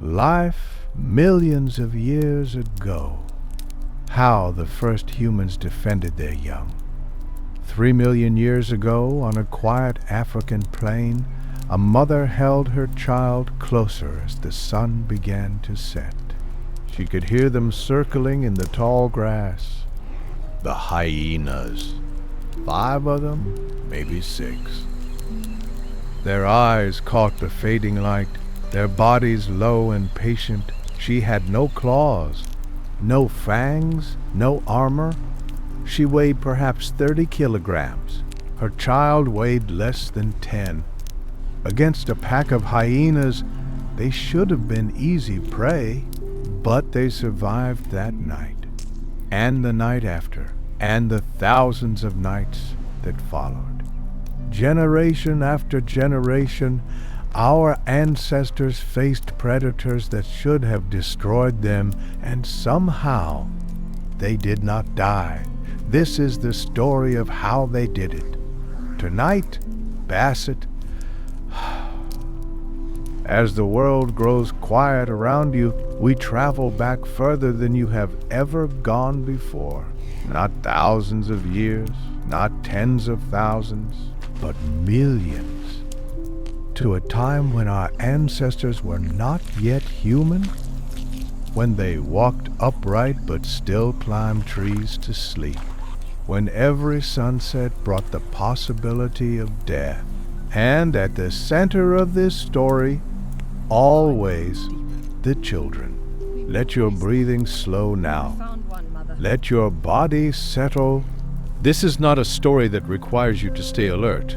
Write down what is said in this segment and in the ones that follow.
Life millions of years ago. How the first humans defended their young. 3 million years ago, on a quiet African plain, a mother held her child closer as the sun began to set. She could hear them circling in the tall grass. The hyenas. 5 of them, maybe 6. Their eyes caught the fading light, their bodies low and patient. She had no claws, no fangs, no armor. She weighed perhaps 30 kilograms. Her child weighed less than 10. Against a pack of hyenas, they should have been easy prey, but they survived that night, and the night after, and the thousands of nights that followed. Generation after generation, our ancestors faced predators that should have destroyed them, and somehow they did not die. This is the story of how they did it. Tonight, Bassett, as the world grows quiet around you, we travel back further than you have ever gone before. Not thousands of years, not tens of thousands, but millions. To a time when our ancestors were not yet human, when they walked upright but still climbed trees to sleep, when every sunset brought the possibility of death. And at the center of this story, always the children. Let your breathing slow now. Let your body settle. This is not a story that requires you to stay alert.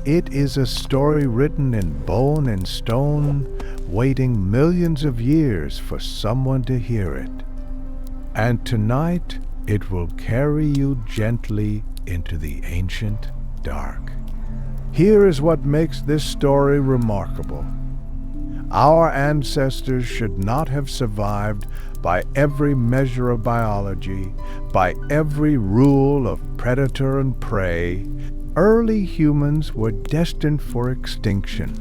It is a story written in bone and stone, waiting millions of years for someone to hear it. And tonight, it will carry you gently into the ancient dark. Here is what makes this story remarkable. Our ancestors should not have survived by every measure of biology, by every rule of predator and prey. Early humans were destined for extinction.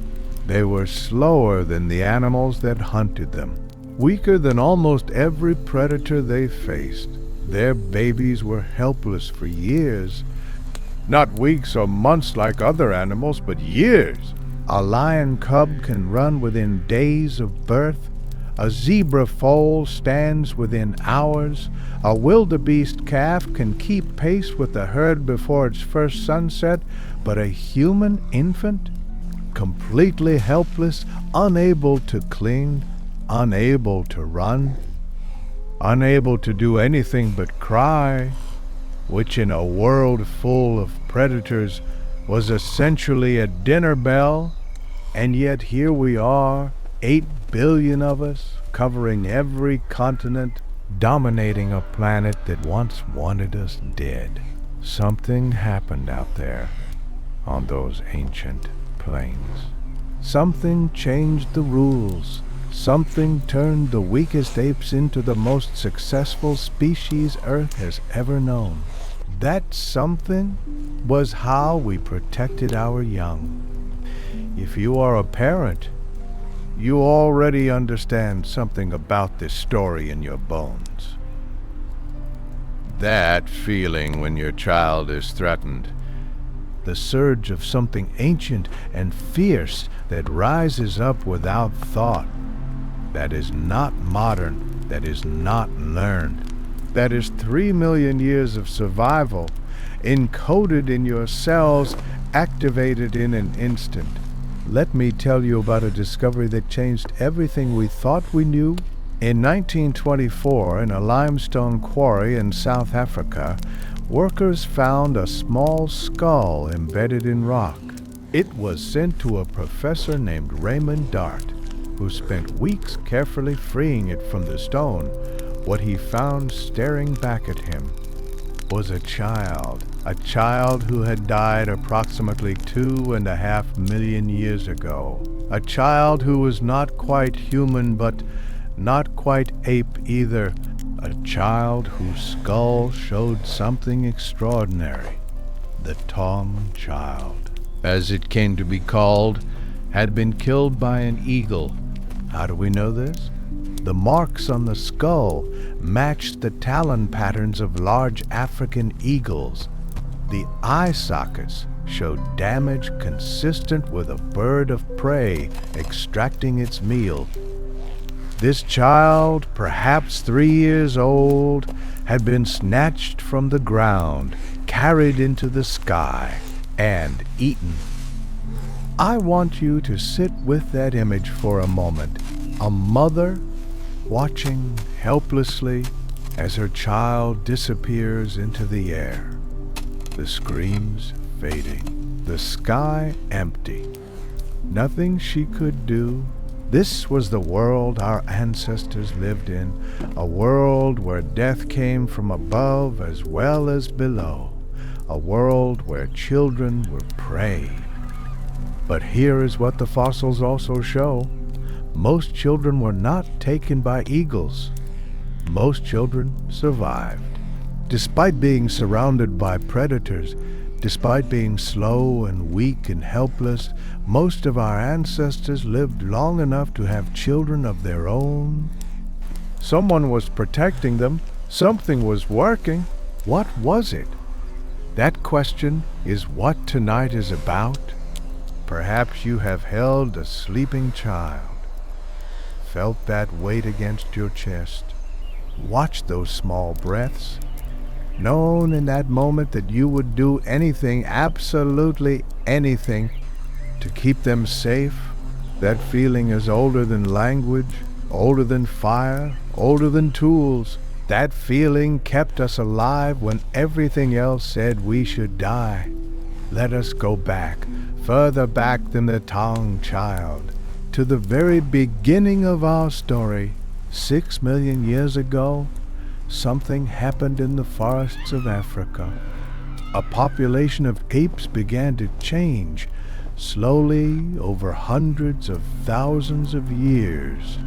They were slower than the animals that hunted them, weaker than almost every predator they faced. Their babies were helpless for years, not weeks or months like other animals, but years. A lion cub can run within days of birth. A zebra foal stands within hours. A wildebeest calf can keep pace with the herd before its first sunset, but a human infant, completely helpless, unable to cling, unable to run, unable to do anything but cry, which in a world full of predators was essentially a dinner bell, and yet here we are, 8 billion of us, covering every continent, dominating a planet that once wanted us dead. Something happened out there on those ancient plains. Something changed the rules. Something turned the weakest apes into the most successful species Earth has ever known. That something was how we protected our young. If you are a parent, you already understand something about this story in your bones. That feeling when your child is threatened, the surge of something ancient and fierce that rises up without thought, that is not modern, that is not learned, that is 3 million years of survival, encoded in your cells, activated in an instant. Let me tell you about a discovery that changed everything we thought we knew. In 1924, in a limestone quarry in South Africa, workers found a small skull embedded in rock. It was sent to a professor named Raymond Dart, who spent weeks carefully freeing it from the stone. What he found staring back at him was a child who had died approximately 2.5 million years ago. A child who was not quite human, but not quite ape either. A child whose skull showed something extraordinary. The Taung Child, as it came to be called, had been killed by an eagle. How do we know this? The marks on the skull matched the talon patterns of large African eagles. The eye sockets showed damage consistent with a bird of prey extracting its meal. This child, perhaps 3 years old, had been snatched from the ground, carried into the sky, and eaten. I want you to sit with that image for a moment. A mother watching helplessly as her child disappears into the air. The screams fading, the sky empty. Nothing she could do. This was the world our ancestors lived in, a world where death came from above as well as below, a world where children were prey. But here is what the fossils also show. Most children were not taken by eagles. Most children survived. Despite being surrounded by predators, despite being slow and weak and helpless, most of our ancestors lived long enough to have children of their own. Someone was protecting them. Something was working. What was it? That question is what tonight is about. Perhaps you have held a sleeping child, felt that weight against your chest, watched those small breaths, known in that moment that you would do anything, absolutely anything, to keep them safe. That feeling is older than language, older than fire, older than tools. That feeling kept us alive when everything else said we should die. Let us go back, further back than the Taung Child, to the very beginning of our story. 6 million years ago, something happened in the forests of Africa. A population of apes began to change, slowly over hundreds of thousands of years.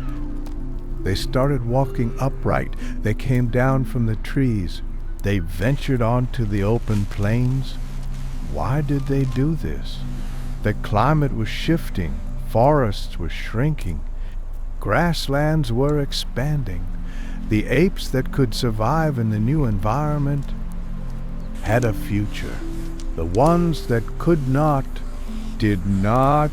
They started walking upright. They came down from the trees. They ventured onto the open plains. Why did they do this? The climate was shifting. Forests were shrinking. Grasslands were expanding. The apes that could survive in the new environment had a future. The ones that could not, did not.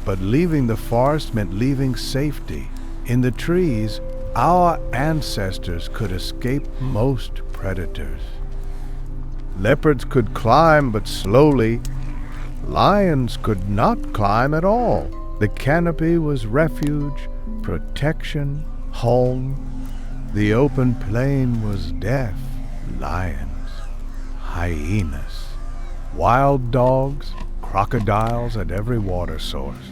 But leaving the forest meant leaving safety. In the trees, our ancestors could escape most predators. Leopards could climb, but slowly. Lions could not climb at all. The canopy was refuge, protection, home. The open plain was death. Lions, hyenas, wild dogs, crocodiles at every water source,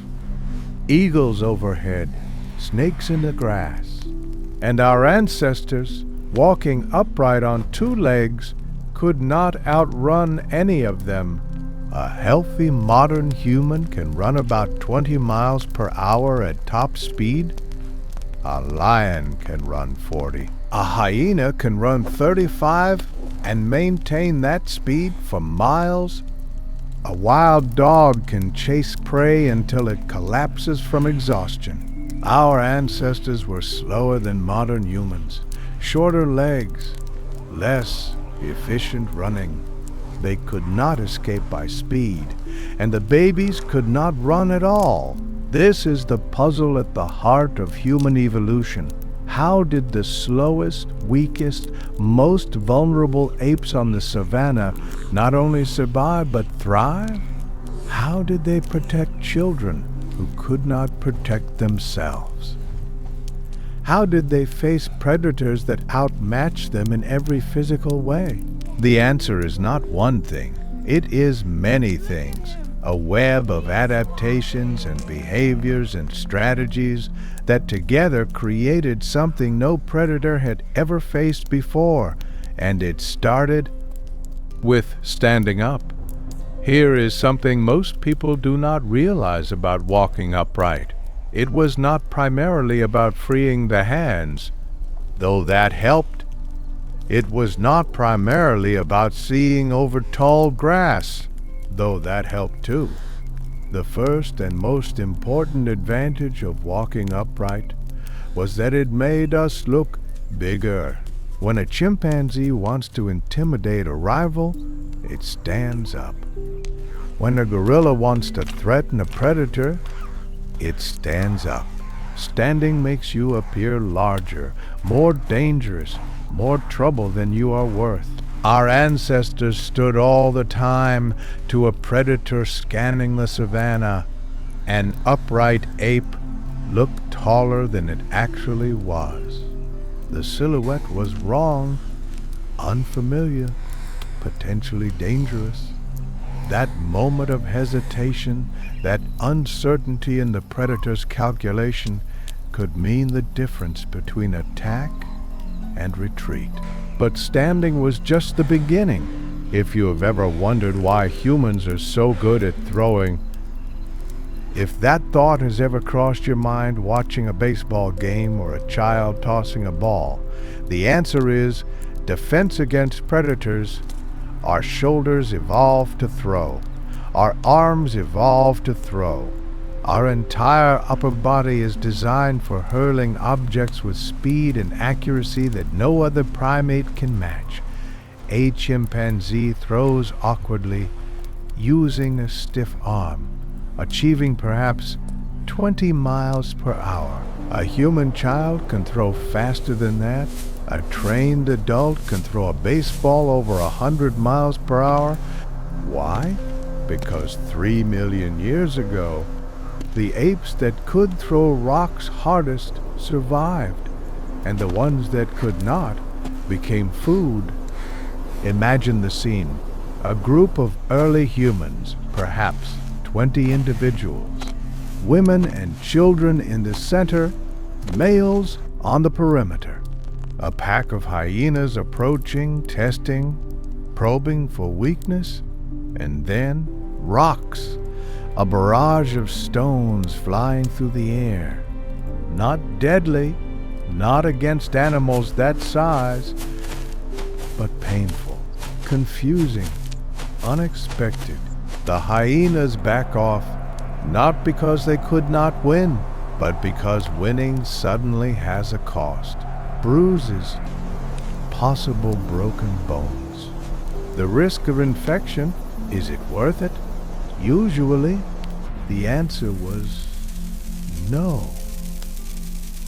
eagles overhead, snakes in the grass. And our ancestors, walking upright on 2 legs, could not outrun any of them. A healthy modern human can run about 20 miles per hour at top speed. A lion can run 40. A hyena can run 35 and maintain that speed for miles. A wild dog can chase prey until it collapses from exhaustion. Our ancestors were slower than modern humans, shorter legs, less efficient running. They could not escape by speed, and the babies could not run at all. This is the puzzle at the heart of human evolution. How did the slowest, weakest, most vulnerable apes on the savannah not only survive but thrive? How did they protect children who could not protect themselves? How did they face predators that outmatched them in every physical way? The answer is not one thing. It is many things. A web of adaptations and behaviors and strategies that together created something no predator had ever faced before. And it started with standing up. Here is something most people do not realize about walking upright. It was not primarily about freeing the hands, though that helped. It was not primarily about seeing over tall grass, though that helped too. The first and most important advantage of walking upright was that it made us look bigger. When a chimpanzee wants to intimidate a rival, it stands up. When a gorilla wants to threaten a predator, it stands up. Standing makes you appear larger, more dangerous, more trouble than you are worth. Our ancestors stood all the time to a predator scanning the savannah. An upright ape looked taller than it actually was. The silhouette was wrong, unfamiliar, potentially dangerous. That moment of hesitation, that uncertainty in the predator's calculation could mean the difference between attack and retreat. But standing was just the beginning. If you have ever wondered why humans are so good at throwing, if that thought has ever crossed your mind watching a baseball game or a child tossing a ball, the answer is defense against predators. Our shoulders evolved to throw. Our arms evolved to throw. Our entire upper body is designed for hurling objects with speed and accuracy that no other primate can match. A chimpanzee throws awkwardly, using a stiff arm, achieving perhaps 20 miles per hour. A human child can throw faster than that. A trained adult can throw a baseball over 100 miles per hour. Why? Because 3 million years ago, the apes that could throw rocks hardest survived, and the ones that could not became food. Imagine the scene. A group of early humans, perhaps 20 individuals, women and children in the center, males on the perimeter. A pack of hyenas approaching, testing, probing for weakness, and then rocks. A barrage of stones flying through the air. Not deadly, not against animals that size, but painful, confusing, unexpected. The hyenas back off, not because they could not win, but because winning suddenly has a cost. Bruises, possible broken bones. The risk of infection, is it worth it? Usually, the answer was no.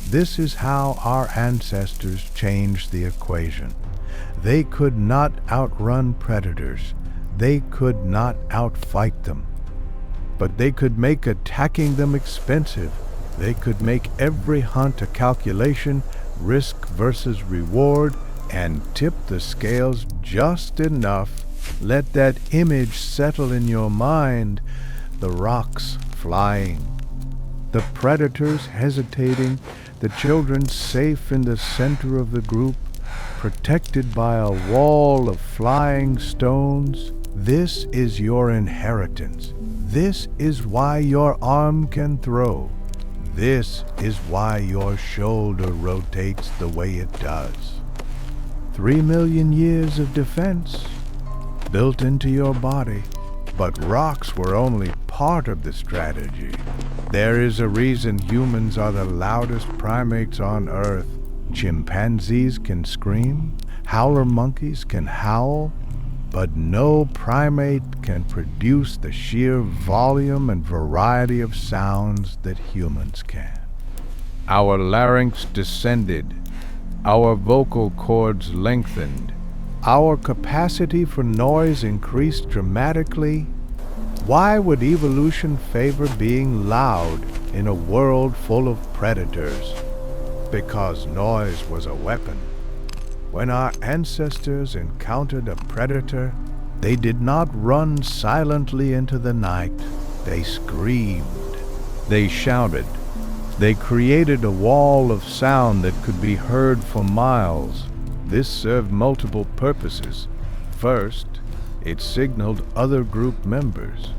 This is how our ancestors changed the equation. They could not outrun predators. They could not outfight them. But they could make attacking them expensive. They could make every hunt a calculation, risk versus reward, and tip the scales just enough. Let that image settle in your mind. The rocks flying, the predators hesitating, the children safe in the center of the group, protected by a wall of flying stones. This is your inheritance. This is why your arm can throw. This is why your shoulder rotates the way it does. 3 million years of defense built into your body. But rocks were only part of the strategy. There is a reason humans are the loudest primates on Earth. Chimpanzees can scream, howler monkeys can howl, but no primate can produce the sheer volume and variety of sounds that humans can. Our larynx descended, our vocal cords lengthened, our capacity for noise increased dramatically. Why would evolution favor being loud in a world full of predators? Because noise was a weapon. When our ancestors encountered a predator, they did not run silently into the night. They screamed. They shouted. They created a wall of sound that could be heard for miles. This served multiple purposes. First, it signaled other group members.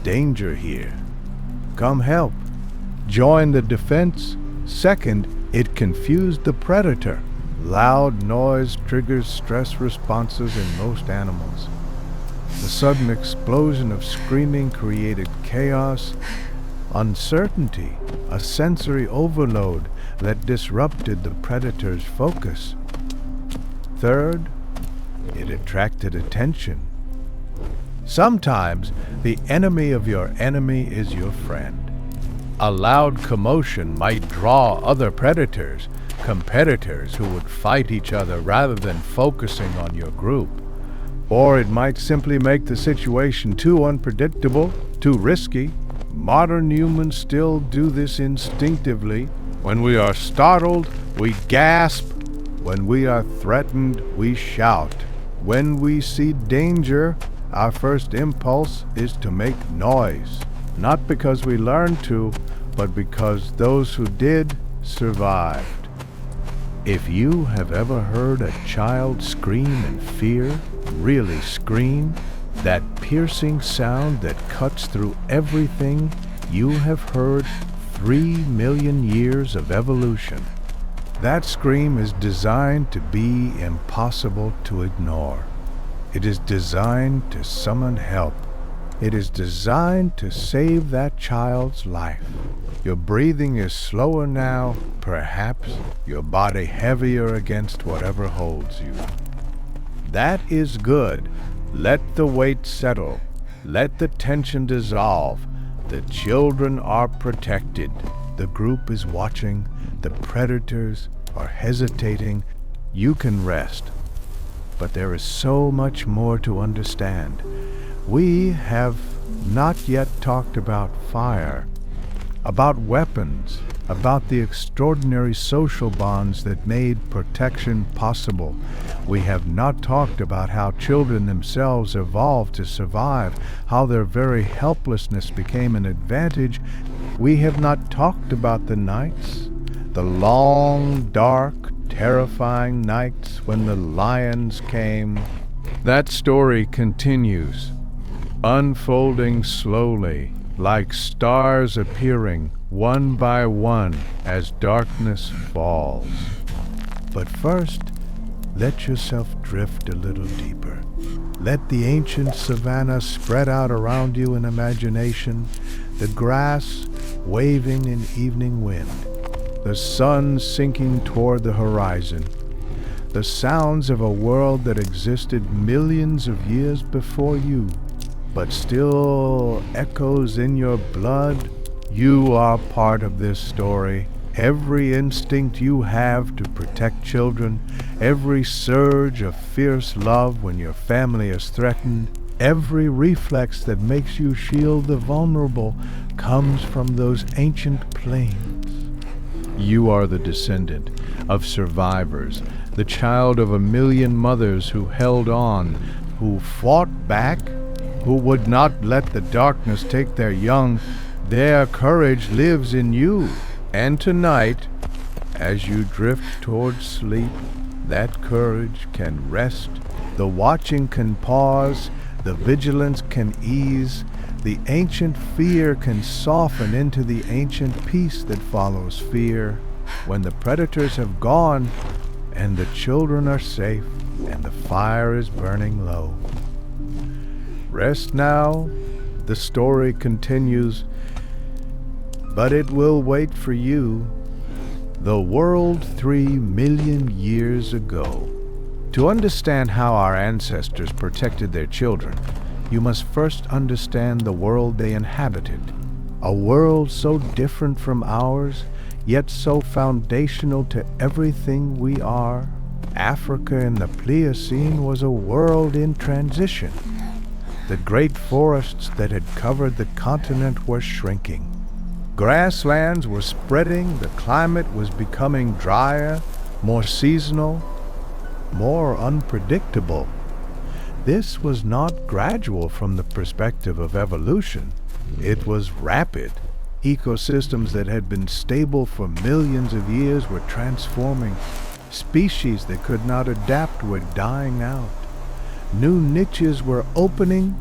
Danger here. Come help. Join the defense. Second, it confused the predator. Loud noise triggers stress responses in most animals. The sudden explosion of screaming created chaos, uncertainty, a sensory overload that disrupted the predator's focus. Third, it attracted attention. Sometimes the enemy of your enemy is your friend. A loud commotion might draw other predators, competitors who would fight each other rather than focusing on your group. Or it might simply make the situation too unpredictable, too risky. Modern humans still do this instinctively. When we are startled, we gasp. When we are threatened, we shout. When we see danger, our first impulse is to make noise. Not because we learned to, but because those who did survived. If you have ever heard a child scream in fear, really scream, that piercing sound that cuts through everything, you have heard 3 million years of evolution. That scream is designed to be impossible to ignore. It is designed to summon help. It is designed to save that child's life. Your breathing is slower now, perhaps your body heavier against whatever holds you. That is good. Let the weight settle. Let the tension dissolve. The children are protected. The group is watching. The predators are hesitating. You can rest. But there is so much more to understand. We have not yet talked about fire, about weapons, about the extraordinary social bonds that made protection possible. We have not talked about how children themselves evolved to survive, how their very helplessness became an advantage. We have not talked about the nights, the long, dark, terrifying nights when the lions came. That story continues, unfolding slowly, like stars appearing one by one as darkness falls. But first, let yourself drift a little deeper. Let the ancient savanna spread out around you in imagination, the grass waving in evening wind, the sun sinking toward the horizon, the sounds of a world that existed millions of years before you, but still echoes in your blood. You are part of this story. Every instinct you have to protect children, every surge of fierce love when your family is threatened, every reflex that makes you shield the vulnerable comes from those ancient plains. You are the descendant of survivors, the child of 1,000,000 mothers who held on, who fought back, who would not let the darkness take their young. Their courage lives in you. And tonight, as you drift towards sleep, that courage can rest, the watching can pause, the vigilance can ease, the ancient fear can soften into the ancient peace that follows fear. When the predators have gone, and the children are safe, and the fire is burning low. Rest now, the story continues, but it will wait for you. The world 3 million years ago. To understand how our ancestors protected their children, you must first understand the world they inhabited. A world so different from ours, yet so foundational to everything we are. Africa in the Pliocene was a world in transition. The great forests that had covered the continent were shrinking. Grasslands were spreading, the climate was becoming drier, more seasonal, more unpredictable. This was not gradual from the perspective of evolution. It was rapid. Ecosystems that had been stable for millions of years were transforming. Species that could not adapt were dying out. New niches were opening,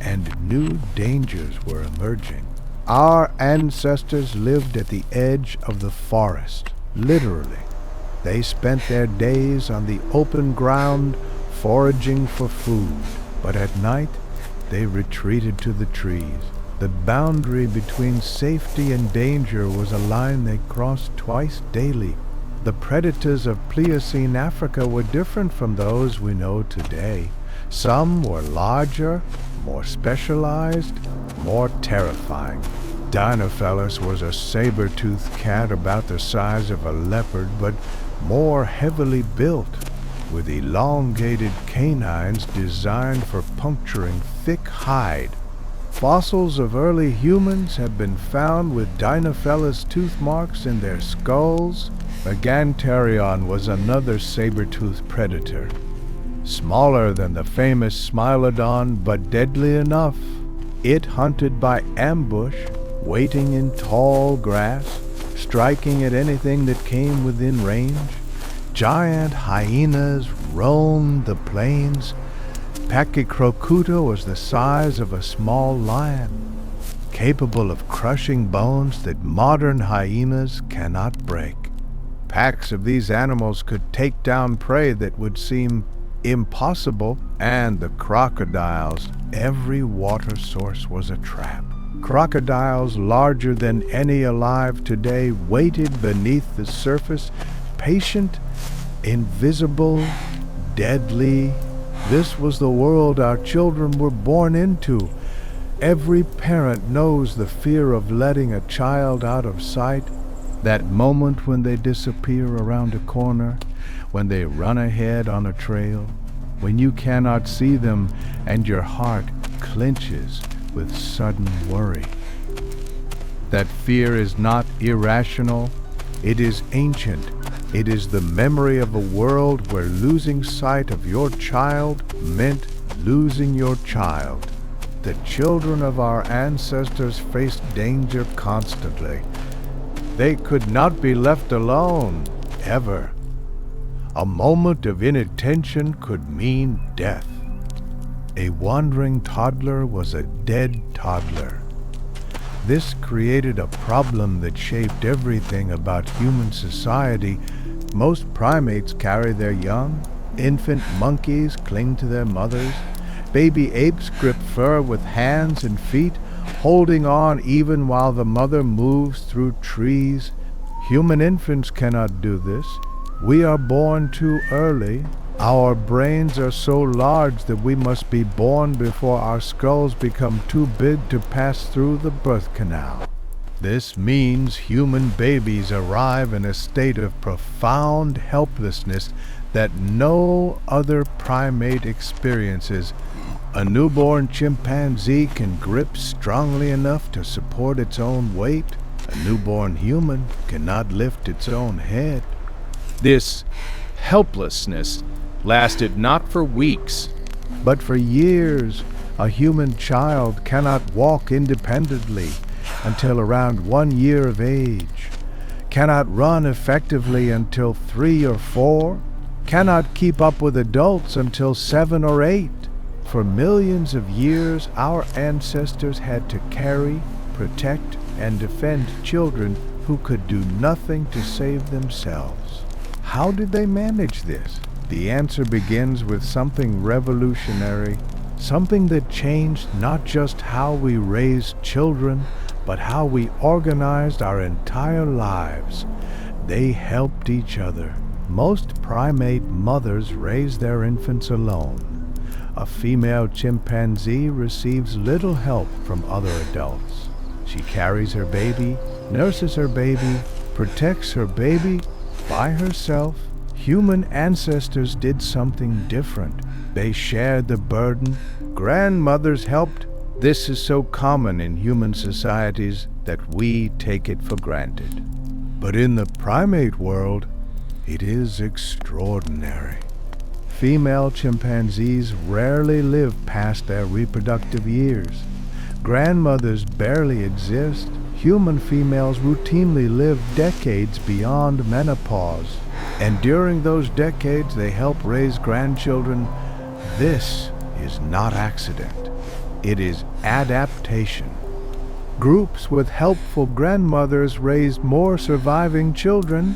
and new dangers were emerging. Our ancestors lived at the edge of the forest, literally. They spent their days on the open ground foraging for food, but at night they retreated to the trees. The boundary between safety and danger was a line they crossed twice daily. The predators of Pliocene Africa were different from those we know today. Some were larger, more specialized, more terrifying. Dinofelis was a saber-toothed cat about the size of a leopard, but more heavily built, with elongated canines designed for puncturing thick hide. Fossils of early humans have been found with Dinofelis tooth marks in their skulls. Meganterion was another saber-toothed predator, smaller than the famous Smilodon, but deadly enough. It hunted by ambush, waiting in tall grass, striking at anything that came within range. Giant hyenas roamed the plains. Pachycrocuta was the size of a small lion, capable of crushing bones that modern hyenas cannot break. Packs of these animals could take down prey that would seem impossible, and the crocodiles. Every water source was a trap. Crocodiles larger than any alive today waited beneath the surface, patient, invisible, deadly. This was the world our children were born into. Every parent knows the fear of letting a child out of sight, that moment when they disappear around a corner, when they run ahead on a trail, when you cannot see them and your heart clenches with sudden worry. That fear is not irrational, it is ancient. It is the memory of a world where losing sight of your child meant losing your child. The children of our ancestors faced danger constantly. They could not be left alone, ever. A moment of inattention could mean death. A wandering toddler was a dead toddler. This created a problem that shaped everything about human society. Most primates carry their young. Infant monkeys cling to their mothers. Baby apes grip fur with hands and feet, holding on even while the mother moves through trees. Human infants cannot do this. We are born too early. Our brains are so large that we must be born before our skulls become too big to pass through the birth canal. This means human babies arrive in a state of profound helplessness that no other primate experiences. A newborn chimpanzee can grip strongly enough to support its own weight. A newborn human cannot lift its own head. This helplessness lasted not for weeks, but for years. A human child cannot walk independently until around 1 year of age, cannot run effectively until 3 or 4, cannot keep up with adults until 7 or 8. For millions of years, our ancestors had to carry, protect, and defend children who could do nothing to save themselves. How did they manage this? The answer begins with something revolutionary, something that changed not just how we raised children, but how we organized our entire lives. They helped each other. Most primate mothers raise their infants alone. A female chimpanzee receives little help from other adults. She carries her baby, nurses her baby, protects her baby by herself. Human ancestors did something different. They shared the burden. Grandmothers helped. This is so common in human societies that we take it for granted. But in the primate world, it is extraordinary. Female chimpanzees rarely live past their reproductive years. Grandmothers barely exist. Human females routinely live decades beyond menopause, and during those decades they help raise grandchildren. This is not accident. It is adaptation. Groups with helpful grandmothers raised more surviving children.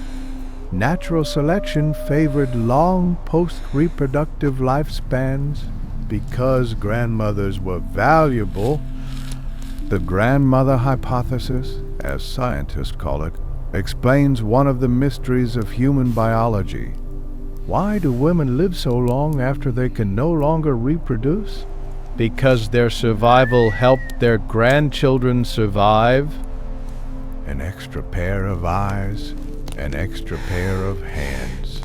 Natural selection favored long post-reproductive lifespans. because grandmothers were valuable, the grandmother hypothesis, as scientists call it, explains one of the mysteries of human biology. Why do women live so long after they can no longer reproduce? Because their survival helped their grandchildren survive. An extra pair of eyes, an extra pair of hands.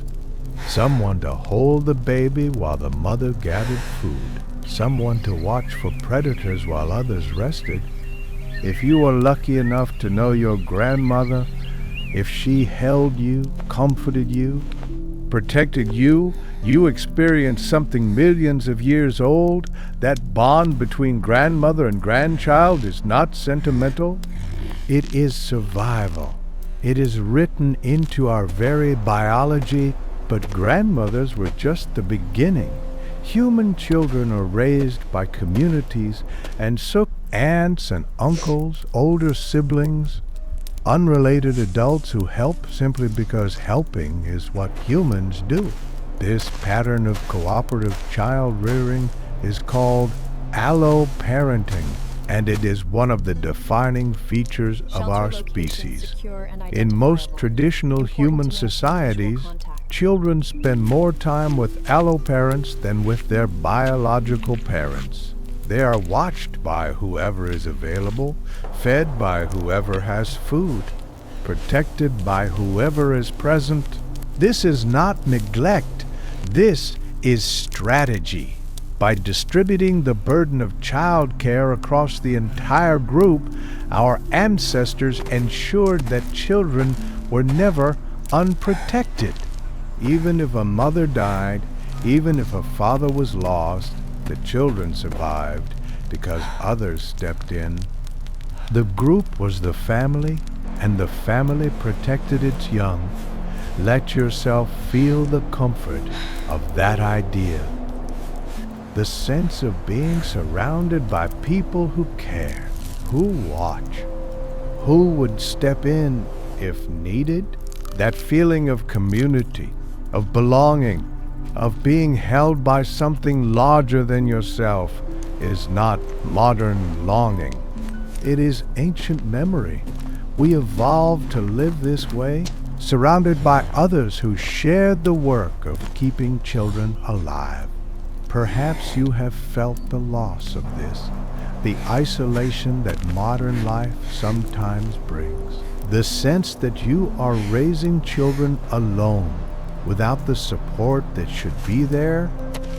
Someone to hold the baby while the mother gathered food. Someone to watch for predators while others rested. If you were lucky enough to know your grandmother, if she held you, comforted you, protected you, you experienced something millions of years old. That bond between grandmother and grandchild is not sentimental. It is survival. It is written into our very biology, but grandmothers were just the beginning. Human children are raised by communities, and so aunts and uncles, older siblings, unrelated adults who help simply because helping is what humans do. This pattern of cooperative child rearing is called alloparenting, and it is one of the defining features of our species. In most traditional human societies, children spend more time with alloparents than with their biological parents. They are watched by whoever is available, fed by whoever has food, protected by whoever is present. This is not neglect. This is strategy. By distributing the burden of child care across the entire group, our ancestors ensured that children were never unprotected. Even if a mother died, even if a father was lost, the children survived because others stepped in. The group was the family, and the family protected its young. Let yourself feel the comfort of that idea. The sense of being surrounded by people who care, who watch, who would step in if needed. That feeling of community, of belonging, of being held by something larger than yourself is not modern longing. It is ancient memory. We evolved to live this way, surrounded by others who shared the work of keeping children alive. Perhaps you have felt the loss of this, the isolation that modern life sometimes brings. The sense that you are raising children alone, without the support that should be there.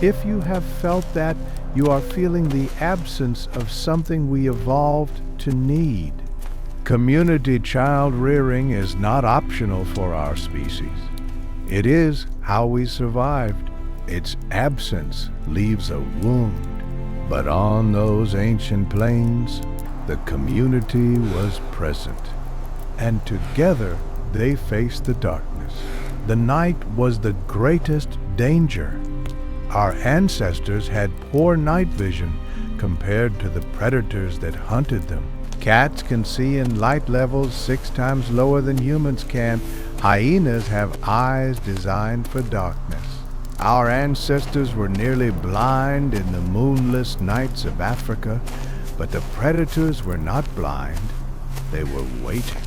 If you have felt that, you are feeling the absence of something we evolved to need. Community child rearing is not optional for our species. It is how we survived. Its absence leaves a wound. But on those ancient plains, the community was present, and together they faced the darkness. The night was the greatest danger. Our ancestors had poor night vision compared to the predators that hunted them. Cats can see in light levels 6 times lower than humans can. Hyenas have eyes designed for darkness. Our ancestors were nearly blind in the moonless nights of Africa, but the predators were not blind. They were waiting.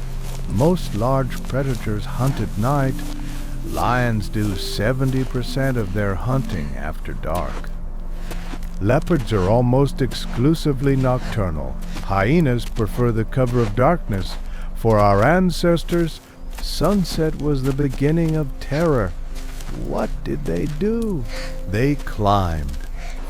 Most large predators hunt at night. Lions do 70% of their hunting after dark. Leopards are almost exclusively nocturnal. Hyenas prefer the cover of darkness. For our ancestors, sunset was the beginning of terror. What did they do? They climbed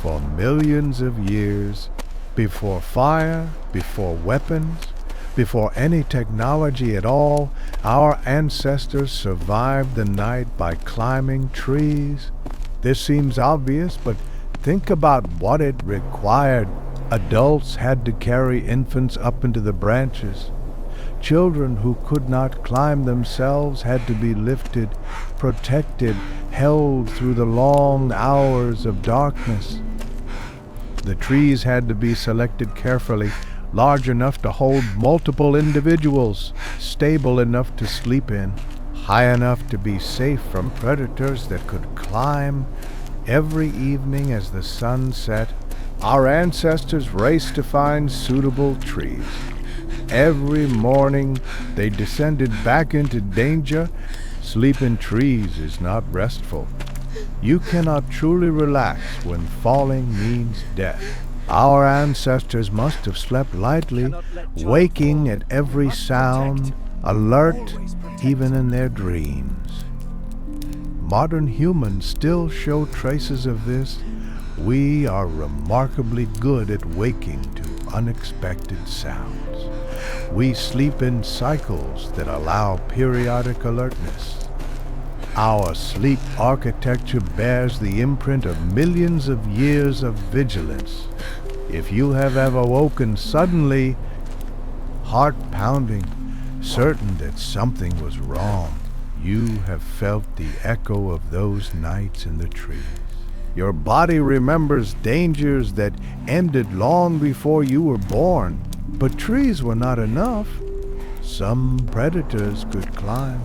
for millions of years. Before fire, before weapons, before any technology at all, our ancestors survived the night by climbing trees. This seems obvious, but think about what it required. Adults had to carry infants up into the branches. Children who could not climb themselves had to be lifted, protected, held through the long hours of darkness. The trees had to be selected carefully, large enough to hold multiple individuals, stable enough to sleep in, high enough to be safe from predators that could climb, Every evening as the sun set, our ancestors raced to find suitable trees. Every morning they descended back into danger. Sleep in trees is not restful. You cannot truly relax when falling means death. Our ancestors must have slept lightly, waking at every sound, alert even in their dreams. Modern humans still show traces of this. We are remarkably good at waking to unexpected sounds. We sleep in cycles that allow periodic alertness. Our sleep architecture bears the imprint of millions of years of vigilance. If you have ever woken suddenly, heart pounding, certain that something was wrong, you have felt the echo of those nights in the trees. Your body remembers dangers that ended long before you were born. But trees were not enough. Some predators could climb,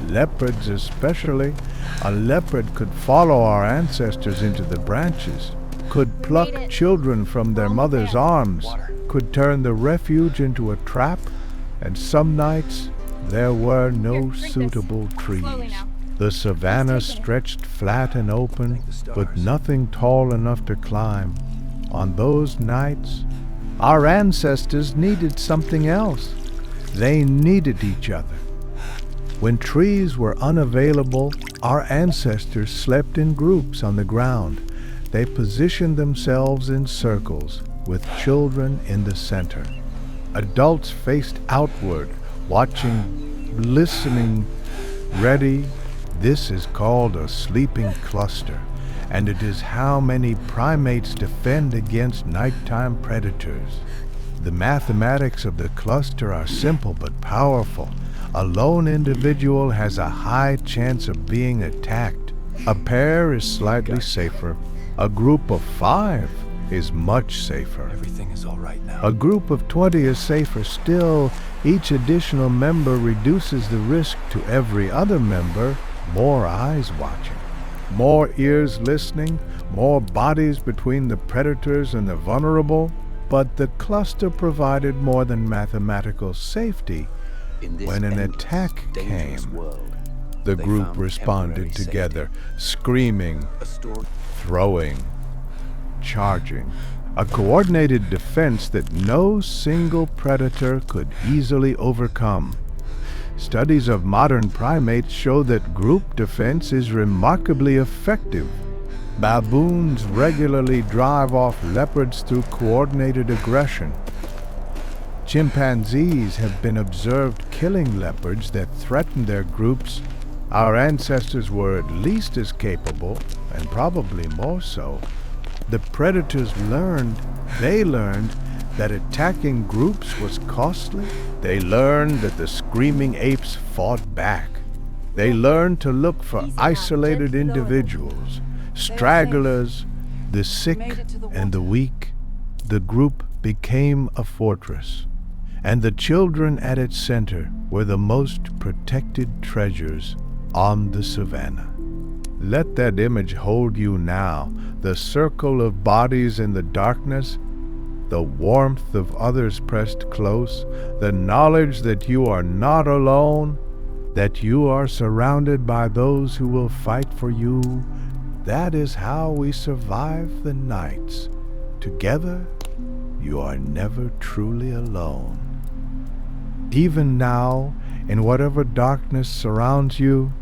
leopards especially. A leopard could follow our ancestors into the branches, could pluck children from their mother's arms, could turn the refuge into a trap, and some nights there were no suitable trees. The savanna stretched flat and open, with nothing tall enough to climb. On those nights, our ancestors needed something else. They needed each other. When trees were unavailable, our ancestors slept in groups on the ground. They positioned themselves in circles, with children in the center. Adults faced outward, watching, listening, ready. This is called a sleeping cluster, and it is how many primates defend against nighttime predators. The mathematics of the cluster are simple but powerful. A lone individual has a high chance of being attacked. A pair is slightly safer. A group of 5 is much safer. Everything is all right now. A group of 20 is safer still. Each additional member reduces the risk to every other member. More eyes watching, more ears listening, more bodies between the predators and the vulnerable. But the cluster provided more than mathematical safety. When an attack came, the group responded together, screaming, throwing, charging. A coordinated defense that no single predator could easily overcome. Studies of modern primates show that group defense is remarkably effective. Baboons regularly drive off leopards through coordinated aggression. Chimpanzees have been observed killing leopards that threaten their groups. Our ancestors were at least as capable, and probably more so. The predators learned that attacking groups was costly. They learned that the screaming apes fought back. They learned to look for isolated individuals, stragglers, the sick and the weak. The group became a fortress, and the children at its center were the most protected treasures on the savannah. Let that image hold you now, the circle of bodies in the darkness, the warmth of others pressed close, the knowledge that you are not alone, that you are surrounded by those who will fight for you. That is how we survive the nights. Together, you are never truly alone. Even now, in whatever darkness surrounds you,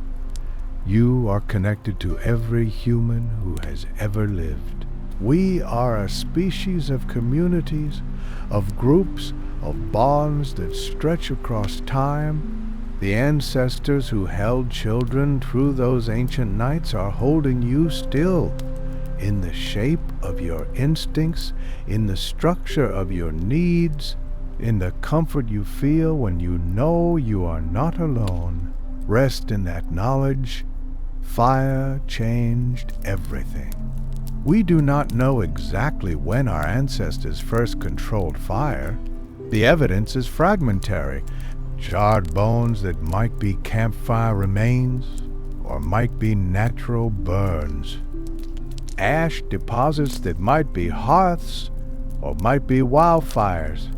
you are connected to every human who has ever lived. We are a species of communities, of groups, of bonds that stretch across time. The ancestors who held children through those ancient nights are holding you still, in the shape of your instincts, in the structure of your needs, in the comfort you feel when you know you are not alone. Rest in that knowledge. Fire changed everything. We do not know exactly when our ancestors first controlled fire. The evidence is fragmentary. Charred bones that might be campfire remains, or might be natural burns. ash deposits that might be hearths or might be wildfires.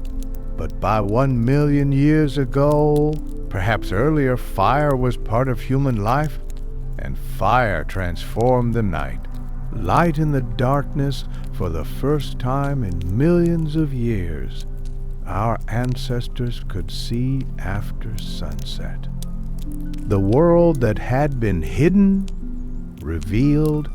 But by 1 million years ago, perhaps earlier, fire was part of human life, and fire transformed the night. Light in the darkness for the first time in millions of years. Our ancestors could see after sunset. The world that had been hidden, revealed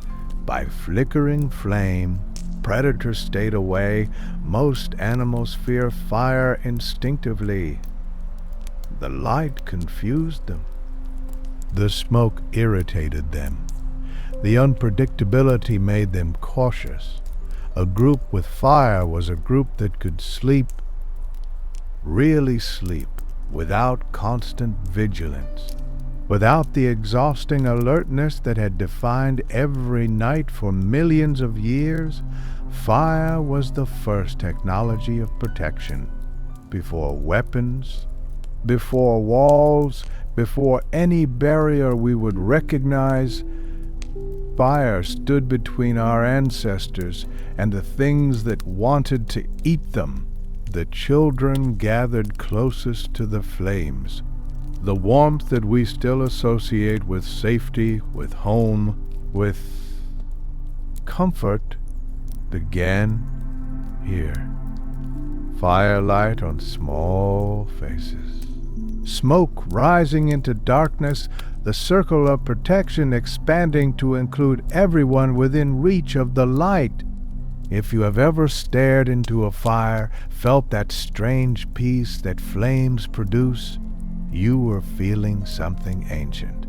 by flickering flame. Predators stayed away. Most animals fear fire instinctively. The light confused them. The smoke irritated them. The unpredictability made them cautious. A group with fire was a group that could sleep, really sleep, without constant vigilance, without the exhausting alertness that had defined every night for millions of years. Fire was the first technology of protection. Before weapons, before walls, before any barrier we would recognize, fire stood between our ancestors and the things that wanted to eat them. The children gathered closest to the flames. The warmth that we still associate with safety, with home, with comfort began here. Firelight on small faces. Smoke rising into darkness, the circle of protection expanding to include everyone within reach of the light. If you have ever stared into a fire, felt that strange peace that flames produce, you were feeling something ancient.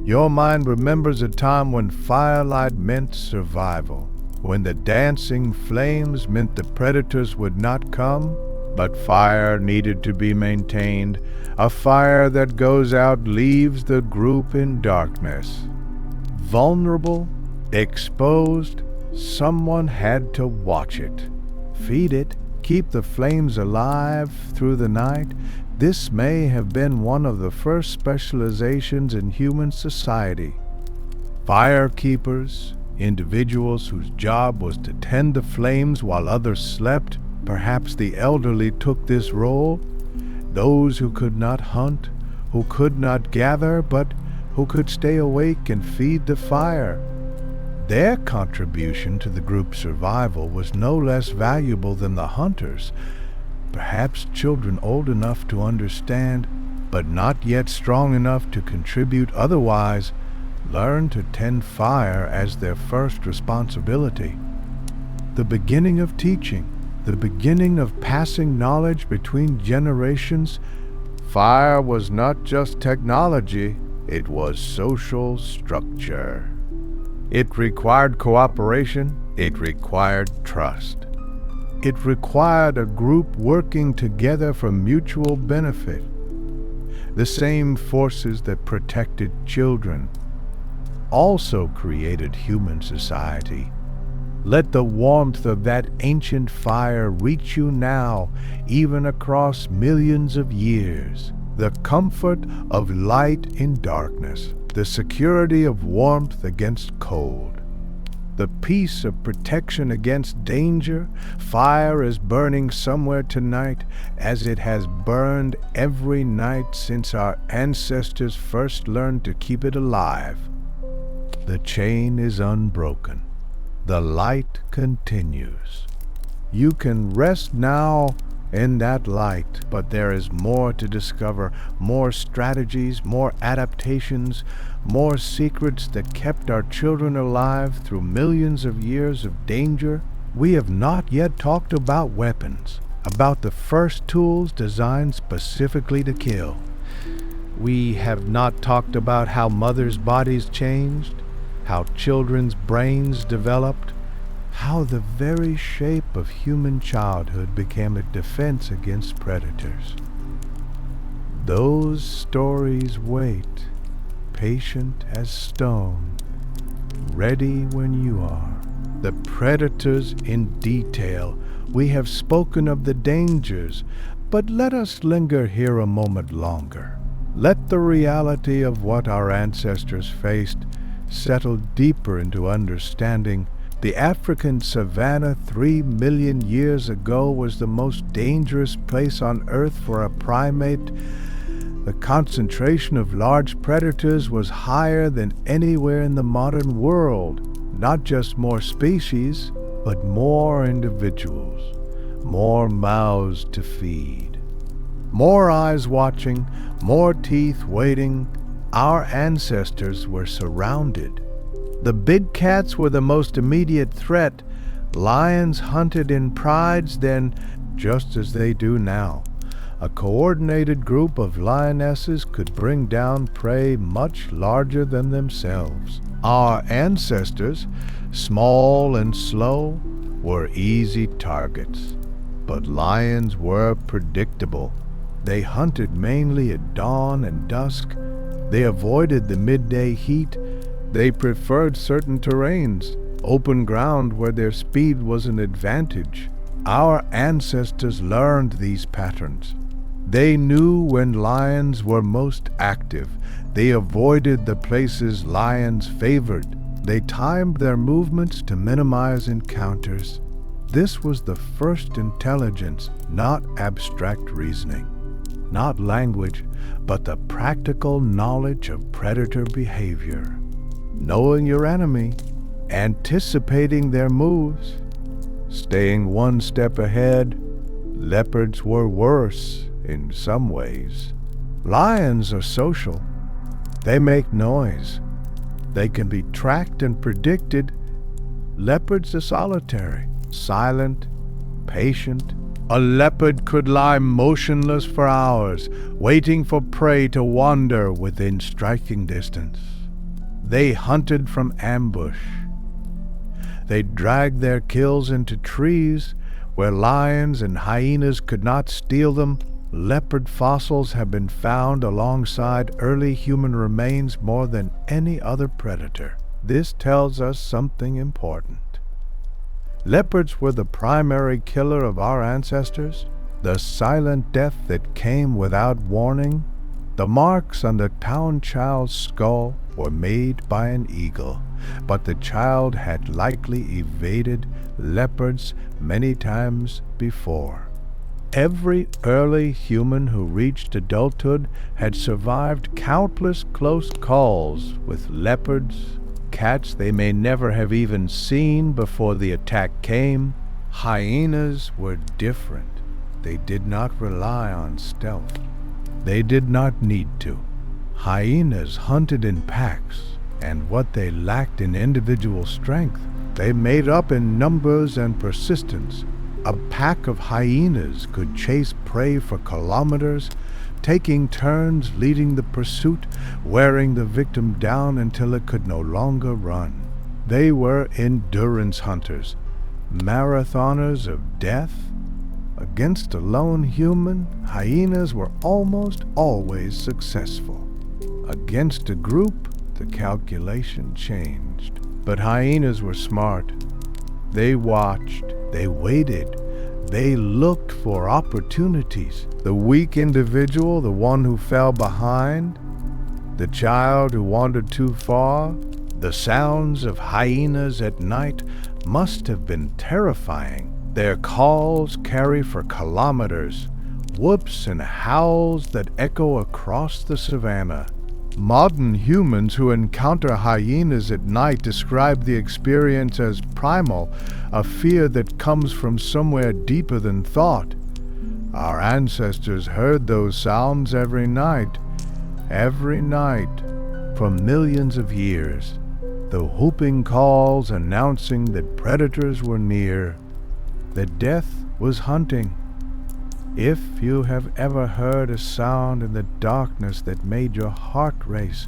Your mind remembers a time when firelight meant survival, when the dancing flames meant the predators would not come, but fire needed to be maintained. A fire that goes out leaves the group in darkness. Vulnerable, exposed, someone had to watch it, feed it, keep the flames alive through the night. This may have been one of the first specializations in human society. Firekeepers, individuals whose job was to tend the flames while others slept. Perhaps the elderly took this role. Those who could not hunt, who could not gather, but who could stay awake and feed the fire. Their contribution to the group's survival was no less valuable than the hunters. Perhaps children old enough to understand, but not yet strong enough to contribute otherwise, learned to tend fire as their first responsibility. The beginning of teaching, the beginning of passing knowledge between generations. Fire was not just technology, it was social structure. It required cooperation, it required trust. It required a group working together for mutual benefit. The same forces that protected children also created human society. Let the warmth of that ancient fire reach you now, even across millions of years. The comfort of light in darkness, the security of warmth against cold, the peace of protection against danger. Fire is burning somewhere tonight, as it has burned every night since our ancestors first learned to keep it alive. The chain is unbroken. The light continues. You can rest now in that light, but there is more to discover, more strategies, more adaptations, more secrets that kept our children alive through millions of years of danger. We have not yet talked about weapons, about the first tools designed specifically to kill. We have not talked about how mothers' bodies changed, how children's brains developed, how the very shape of human childhood became a defense against predators. Those stories wait, patient as stone, ready when you are. The predators in detail. We have spoken of the dangers, but let us linger here a moment longer. Let the reality of what our ancestors faced settled deeper into understanding. The African savanna 3 million years ago was the most dangerous place on Earth for a primate. The concentration of large predators was higher than anywhere in the modern world. Not just more species, but more individuals, more mouths to feed, more eyes watching, more teeth waiting. Our ancestors were surrounded. The big cats were the most immediate threat. Lions hunted in prides then, just as they do now. A coordinated group of lionesses could bring down prey much larger than themselves. Our ancestors, small and slow, were easy targets. But lions were predictable. They hunted mainly at dawn and dusk. They avoided the midday heat. They preferred certain terrains, open ground where their speed was an advantage. Our ancestors learned these patterns. They knew when lions were most active. They avoided the places lions favored. They timed their movements to minimize encounters. This was the first intelligence, not abstract reasoning, not language, but the practical knowledge of predator behavior. Knowing your enemy, anticipating their moves, staying one step ahead. Leopards were worse in some ways. Lions are social. They make noise. They can be tracked and predicted. Leopards are solitary, silent, patient. A leopard could lie motionless for hours, waiting for prey to wander within striking distance. They hunted from ambush. They dragged their kills into trees where lions and hyenas could not steal them. Leopard fossils have been found alongside early human remains more than any other predator. This tells us something important. Leopards were the primary killer of our ancestors, the silent death that came without warning. The marks on the Taung Child's skull were made by an eagle, but the child had likely evaded leopards many times before. Every early human who reached adulthood had survived countless close calls with leopards, cats they may never have even seen before the attack came. Hyenas were different. They did not rely on stealth. They did not need to. Hyenas hunted in packs, and what they lacked in individual strength, they made up in numbers and persistence. A pack of hyenas could chase prey for kilometers, taking turns leading the pursuit, wearing the victim down until it could no longer run. They were endurance hunters, marathoners of death. Against a lone human, hyenas were almost always successful. Against a group, the calculation changed. But hyenas were smart. They watched, they waited, they looked for opportunities. The weak individual, the one who fell behind, the child who wandered too far. The sounds of hyenas at night must have been terrifying. Their calls carry for kilometers, whoops and howls that echo across the savannah. Modern humans who encounter hyenas at night describe the experience as primal, a fear that comes from somewhere deeper than thought. Our ancestors heard those sounds every night, for millions of years. The whooping calls announcing that predators were near, that death was hunting. If you have ever heard a sound in the darkness that made your heart race,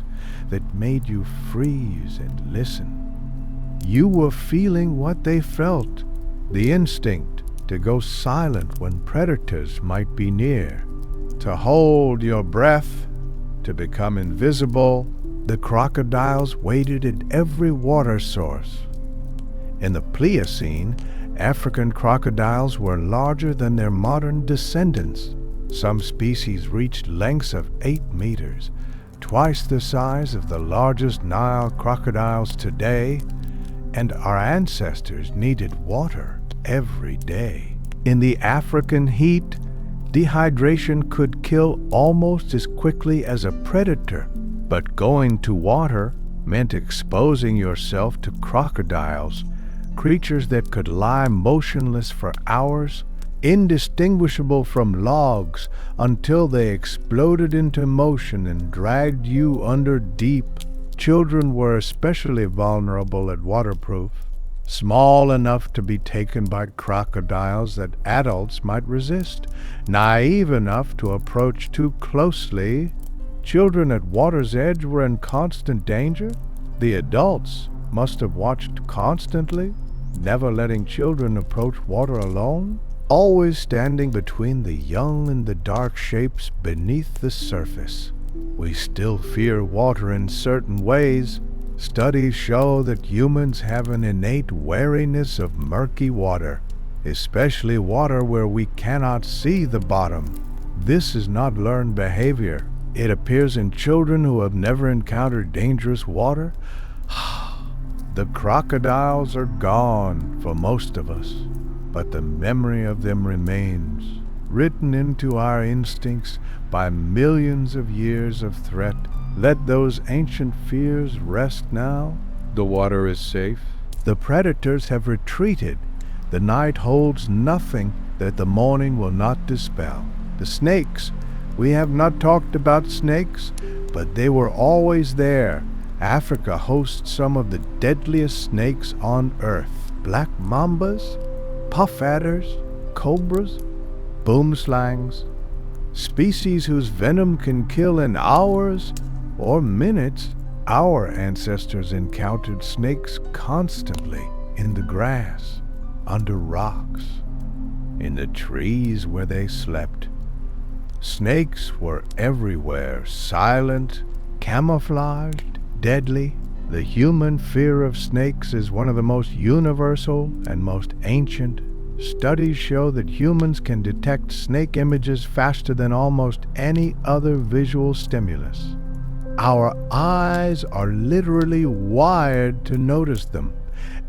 that made you freeze and listen, you were feeling what they felt, the instinct to go silent when predators might be near, to hold your breath, to become invisible. The crocodiles waited at every water source. In the Pliocene, African crocodiles were larger than their modern descendants. Some species reached lengths of 8 meters, twice the size of the largest Nile crocodiles today, and our ancestors needed water every day. In the African heat, dehydration could kill almost as quickly as a predator, but going to water meant exposing yourself to crocodiles, creatures that could lie motionless for hours, indistinguishable from logs, until they exploded into motion and dragged you under deep. Children were especially vulnerable at waterproof, small enough to be taken by crocodiles that adults might resist, naive enough to approach too closely. Children at water's edge were in constant danger. The adults must have watched constantly, never letting children approach water alone, always standing between the young and the dark shapes beneath the surface. We still fear water in certain ways. Studies show that humans have an innate wariness of murky water, especially water where we cannot see the bottom. This is not learned behavior. It appears in children who have never encountered dangerous water. The crocodiles are gone for most of us, but the memory of them remains, written into our instincts by millions of years of threat. Let those ancient fears rest now. The water is safe. The predators have retreated. The night holds nothing that the morning will not dispel. The snakes, we have not talked about snakes, but they were always there. Africa hosts some of the deadliest snakes on earth. Black mambas, puff adders, cobras, boomslangs, species whose venom can kill in hours or minutes. Our ancestors encountered snakes constantly in the grass, under rocks, in the trees where they slept. Snakes were everywhere, silent, camouflaged, deadly. The human fear of snakes is one of the most universal and most ancient. Studies show that humans can detect snake images faster than almost any other visual stimulus. Our eyes are literally wired to notice them.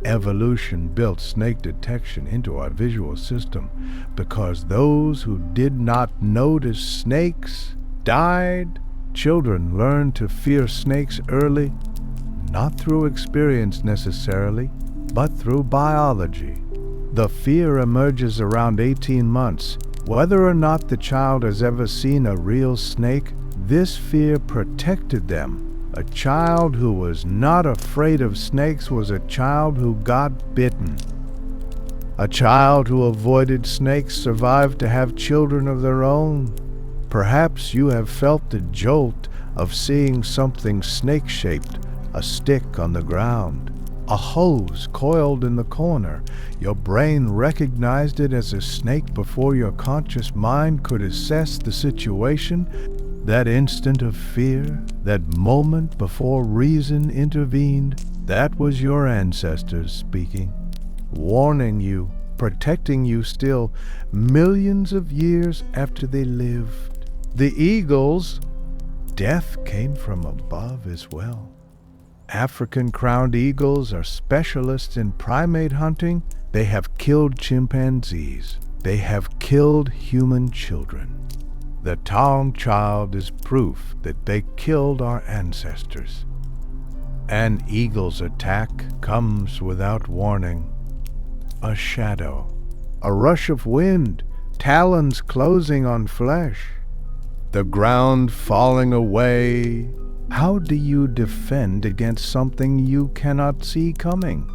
Evolution built snake detection into our visual system because those who did not notice snakes died. Children learn to fear snakes early, not through experience necessarily, but through biology. The fear emerges around 18 months. Whether or not the child has ever seen a real snake, this fear protected them. A child who was not afraid of snakes was a child who got bitten. A child who avoided snakes survived to have children of their own. Perhaps you have felt the jolt of seeing something snake-shaped, a stick on the ground, a hose coiled in the corner. Your brain recognized it as a snake before your conscious mind could assess the situation. That instant of fear, that moment before reason intervened, that was your ancestors speaking, warning you, protecting you still, millions of years after they lived. The eagles, death came from above as well. African crowned eagles are specialists in primate hunting. They have killed chimpanzees. They have killed human children. The Taung Child is proof that they killed our ancestors. An eagle's attack comes without warning. A shadow, a rush of wind, talons closing on flesh, the ground falling away. How do you defend against something you cannot see coming?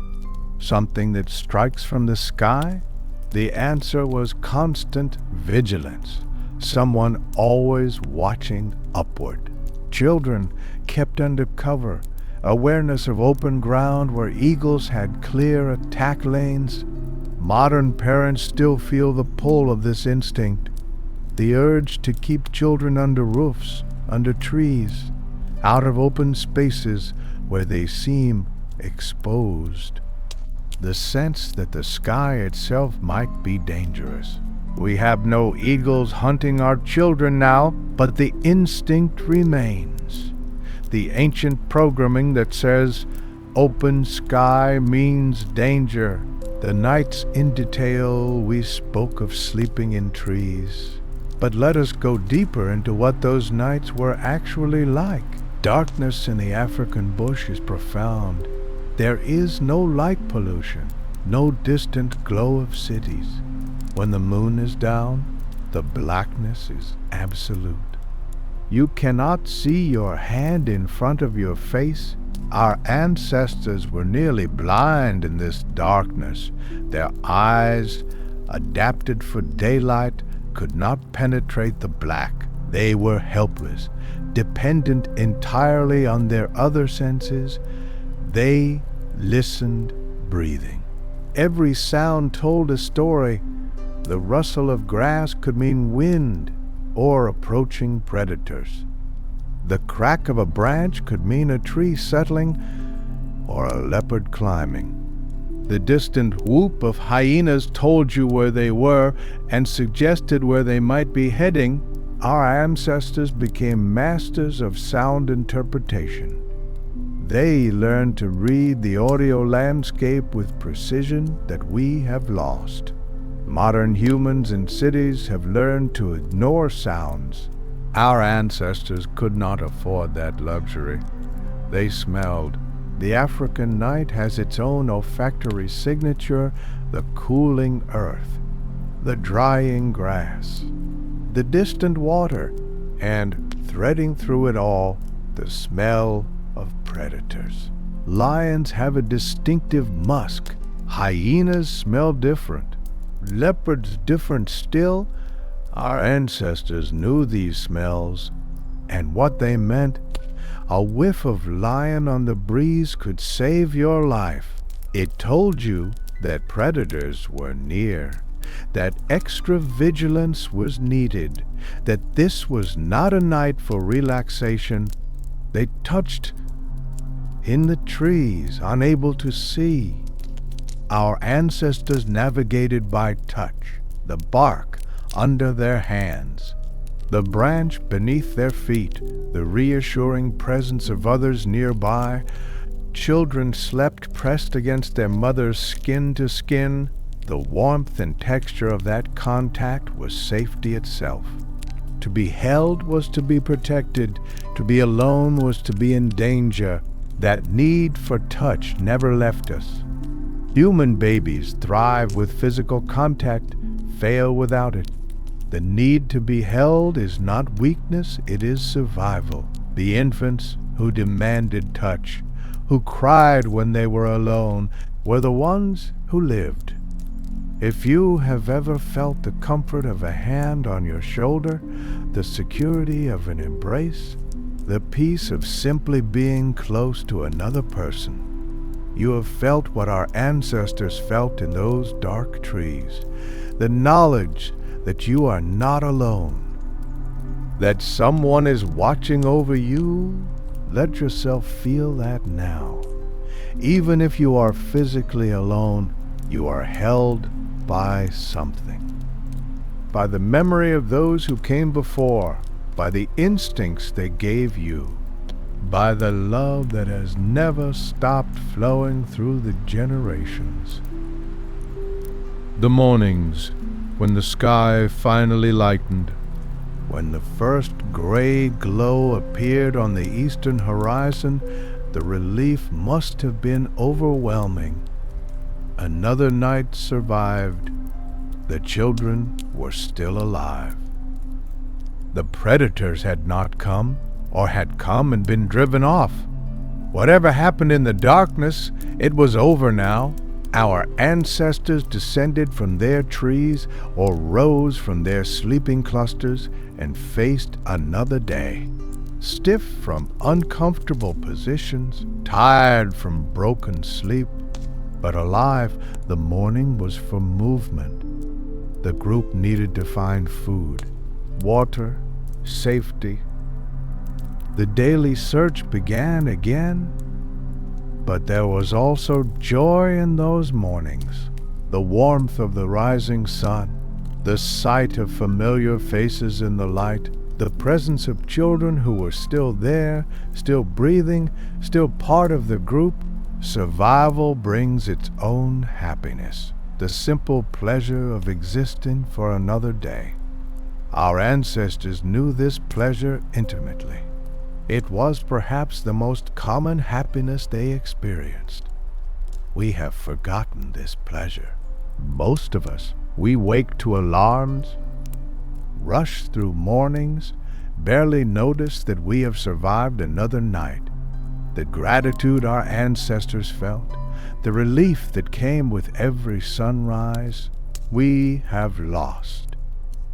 Something that strikes from the sky? The answer was constant vigilance. Someone always watching upward. Children kept under cover. Awareness of open ground where eagles had clear attack lanes. Modern parents still feel the pull of this instinct. The urge to keep children under roofs, under trees, out of open spaces where they seem exposed. The sense that the sky itself might be dangerous. We have no eagles hunting our children now, but the instinct remains. the ancient programming that says open sky means danger. The nights in detail we spoke of sleeping in trees. But let us go deeper into what those nights were actually like. Darkness in the African bush is profound. There is no light pollution, no distant glow of cities. When the moon is down, the blackness is absolute. You cannot see your hand in front of your face. Our ancestors were nearly blind in this darkness. Their eyes, adapted for daylight, could not penetrate the black. They were helpless, dependent entirely on their other senses. They listened, breathing. Every sound told a story. The rustle of grass could mean wind or approaching predators. The crack of a branch could mean a tree settling or a leopard climbing. The distant whoop of hyenas told you where they were and suggested where they might be heading. Our ancestors became masters of sound interpretation. They learned to read the audio landscape with precision that we have lost. Modern humans in cities have learned to ignore sounds. Our ancestors could not afford that luxury. They smelled. The African night has its own olfactory signature: the cooling earth, the drying grass, the distant water, and, threading through it all, the smell of predators. Lions have a distinctive musk. Hyenas smell different. Leopards different still. Our ancestors knew these smells and what they meant. A whiff of lion on the breeze could save your life. It told you that predators were near, that extra vigilance was needed, that this was not a night for relaxation. They touched in the trees, unable to see. Our ancestors navigated by touch, the bark under their hands, the branch beneath their feet, the reassuring presence of others nearby. Children slept pressed against their mother's skin to skin. The warmth and texture of that contact was safety itself. To be held was to be protected. To be alone was to be in danger. That need for touch never left us. Human babies thrive with physical contact, fail without it. The need to be held is not weakness, it is survival. The infants who demanded touch, who cried when they were alone, were the ones who lived. If you have ever felt the comfort of a hand on your shoulder, the security of an embrace, the peace of simply being close to another person, you have felt what our ancestors felt in those dark trees, the knowledge that you are not alone, that someone is watching over you. Let yourself feel that now. Even if you are physically alone, you are held by something. By the memory of those who came before, by the instincts they gave you, by the love that has never stopped flowing through the generations. The mornings, when the sky finally lightened, when the first gray glow appeared on the eastern horizon, the relief must have been overwhelming. Another night survived. The children were still alive. The predators had not come, or had come and been driven off. Whatever happened in the darkness, it was over now. Our ancestors descended from their trees or rose from their sleeping clusters and faced another day. Stiff from uncomfortable positions, tired from broken sleep, but alive. The morning was for movement. The group needed to find food, water, safety. The daily search began again, but there was also joy in those mornings. The warmth of the rising sun, the sight of familiar faces in the light, The presence of children who were still there, still breathing, still part of the group. Survival brings its own happiness, the simple pleasure of existing for another day. Our ancestors knew this pleasure intimately. It was perhaps the most common happiness they experienced. We have forgotten this pleasure. Most of us, we wake to alarms, rush through mornings, barely notice that we have survived another night. The gratitude our ancestors felt, the relief that came with every sunrise, we have lost.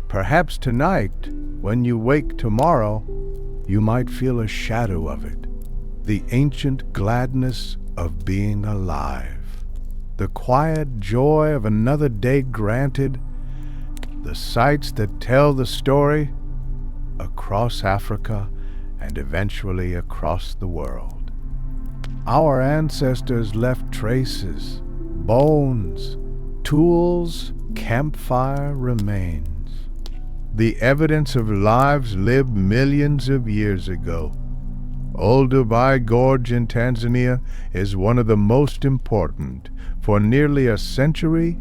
Perhaps tonight, when you wake tomorrow, you might feel a shadow of it, the ancient gladness of being alive, the quiet joy of another day granted, the sights that tell the story across Africa and eventually across the world. Our ancestors left traces, bones, tools, campfire remains. The evidence of lives lived millions of years ago. Old Dubai Gorge in Tanzania is one of the most important. For nearly a century,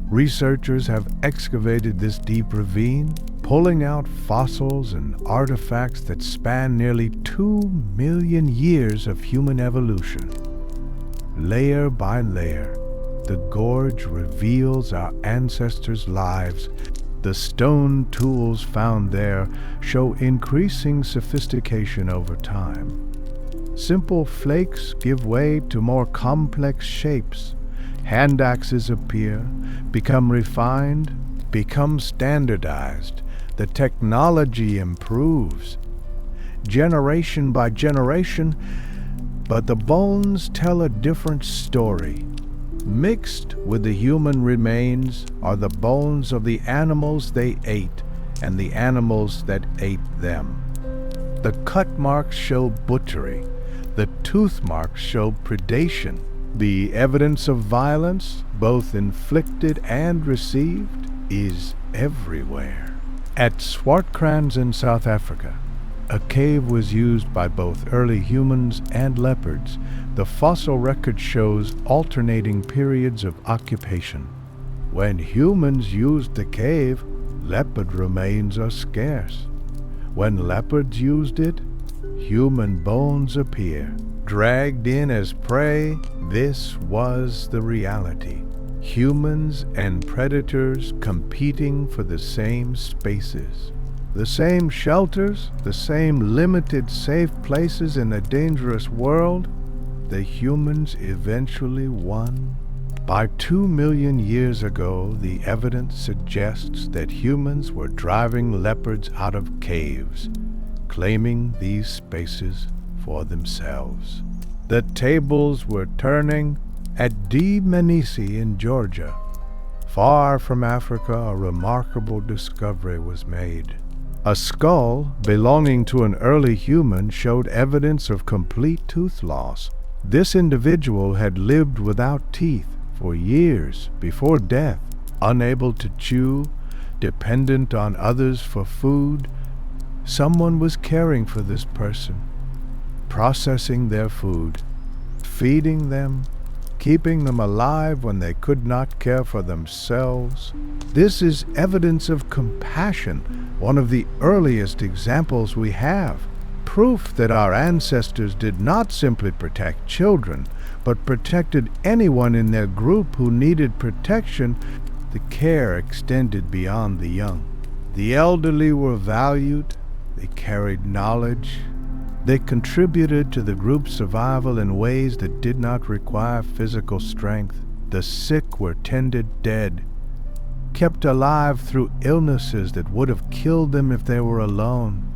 researchers have excavated this deep ravine, pulling out fossils and artifacts that span nearly 2 million years of human evolution. Layer by layer, the gorge reveals our ancestors' lives. The stone tools found there show increasing sophistication over time. Simple flakes give way to more complex shapes. Hand axes appear, become refined, become standardized. The technology improves, generation by generation, but the bones tell a different story. Mixed with the human remains are the bones of the animals they ate and the animals that ate them. The cut marks show butchery. The tooth marks show predation. The evidence of violence, both inflicted and received, is everywhere. At Swartkrans in South Africa, a cave was used by both early humans and leopards. The fossil record shows alternating periods of occupation. When humans used the cave, leopard remains are scarce. When leopards used it, human bones appear. Dragged in as prey, this was the reality. Humans and predators competing for the same spaces. The same shelters, the same limited safe places in a dangerous world. The humans eventually won. By 2 million years ago, the evidence suggests that humans were driving leopards out of caves, claiming these spaces for themselves. The tables were turning. At D. Menisi in Georgia, far from Africa, a remarkable discovery was made. A skull belonging to an early human showed evidence of complete tooth loss. This individual had lived without teeth for years before death, unable to chew, dependent on others for food. Someone was caring for this person, processing their food, feeding them, keeping them alive when they could not care for themselves. This is evidence of compassion, one of the earliest examples we have. Proof that our ancestors did not simply protect children, but protected anyone in their group who needed protection. The care extended beyond the young. The elderly were valued. They carried knowledge. They contributed to the group's survival in ways that did not require physical strength. The sick were tended dead, kept alive through illnesses that would have killed them if they were alone.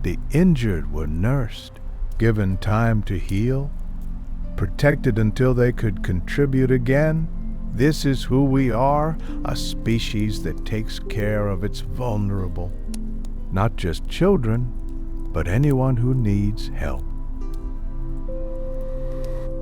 The injured were nursed, given time to heal, protected until they could contribute again. This is who we are, a species that takes care of its vulnerable. Not just children, but anyone who needs help.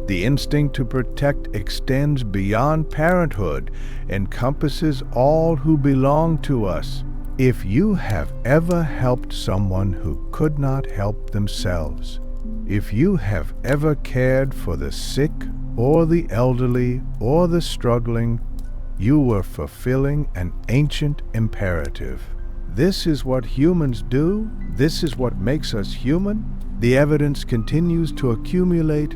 The instinct to protect extends beyond parenthood, encompasses all who belong to us. If you have ever helped someone who could not help themselves, if you have ever cared for the sick or the elderly or the struggling, you were fulfilling an ancient imperative. This is what humans do. This is what makes us human. The evidence continues to accumulate.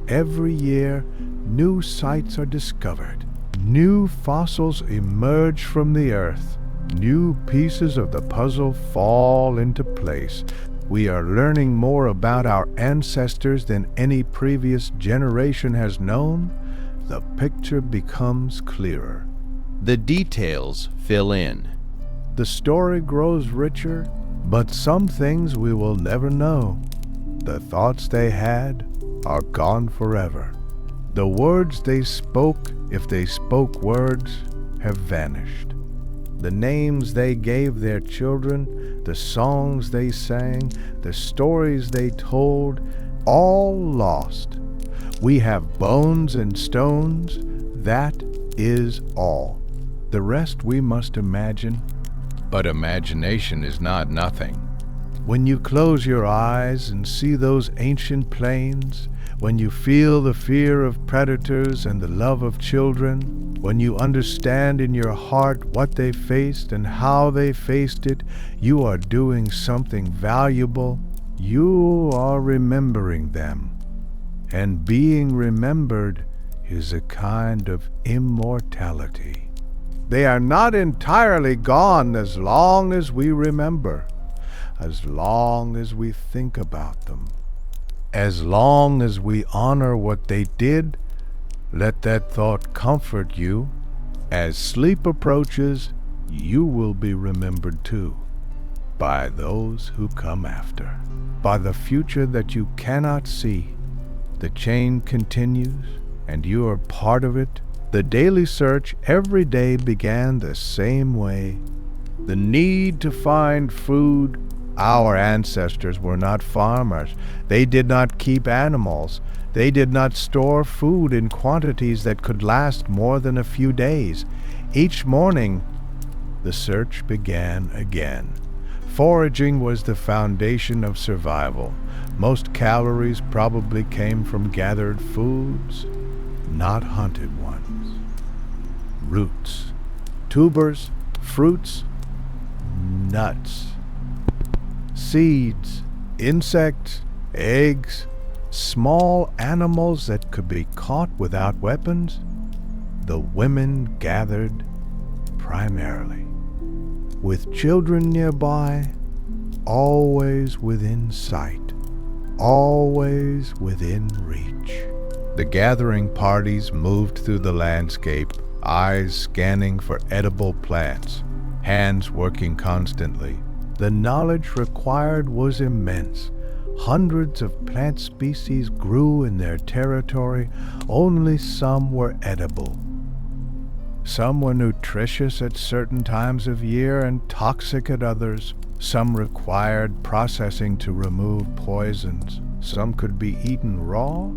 Every year, new sites are discovered. New fossils emerge from the earth. New pieces of the puzzle fall into place. We are learning more about our ancestors than any previous generation has known. The picture becomes clearer. The details fill in. The story grows richer, but some things we will never know. The thoughts they had are gone forever. The words they spoke, if they spoke words, have vanished. The names they gave their children, the songs they sang, the stories they told, all lost. We have bones and stones, that is all. The rest we must imagine. But imagination is not nothing. When you close your eyes and see those ancient plains, when you feel the fear of predators and the love of children, when you understand in your heart what they faced and how they faced it, you are doing something valuable. You are remembering them. And being remembered is a kind of immortality. They are not entirely gone as long as we remember, as long as we think about them. As long as we honor what they did, let that thought comfort you. As sleep approaches, you will be remembered too, by those who come after, by the future that you cannot see. The chain continues, and you are part of it. The daily search every day began the same way. The need to find food. Our ancestors were not farmers. They did not keep animals. They did not store food in quantities that could last more than a few days. Each morning, the search began again. Foraging was the foundation of survival. Most calories probably came from gathered foods, not hunted ones. Roots, tubers, fruits, nuts, seeds, insects, eggs, small animals that could be caught without weapons. The women gathered primarily, with children nearby, always within sight, always within reach. The gathering parties moved through the landscape, eyes scanning for edible plants, hands working constantly. The knowledge required was immense. Hundreds of plant species grew in their territory. Only some were edible. Some were nutritious at certain times of year and toxic at others. Some required processing to remove poisons. Some could be eaten raw.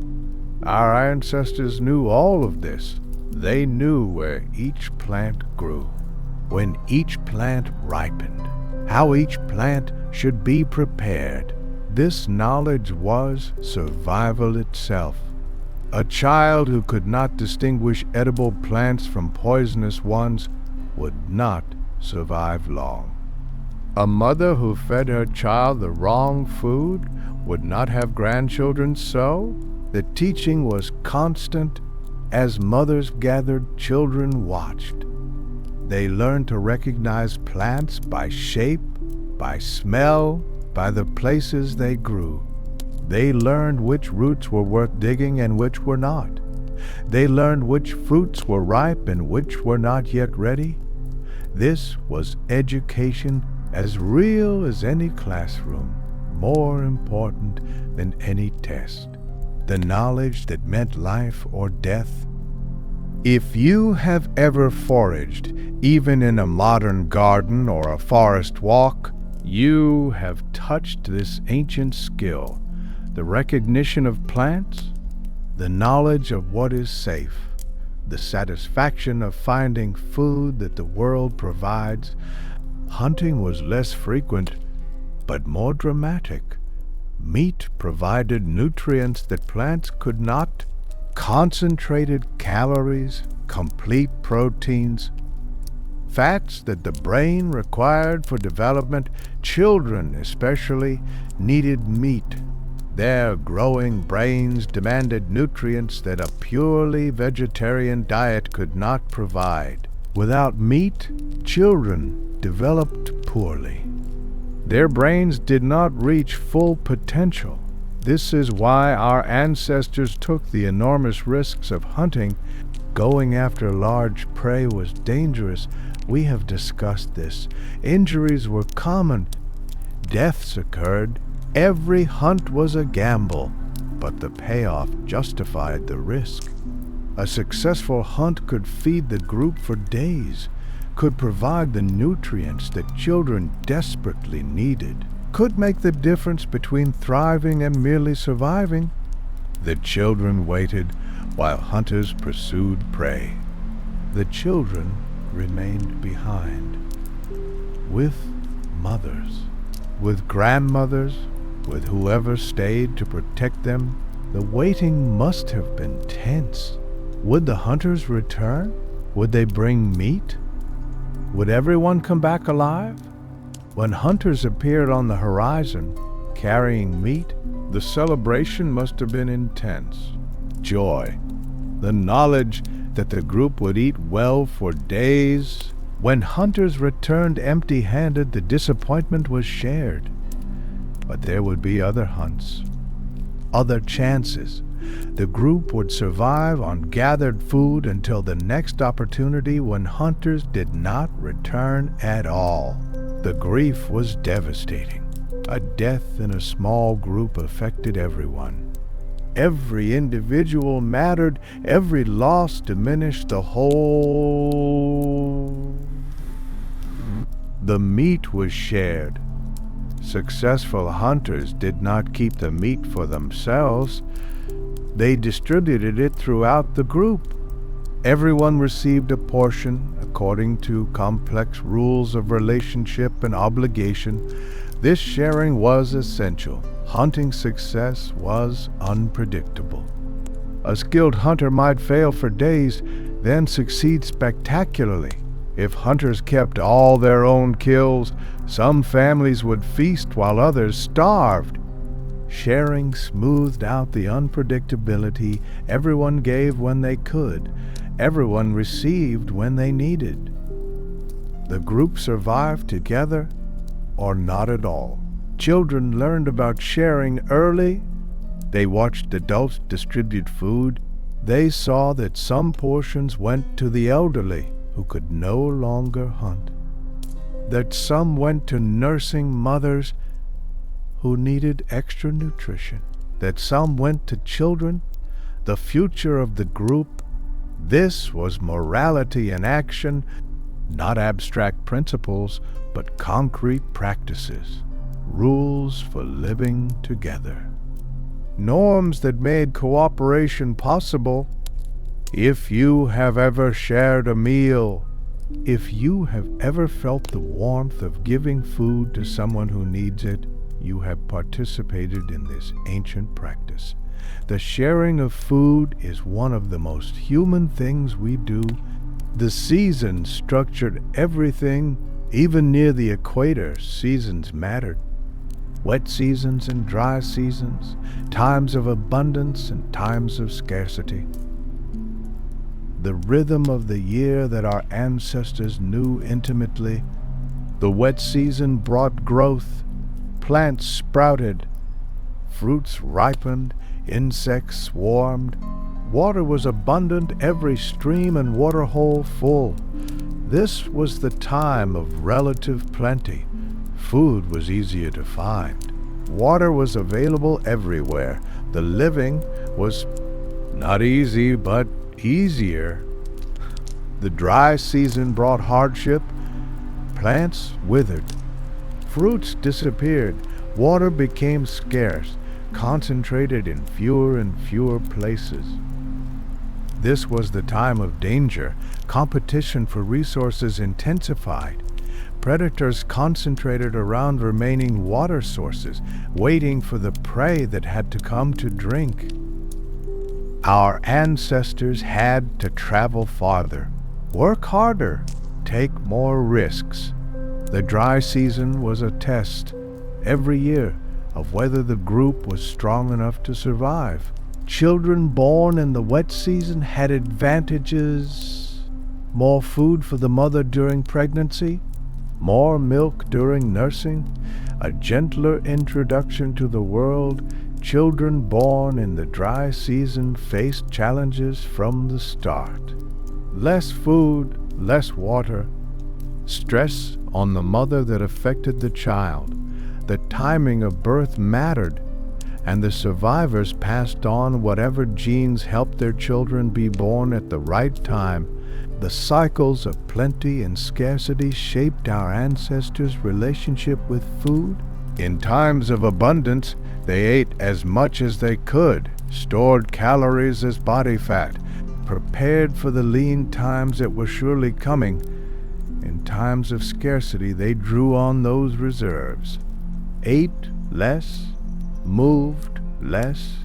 Our ancestors knew all of this. They knew where each plant grew, when each plant ripened, how each plant should be prepared. This knowledge was survival itself. A child who could not distinguish edible plants from poisonous ones would not survive long. A mother who fed her child the wrong food would not have grandchildren so. The teaching was constant. As mothers gathered, children watched. They learned to recognize plants by shape, by smell, by the places they grew. They learned which roots were worth digging and which were not. They learned which fruits were ripe and which were not yet ready. This was education as real as any classroom, more important than any test. The knowledge that meant life or death. If you have ever foraged, even in a modern garden or a forest walk, you have touched this ancient skill, the recognition of plants, the knowledge of what is safe, the satisfaction of finding food that the world provides. Hunting was less frequent, but more dramatic. Meat provided nutrients that plants could not. Concentrated calories, complete proteins, fats that the brain required for development. Children, especially, needed meat. Their growing brains demanded nutrients that a purely vegetarian diet could not provide. Without meat, children developed poorly. Their brains did not reach full potential. This is why our ancestors took the enormous risks of hunting. Going after large prey was dangerous. We have discussed this. Injuries were common. Deaths occurred. Every hunt was a gamble, but the payoff justified the risk. A successful hunt could feed the group for days, could provide the nutrients that children desperately needed, could make the difference between thriving and merely surviving. The children waited while hunters pursued prey. The children remained behind, with mothers, with grandmothers, with whoever stayed to protect them. The waiting must have been tense. Would the hunters return? Would they bring meat? Would everyone come back alive? When hunters appeared on the horizon, carrying meat, the celebration must have been intense. Joy, the knowledge that the group would eat well for days. When hunters returned empty-handed, the disappointment was shared. But there would be other hunts, other chances. The group would survive on gathered food until the next opportunity when hunters did not return at all. The grief was devastating. A death in a small group affected everyone. Every individual mattered. Every loss diminished the whole. The meat was shared. Successful hunters did not keep the meat for themselves. They distributed it throughout the group. Everyone received a portion according to complex rules of relationship and obligation. This sharing was essential. Hunting success was unpredictable. A skilled hunter might fail for days, then succeed spectacularly. If hunters kept all their own kills, some families would feast while others starved. Sharing smoothed out the unpredictability. Everyone gave when they could. Everyone received when they needed. The group survived together or not at all. Children learned about sharing early. They watched adults distribute food. They saw that some portions went to the elderly who could no longer hunt, that some went to nursing mothers who needed extra nutrition, that some went to children, the future of the group. This was morality in action, not abstract principles, but concrete practices, rules for living together, norms that made cooperation possible. If you have ever shared a meal, if you have ever felt the warmth of giving food to someone who needs it, you have participated in this ancient practice. The sharing of food is one of the most human things we do. The seasons structured everything. Even near the equator, seasons mattered. Wet seasons and dry seasons, times of abundance and times of scarcity. The rhythm of the year that our ancestors knew intimately. The wet season brought growth. Plants sprouted. Fruits ripened. Insects swarmed. Water was abundant, every stream and waterhole full. This was the time of relative plenty. Food was easier to find. Water was available everywhere. The living was not easy, but easier. The dry season brought hardship. Plants withered. Fruits disappeared. Water became scarce, concentrated in fewer and fewer places. This was the time of danger. Competition for resources intensified. Predators concentrated around remaining water sources, waiting for the prey that had to come to drink. Our ancestors had to travel farther, work harder, take more risks. The dry season was a test every year of whether the group was strong enough to survive. Children born in the wet season had advantages: more food for the mother during pregnancy, more milk during nursing, a gentler introduction to the world. Children born in the dry season faced challenges from the start. Less food, less water, stress on the mother that affected the child. The timing of birth mattered, and the survivors passed on whatever genes helped their children be born at the right time. The cycles of plenty and scarcity shaped our ancestors' relationship with food. In times of abundance, they ate as much as they could, stored calories as body fat, prepared for the lean times that were surely coming. In times of scarcity, they drew on those reserves, ate less, moved less,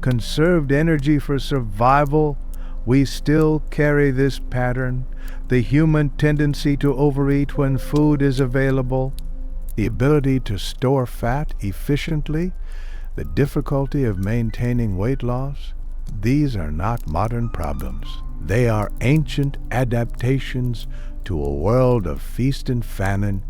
conserved energy for survival. We still carry this pattern, the human tendency to overeat when food is available, the ability to store fat efficiently, the difficulty of maintaining weight loss. These are not modern problems. They are ancient adaptations to a world of feast and famine.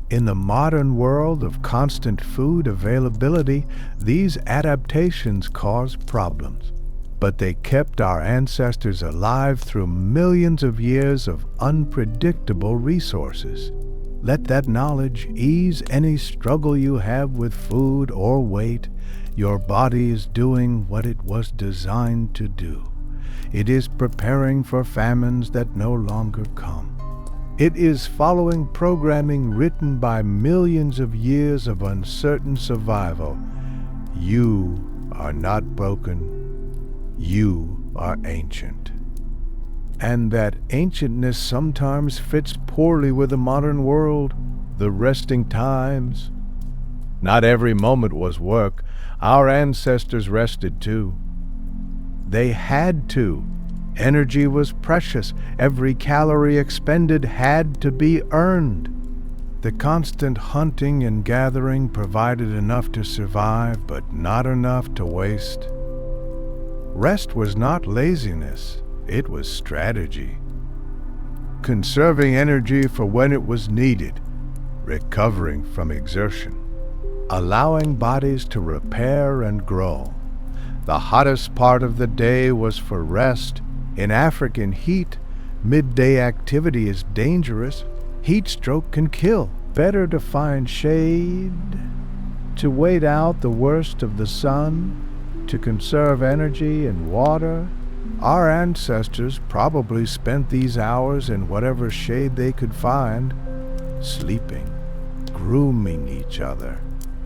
In the modern world of constant food availability, these adaptations cause problems. But they kept our ancestors alive through millions of years of unpredictable resources. Let that knowledge ease any struggle you have with food or weight. Your body is doing what it was designed to do. It is preparing for famines that no longer come. It is following programming written by millions of years of uncertain survival. You are not broken. You are ancient. And that ancientness sometimes fits poorly with the modern world, the resting times. Not every moment was work. Our ancestors rested too. They had to. Energy was precious. Every calorie expended had to be earned. The constant hunting and gathering provided enough to survive, but not enough to waste. Rest was not laziness, it was strategy. Conserving energy for when it was needed, recovering from exertion, allowing bodies to repair and grow. The hottest part of the day was for rest. In African heat, midday activity is dangerous. Heat stroke can kill. Better to find shade, to wait out the worst of the sun, to conserve energy and water. Our ancestors probably spent these hours in whatever shade they could find, sleeping, grooming each other,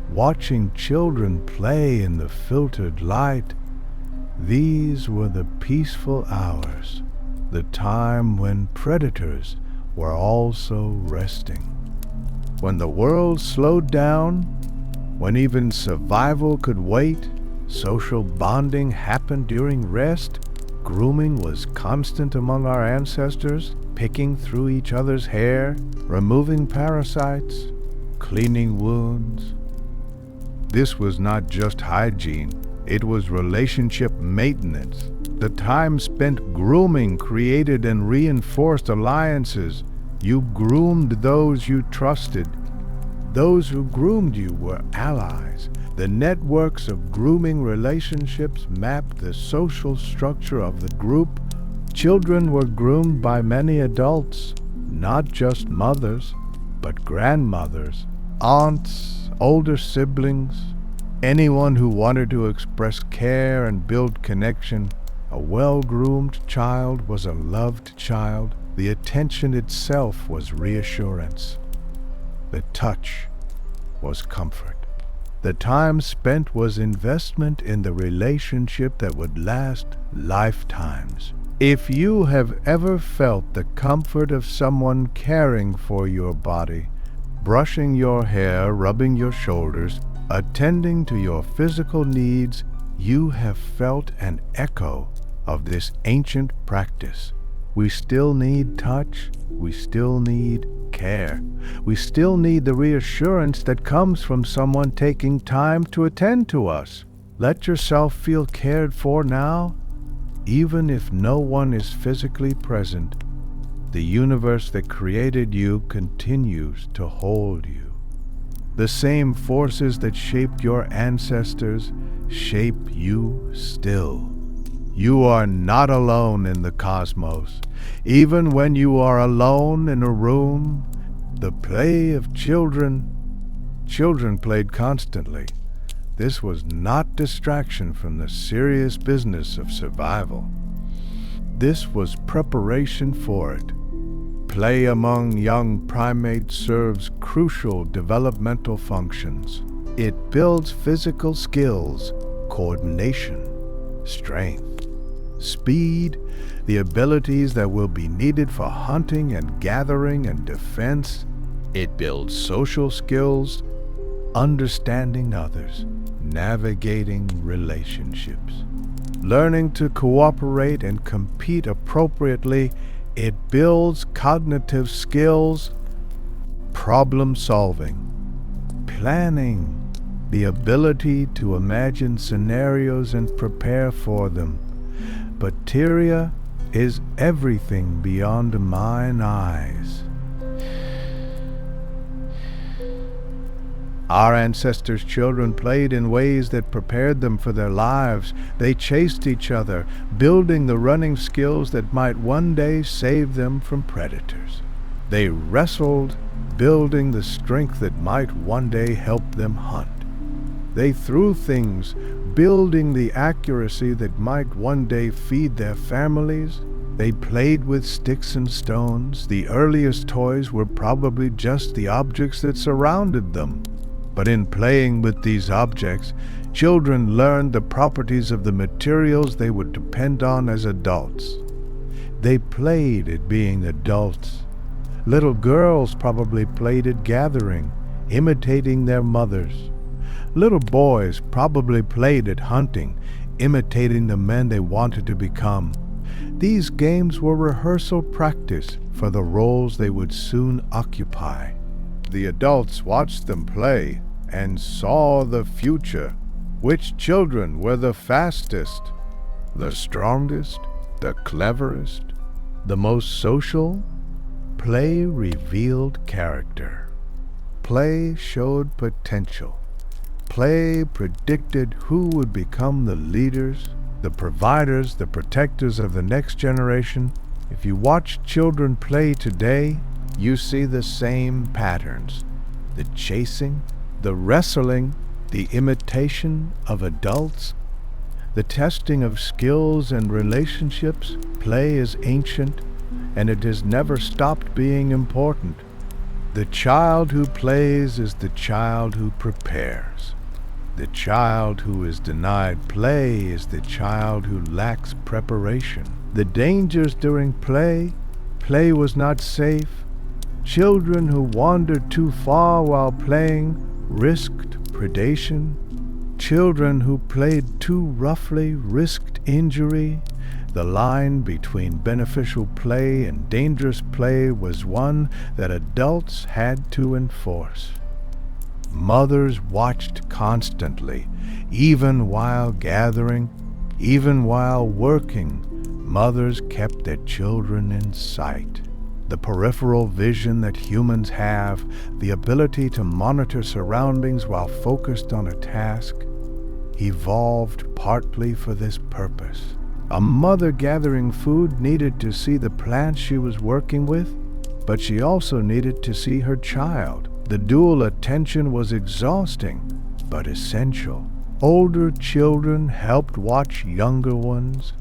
watching children play in the filtered light. These were the peaceful hours, the time when predators were also resting. When the world slowed down, when even survival could wait, social bonding happened during rest. Grooming was constant among our ancestors, picking through each other's hair, removing parasites, cleaning wounds. This was not just hygiene, it was relationship maintenance. The time spent grooming created and reinforced alliances. You groomed those you trusted. Those who groomed you were allies. The networks of grooming relationships mapped the social structure of the group. Children were groomed by many adults, not just mothers, but grandmothers, aunts, older siblings, anyone who wanted to express care and build connection. A well-groomed child was a loved child. The attention itself was reassurance. The touch was comfort. The time spent was investment in the relationship that would last lifetimes. If you have ever felt the comfort of someone caring for your body, brushing your hair, rubbing your shoulders, attending to your physical needs, you have felt an echo of this ancient practice. We still need touch. We still need care. We still need the reassurance that comes from someone taking time to attend to us. Let yourself feel cared for now. Even if no one is physically present, the universe that created you continues to hold you. The same forces that shaped your ancestors shape you still. You are not alone in the cosmos. Even when you are alone in a room, the play of children played constantly. This was not distraction from the serious business of survival. This was preparation for it. Play among young primates serves crucial developmental functions. It builds physical skills, coordination, strength, speed, the abilities that will be needed for hunting and gathering and defense. It builds social skills, understanding others, navigating relationships, learning to cooperate and compete appropriately. It builds cognitive skills, problem solving, planning, the ability to imagine scenarios and prepare for them. But Tyria is everything beyond mine eyes. Our ancestors' children played in ways that prepared them for their lives. They chased each other, building the running skills that might one day save them from predators. They wrestled, building the strength that might one day help them hunt. They threw things, building the accuracy that might one day feed their families. They played with sticks and stones. The earliest toys were probably just the objects that surrounded them. But in playing with these objects, children learned the properties of the materials they would depend on as adults. They played at being adults. Little girls probably played at gathering, imitating their mothers. Little boys probably played at hunting, imitating the men they wanted to become. These games were rehearsal practice for the roles they would soon occupy. The adults watched them play and saw the future. Which children were the fastest, the strongest, the cleverest, the most social? Play revealed character. Play showed potential. Play predicted who would become the leaders, the providers, the protectors of the next generation. If you watch children play today, you see the same patterns. The chasing, the wrestling, the imitation of adults, the testing of skills and relationships. Play is ancient, and it has never stopped being important. The child who plays is the child who prepares. The child who is denied play is the child who lacks preparation. The dangers during play was not safe. Children who wandered too far while playing risked predation. Children who played too roughly risked injury. The line between beneficial play and dangerous play was one that adults had to enforce. Mothers watched constantly, even while gathering, even while working. Mothers kept their children in sight. The peripheral vision that humans have, the ability to monitor surroundings while focused on a task, evolved partly for this purpose. A mother gathering food needed to see the plants she was working with, but she also needed to see her child. The dual attention was exhausting, but essential. Older children helped watch younger ones.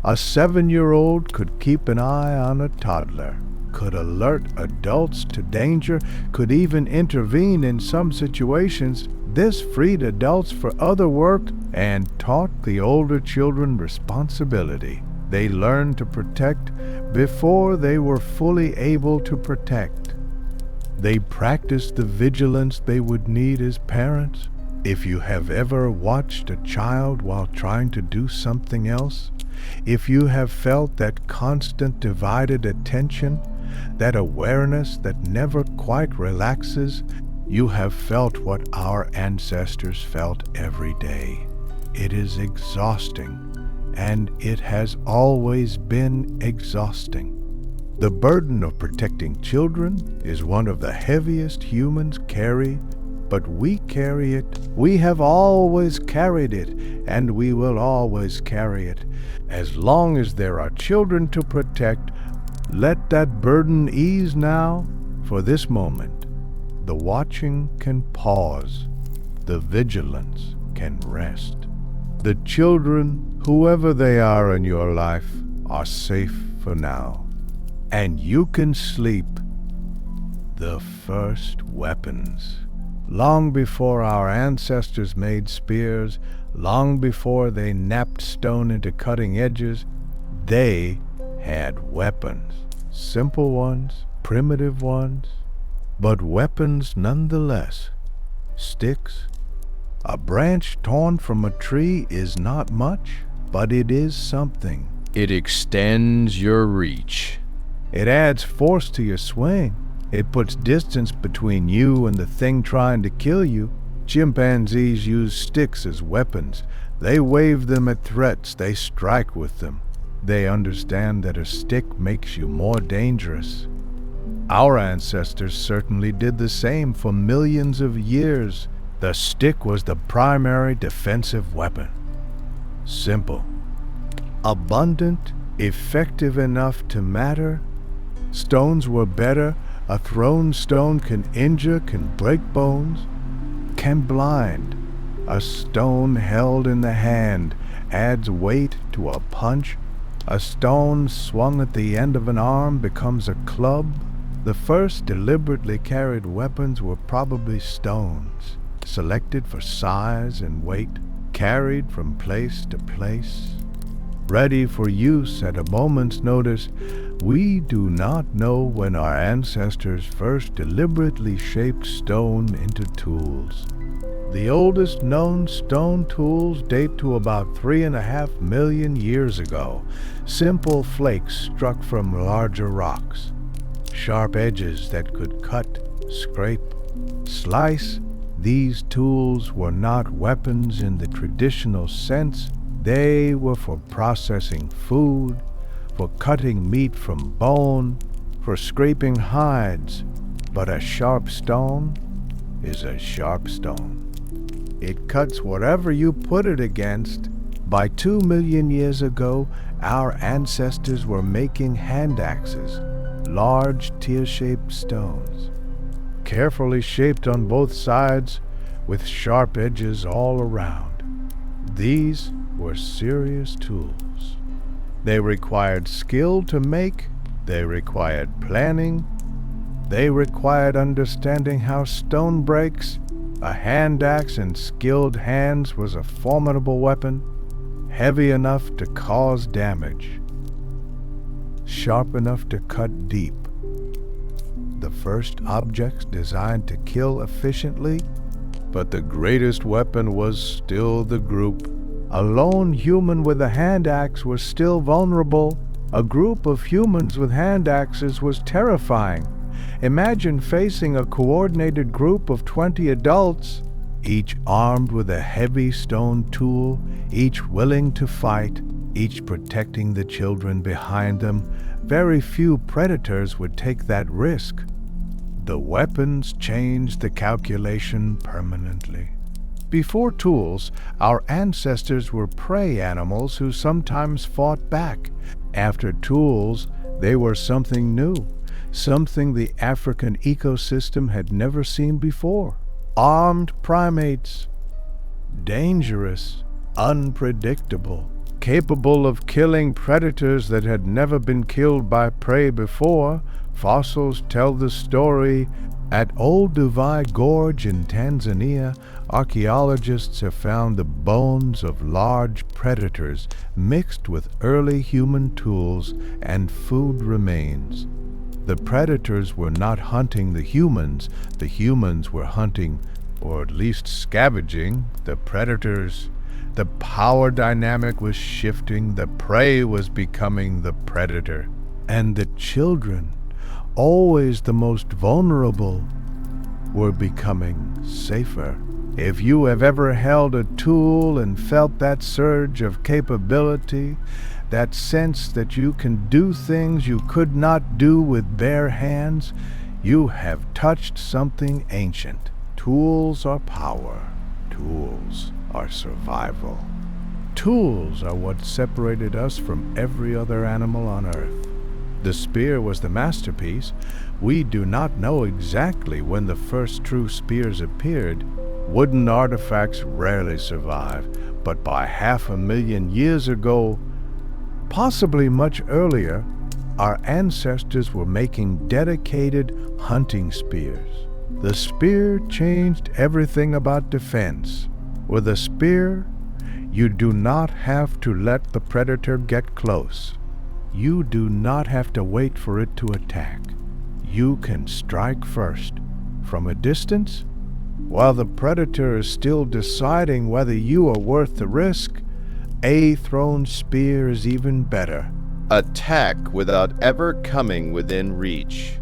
A 7-year-old could keep an eye on a toddler, could alert adults to danger, could even intervene in some situations. This freed adults for other work and taught the older children responsibility. They learned to protect before they were fully able to protect. They practiced the vigilance they would need as parents. If you have ever watched a child while trying to do something else, if you have felt that constant divided attention, that awareness that never quite relaxes, you have felt what our ancestors felt every day. It is exhausting, and it has always been exhausting. The burden of protecting children is one of the heaviest humans carry, but we carry it. We have always carried it, and we will always carry it. As long as there are children to protect, let that burden ease now. For this moment, the watching can pause. The vigilance can rest. The children, whoever they are in your life, are safe for now. And you can sleep. The first weapons. Long before our ancestors made spears, long before they knapped stone into cutting edges, they had weapons. Simple ones, primitive ones, but weapons nonetheless. Sticks. A branch torn from a tree is not much, but it is something. It extends your reach. It adds force to your swing. It puts distance between you and the thing trying to kill you. Chimpanzees use sticks as weapons. They wave them at threats. They strike with them. They understand that a stick makes you more dangerous. Our ancestors certainly did the same for millions of years. The stick was the primary defensive weapon. Simple. Abundant, effective enough to matter. Stones were better. A thrown stone can injure, can break bones, can blind. A stone held in the hand adds weight to a punch. A stone swung at the end of an arm becomes a club. The first deliberately carried weapons were probably stones, selected for size and weight, carried from place to place, ready for use at a moment's notice. We do not know when our ancestors first deliberately shaped stone into tools. The oldest known stone tools date to about 3.5 million years ago. Simple flakes struck from larger rocks. Sharp edges that could cut, scrape, slice. These tools were not weapons in the traditional sense. They were for processing food, for cutting meat from bone, for scraping hides. But a sharp stone is a sharp stone. It cuts whatever you put it against. By 2 million years ago, our ancestors were making hand axes, large tear-shaped stones, carefully shaped on both sides with sharp edges all around. These were serious tools. They required skill to make. They required planning. They required understanding how stone breaks. A hand axe in skilled hands was a formidable weapon, heavy enough to cause damage, sharp enough to cut deep. The first objects designed to kill efficiently, but the greatest weapon was still the group. A lone human with a hand axe was still vulnerable. A group of humans with hand axes was terrifying. Imagine facing a coordinated group of 20 adults, each armed with a heavy stone tool, each willing to fight, each protecting the children behind them. Very few predators would take that risk. The weapons changed the calculation permanently. Before tools, our ancestors were prey animals who sometimes fought back. After tools, they were something new, something the African ecosystem had never seen before. Armed primates, dangerous, unpredictable, capable of killing predators that had never been killed by prey before. Fossils tell the story. At Old Duvai Gorge in Tanzania, archaeologists have found the bones of large predators mixed with early human tools and food remains. The predators were not hunting the humans were hunting, or at least scavenging, the predators. The power dynamic was shifting, the prey was becoming the predator, and the children, always the most vulnerable, were becoming safer. If you have ever held a tool and felt that surge of capability, that sense that you can do things you could not do with bare hands, you have touched something ancient. Tools are power. Tools are survival. Tools are what separated us from every other animal on earth. The spear was the masterpiece. We do not know exactly when the first true spears appeared. Wooden artifacts rarely survive, but by 500,000 years ago, possibly much earlier, our ancestors were making dedicated hunting spears. The spear changed everything about defense. With a spear, you do not have to let the predator get close. You do not have to wait for it to attack. You can strike first, from a distance, while the predator is still deciding whether you are worth the risk. A thrown spear is even better. Attack without ever coming within reach.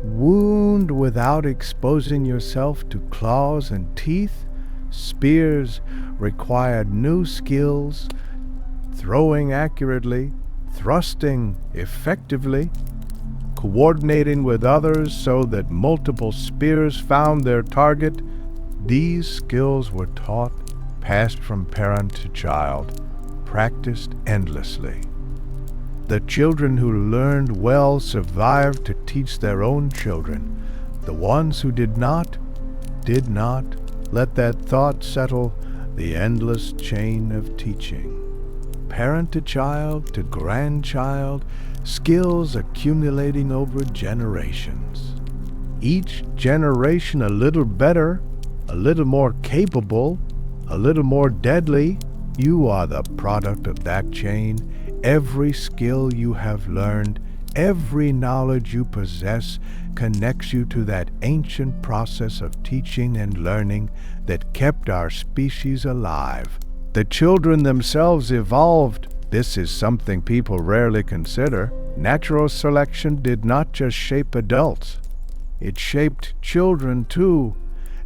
Wound without exposing yourself to claws and teeth. Spears required new skills, throwing accurately, thrusting effectively, coordinating with others so that multiple spears found their target. These skills were taught, passed from parent to child, practiced endlessly. The children who learned well survived to teach their own children. The ones who did not. Let that thought settle the endless chain of teaching. Parent to child to grandchild, skills accumulating over generations. Each generation a little better, a little more capable, a little more deadly. You are the product of that chain. Every skill you have learned, every knowledge you possess connects you to that ancient process of teaching and learning that kept our species alive. The children themselves evolved. This is something people rarely consider. Natural selection did not just shape adults. It shaped children too,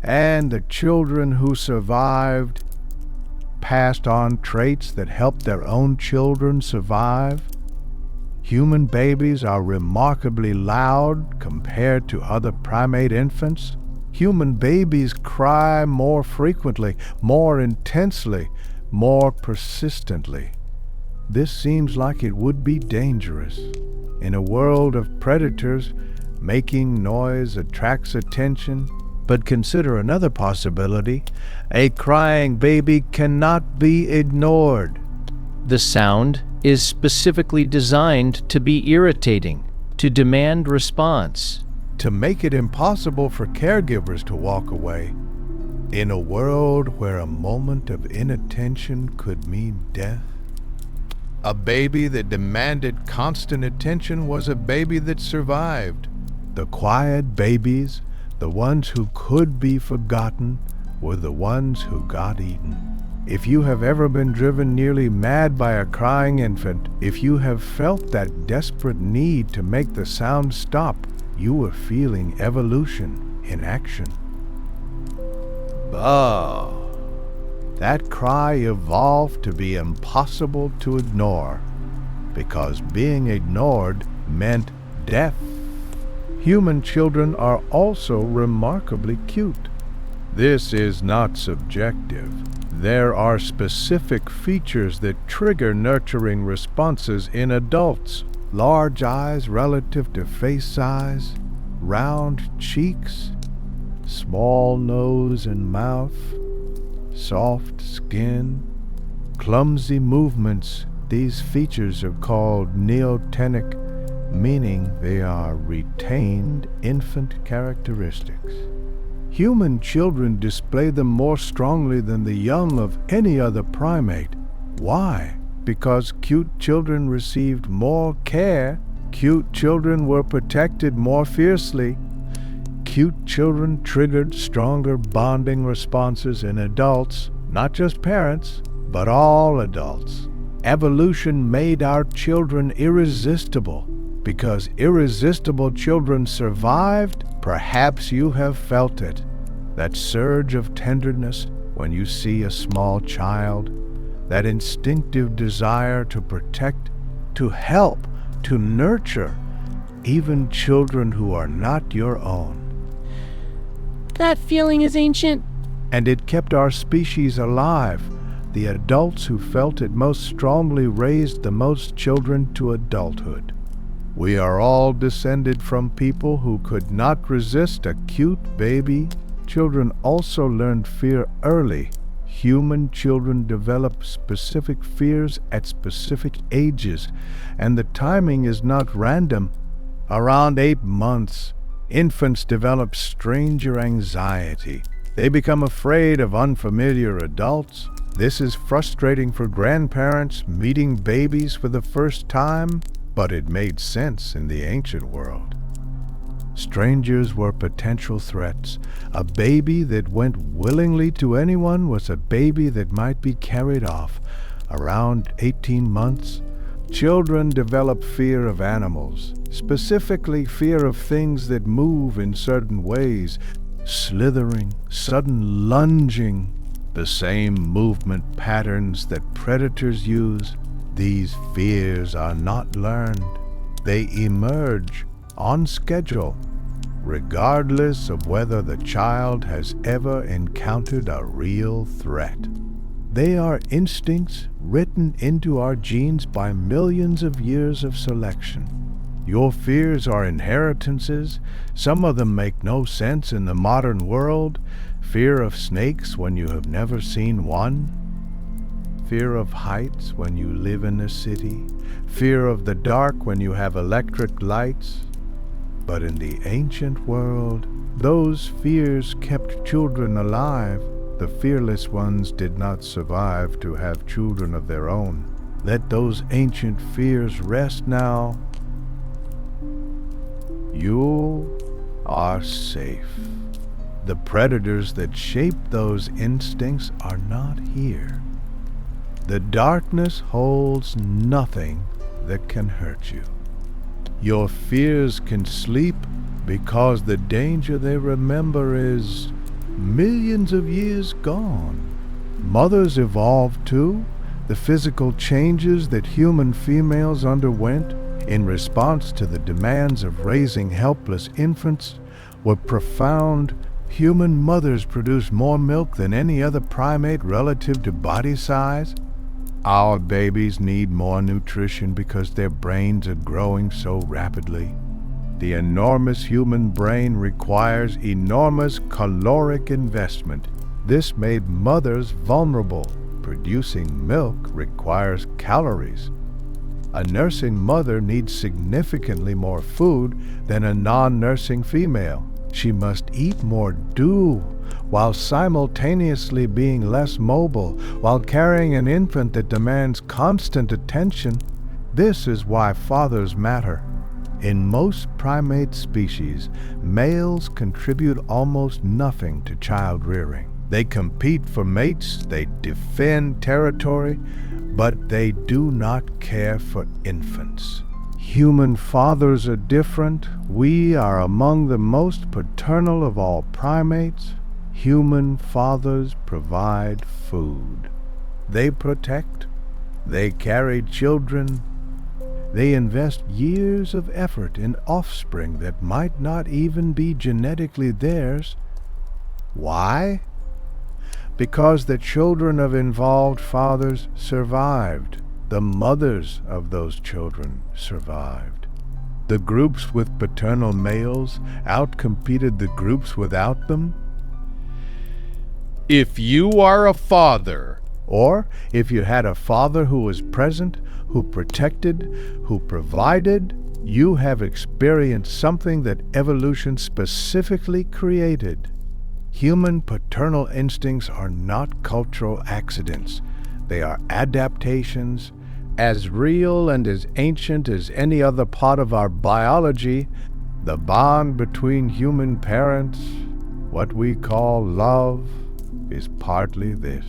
and the children who survived passed on traits that helped their own children survive. Human babies are remarkably loud compared to other primate infants. Human babies cry more frequently, more intensely, more persistently. This seems like it would be dangerous. In a world of predators, making noise attracts attention. But consider another possibility. A crying baby cannot be ignored. The sound is specifically designed to be irritating, to demand response. To make it impossible for caregivers to walk away. In a world where a moment of inattention could mean death. A baby that demanded constant attention was a baby that survived. The quiet babies, the ones who could be forgotten, were the ones who got eaten. If you have ever been driven nearly mad by a crying infant, if you have felt that desperate need to make the sound stop, you were feeling evolution in action. Bah! That cry evolved to be impossible to ignore, because being ignored meant death. Human children are also remarkably cute. This is not subjective. There are specific features that trigger nurturing responses in adults. Large eyes relative to face size, round cheeks, small nose and mouth, soft skin, clumsy movements. These features are called neotenic, meaning they are retained infant characteristics. Human children display them more strongly than the young of any other primate. Why? Because cute children received more care Cute children were protected more fiercely. Cute children triggered stronger bonding responses in adults, not just parents, but all adults. Evolution made our children irresistible. Because irresistible children survived, perhaps you have felt it. That surge of tenderness when you see a small child, that instinctive desire to protect, to help, to nurture, even children who are not your own. That feeling is ancient. And it kept our species alive. The adults who felt it most strongly raised the most children to adulthood. We are all descended from people who could not resist a cute baby. Children also learned fear early. Human children develop specific fears at specific ages, and the timing is not random. Around 8 months, infants develop stranger anxiety. They become afraid of unfamiliar adults. This is frustrating for grandparents meeting babies for the first time, but it made sense in the ancient world. Strangers were potential threats. A baby that went willingly to anyone was a baby that might be carried off. Around 18 months, children develop fear of animals, specifically fear of things that move in certain ways, slithering, sudden lunging, the same movement patterns that predators use. These fears are not learned. They emerge on schedule, regardless of whether the child has ever encountered a real threat. They are instincts written into our genes by millions of years of selection. Your fears are inheritances. Some of them make no sense in the modern world. Fear of snakes when you have never seen one. Fear of heights when you live in a city. Fear of the dark when you have electric lights. But in the ancient world, those fears kept children alive. The fearless ones did not survive to have children of their own. Let those ancient fears rest now. You are safe. The predators that shaped those instincts are not here. The darkness holds nothing that can hurt you. Your fears can sleep because the danger they remember is millions of years gone. Mothers evolved too. The physical changes that human females underwent in response to the demands of raising helpless infants were profound. Human mothers produce more milk than any other primate relative to body size. Our babies need more nutrition because their brains are growing so rapidly. The enormous human brain requires enormous caloric investment. This made mothers vulnerable. Producing milk requires calories. A nursing mother needs significantly more food than a non-nursing female. She must eat more dew while simultaneously being less mobile, while carrying an infant that demands constant attention. This is why fathers matter. In most primate species, males contribute almost nothing to child rearing. They compete for mates, they defend territory, but they do not care for infants. Human fathers are different. We are among the most paternal of all primates. Human fathers provide food. They protect. They carry children. They invest years of effort in offspring that might not even be genetically theirs. Why? Because the children of involved fathers survived. The mothers of those children survived. The groups with paternal males outcompeted the groups without them. If you are a father, Or if you had a father who was present, who protected, who provided, you have experienced something that evolution specifically created. Human paternal instincts are not cultural accidents. They are adaptations, as real and as ancient as any other part of our biology, the bond between human parents, what we call love, is partly this.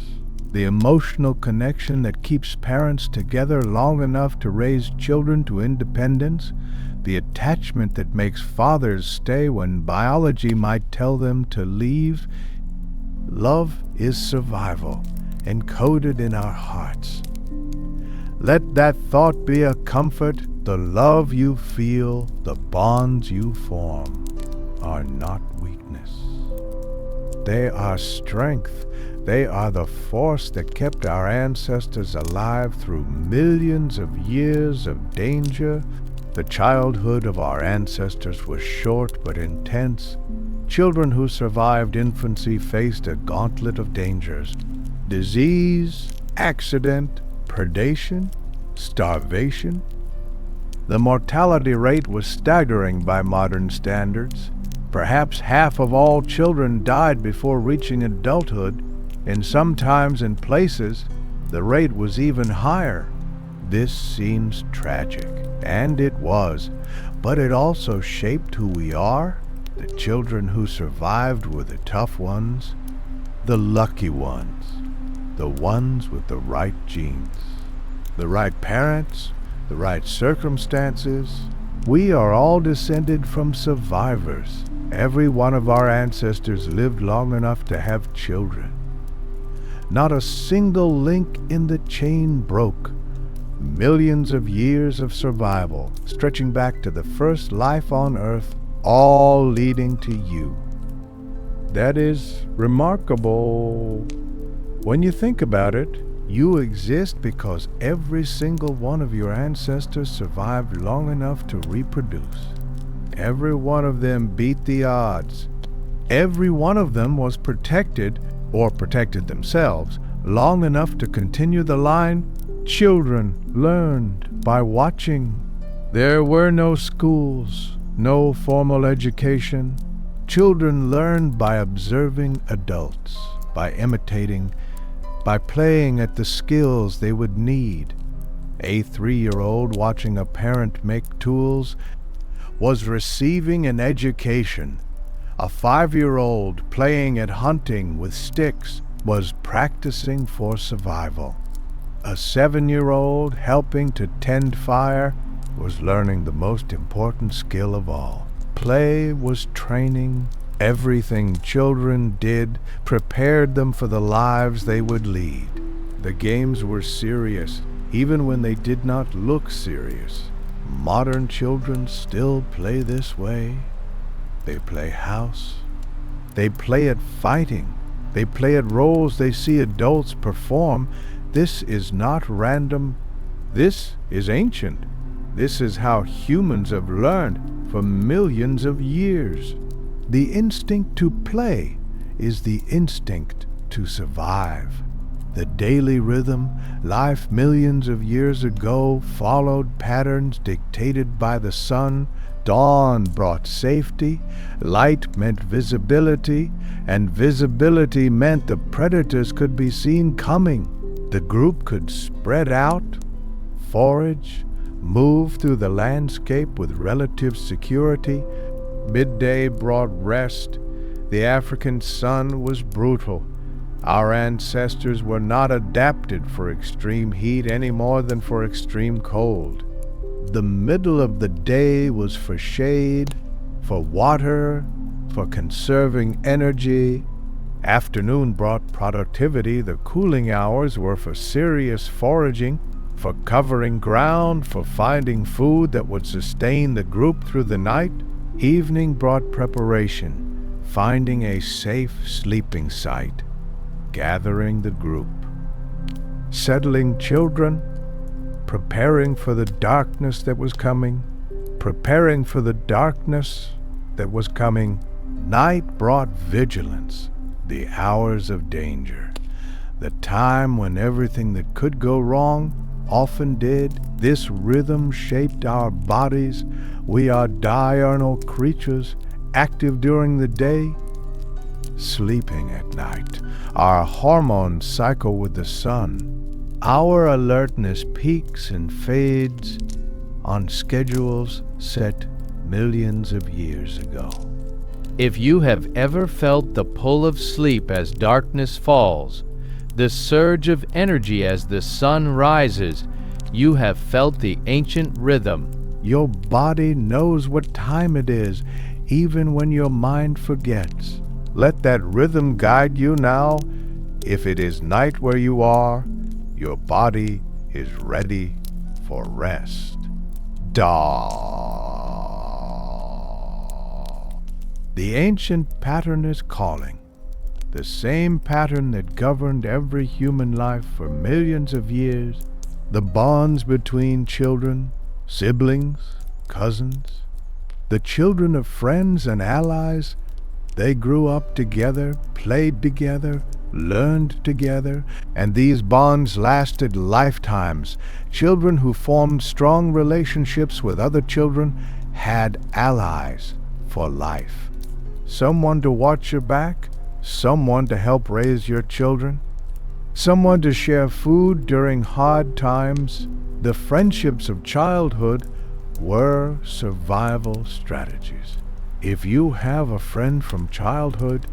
The emotional connection that keeps parents together long enough to raise children to independence, the attachment that makes fathers stay when biology might tell them to leave. Love is survival, encoded in our hearts. Let that thought be a comfort. The love you feel, the bonds you form, are not weakness. They are strength. They are the force that kept our ancestors alive through millions of years of danger. The childhood of our ancestors was short but intense. Children who survived infancy faced a gauntlet of dangers: disease, accident, predation, starvation. The mortality rate was staggering by modern standards. Perhaps half of all children died before reaching adulthood, and sometimes in places the rate was even higher. This seems tragic, and it was, but it also shaped who we are. The children who survived were the tough ones, the lucky ones, the ones with the right genes, the right parents, the right circumstances. We are all descended from survivors. Every one of our ancestors lived long enough to have children. Not a single link in the chain broke. Millions of years of survival, stretching back to the first life on Earth, all leading to you. That is remarkable. When you think about it, you exist because every single one of your ancestors survived long enough to reproduce. Every one of them beat the odds. Every one of them was protected, or protected themselves, long enough to continue the line. Children learned by watching. There were no schools, no formal education. Children learned by observing adults, by imitating, by playing at the skills they would need. A 3-year-old watching a parent make tools was receiving an education. A 5-year-old playing at hunting with sticks was practicing for survival. A 7-year-old helping to tend fire was learning the most important skill of all. Play was training. Everything children did prepared them for the lives they would lead. The games were serious, even when they did not look serious. Modern children still play this way. They play house. They play at fighting. They play at roles they see adults perform. This is not random. This is ancient. This is how humans have learned for millions of years. The instinct to play is the instinct to survive. The daily rhythm, life millions of years ago, followed patterns dictated by the sun. Dawn brought safety, light meant visibility, and visibility meant the predators could be seen coming. The group could spread out, forage, move through the landscape with relative security. Midday brought rest. The African sun was brutal. Our ancestors were not adapted for extreme heat any more than for extreme cold. The middle of the day was for shade, for water, for conserving energy. Afternoon brought productivity. The cooling hours were for serious foraging, for covering ground, for finding food that would sustain the group through the night. Evening brought preparation, finding a safe sleeping site, gathering the group, settling children, preparing for the darkness that was coming, preparing for the darkness that was coming. Night brought vigilance, the hours of danger, the time when everything that could go wrong often did. This rhythm shaped our bodies. We are diurnal creatures, active during the day, sleeping at night. Our hormones cycle with the sun. Our alertness peaks and fades on schedules set millions of years ago. If you have ever felt the pull of sleep as darkness falls, the surge of energy as the sun rises, you have felt the ancient rhythm. Your body knows what time it is, even when your mind forgets. Let that rhythm guide you now. If it is night where you are, your body is ready for rest. Da. The ancient pattern is calling. The same pattern that governed every human life for millions of years. The bonds between children, siblings, cousins, the children of friends and allies. They grew up together, played together, learned together, and these bonds lasted lifetimes. Children who formed strong relationships with other children had allies for life. Someone to watch your back, someone to help raise your children, someone to share food during hard times. The friendships of childhood were survival strategies. If you have a friend from childhood,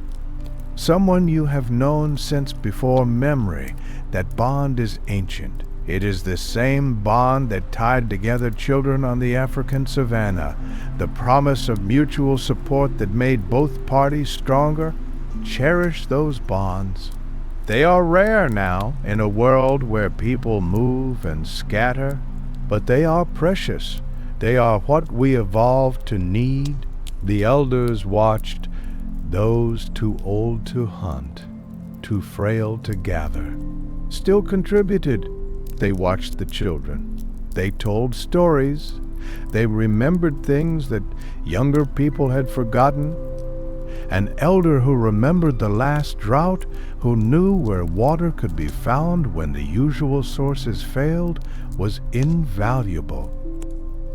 someone you have known since before memory, that bond is ancient. It is the same bond that tied together children on the African savanna, the promise of mutual support that made both parties stronger. Cherish those bonds. They are rare now in a world where people move and scatter, but they are precious. They are what we evolved to need. The elders watched those too old to hunt, too frail to gather, still contributed. They watched the children. They told stories. They remembered things that younger people had forgotten. An elder who remembered the last drought, who knew where water could be found when the usual sources failed, was invaluable.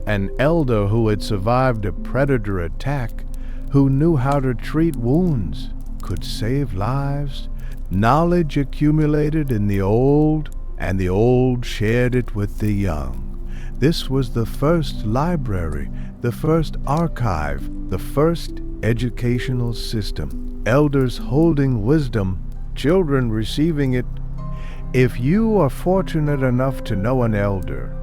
An elder who had survived a predator attack, who knew how to treat wounds, could save lives. Knowledge accumulated in the old, and the old shared it with the young. This was the first library, the first archive, the first educational system. Elders holding wisdom, children receiving it. If you are fortunate enough to know an elder,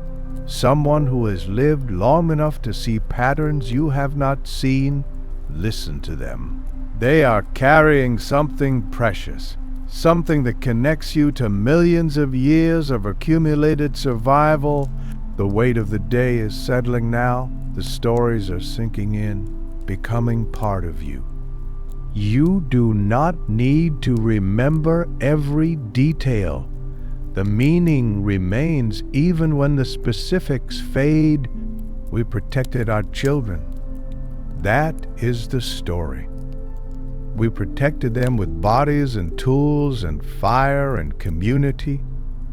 someone who has lived long enough to see patterns you have not seen, listen to them. They are carrying something precious, something that connects you to millions of years of accumulated survival. The weight of the day is settling now. The stories are sinking in, becoming part of you. You do not need to remember every detail. The meaning remains even when the specifics fade. We protected our children. That is the story. We protected them with bodies and tools and fire and community.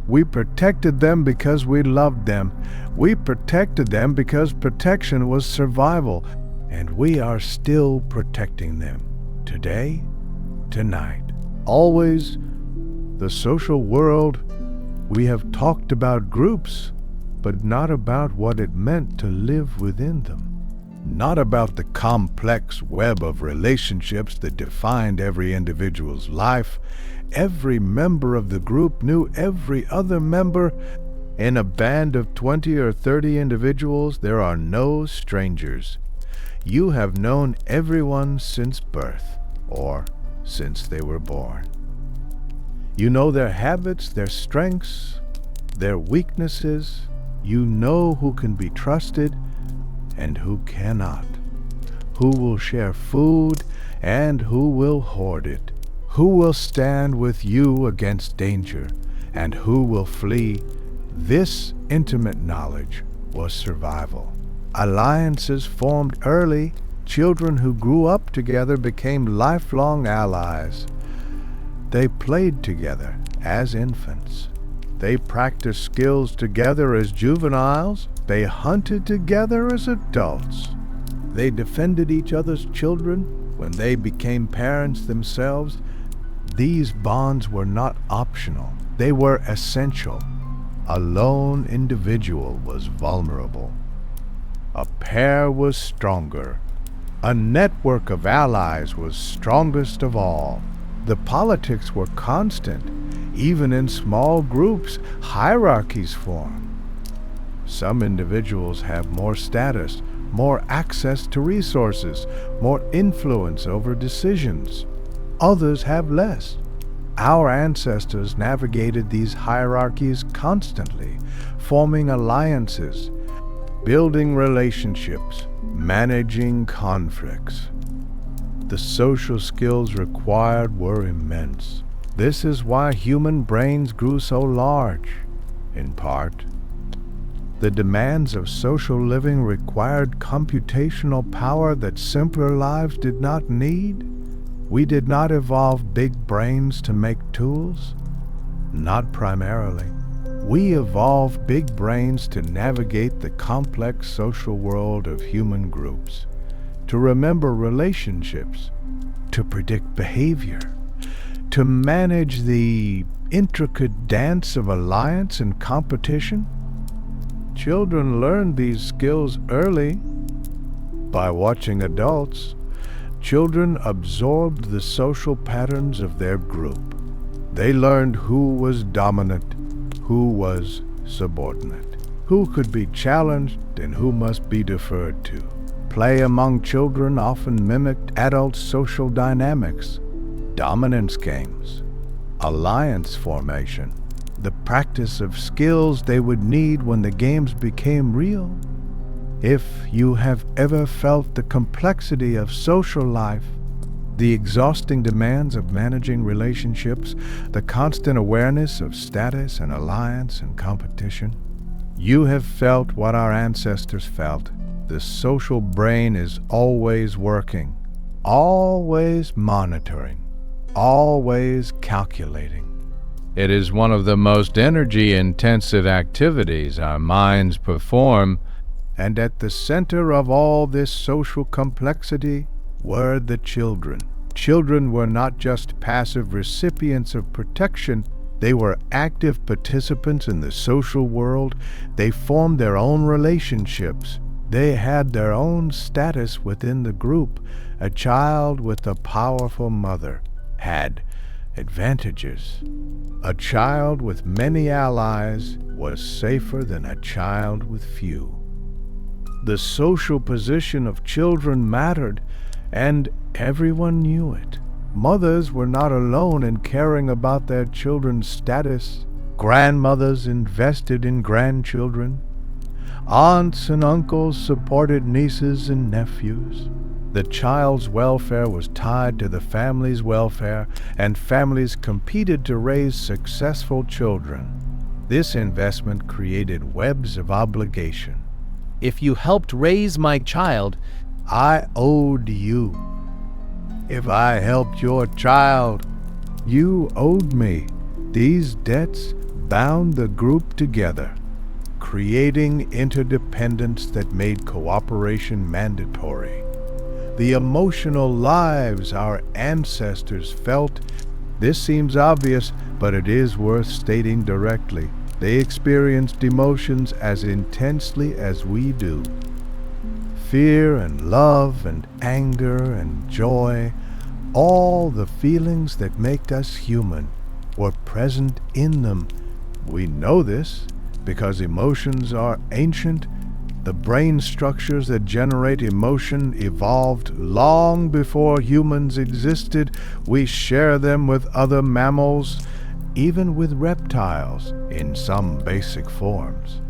We protected them because we loved them. We protected them because protection was survival. And we are still protecting them. Today, tonight, always. The social world, we have talked about groups, but not about what it meant to live within them. Not about the complex web of relationships that defined every individual's life. Every member of the group knew every other member. In a band of 20 or 30 individuals, there are no strangers. You have known everyone since birth, or since they were born. You know their habits, their strengths, their weaknesses. You know who can be trusted and who cannot, who will share food and who will hoard it, who will stand with you against danger and who will flee. This intimate knowledge was survival. Alliances formed early. Children who grew up together became lifelong allies. They played together as infants. They practiced skills together as juveniles. They hunted together as adults. They defended each other's children when they became parents themselves. These bonds were not optional. They were essential. A lone individual was vulnerable. A pair was stronger. A network of allies was strongest of all. The politics were constant. Even in small groups, hierarchies form. Some individuals have more status, more access to resources, more influence over decisions. Others have less. Our ancestors navigated these hierarchies constantly, forming alliances, building relationships, managing conflicts. The social skills required were immense. This is why human brains grew so large, in part. The demands of social living required computational power that simpler lives did not need. We did not evolve big brains to make tools. Not primarily. We evolved big brains to navigate the complex social world of human groups, to remember relationships, to predict behavior, to manage the intricate dance of alliance and competition. Children learn these skills early by watching adults. Children absorbed the social patterns of their group. They learned who was dominant, who was subordinate, who could be challenged and who must be deferred to. Play among children often mimicked adult social dynamics, dominance games, alliance formation, the practice of skills they would need when the games became real. If you have ever felt the complexity of social life, the exhausting demands of managing relationships, the constant awareness of status and alliance and competition, you have felt what our ancestors felt. The social brain is always working, always monitoring, always calculating. It is one of the most energy-intensive activities our minds perform, and at the center of all this social complexity were the children. Children were not just passive recipients of protection, they were active participants in the social world. They formed their own relationships. They had their own status within the group. A child with a powerful mother had advantages. A child with many allies was safer than a child with few. The social position of children mattered, and everyone knew it. Mothers were not alone in caring about their children's status. Grandmothers invested in grandchildren. Aunts and uncles supported nieces and nephews. The child's welfare was tied to the family's welfare, and families competed to raise successful children. This investment created webs of obligation. If you helped raise my child, I owed you. If I helped your child, you owed me. These debts bound the group together, creating interdependence that made cooperation mandatory. The emotional lives our ancestors felt, this seems obvious, but it is worth stating directly. They experienced emotions as intensely as we do. Fear and love and anger and joy, all the feelings that make us human, were present in them. We know this because emotions are ancient. The brain structures that generate emotion evolved long before humans existed. We share them with other mammals, even with reptiles, in some basic forms.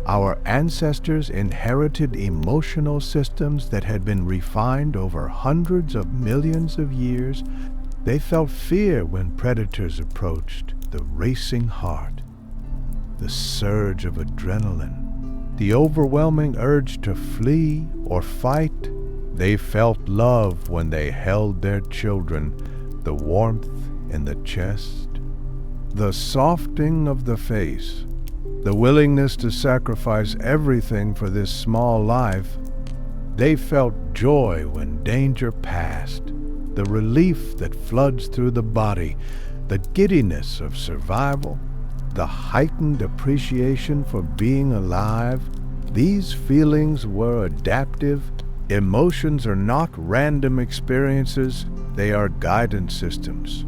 Our ancestors inherited emotional systems that had been refined over hundreds of millions of years. They felt fear when predators approached, the racing heart, the surge of adrenaline, the overwhelming urge to flee or fight. They felt love when they held their children, the warmth in the chest, the softening of the face, the willingness to sacrifice everything for this small life. They felt joy when danger passed, the relief that floods through the body, the giddiness of survival, the heightened appreciation for being alive. These feelings were adaptive. Emotions are not random experiences, they are guidance systems,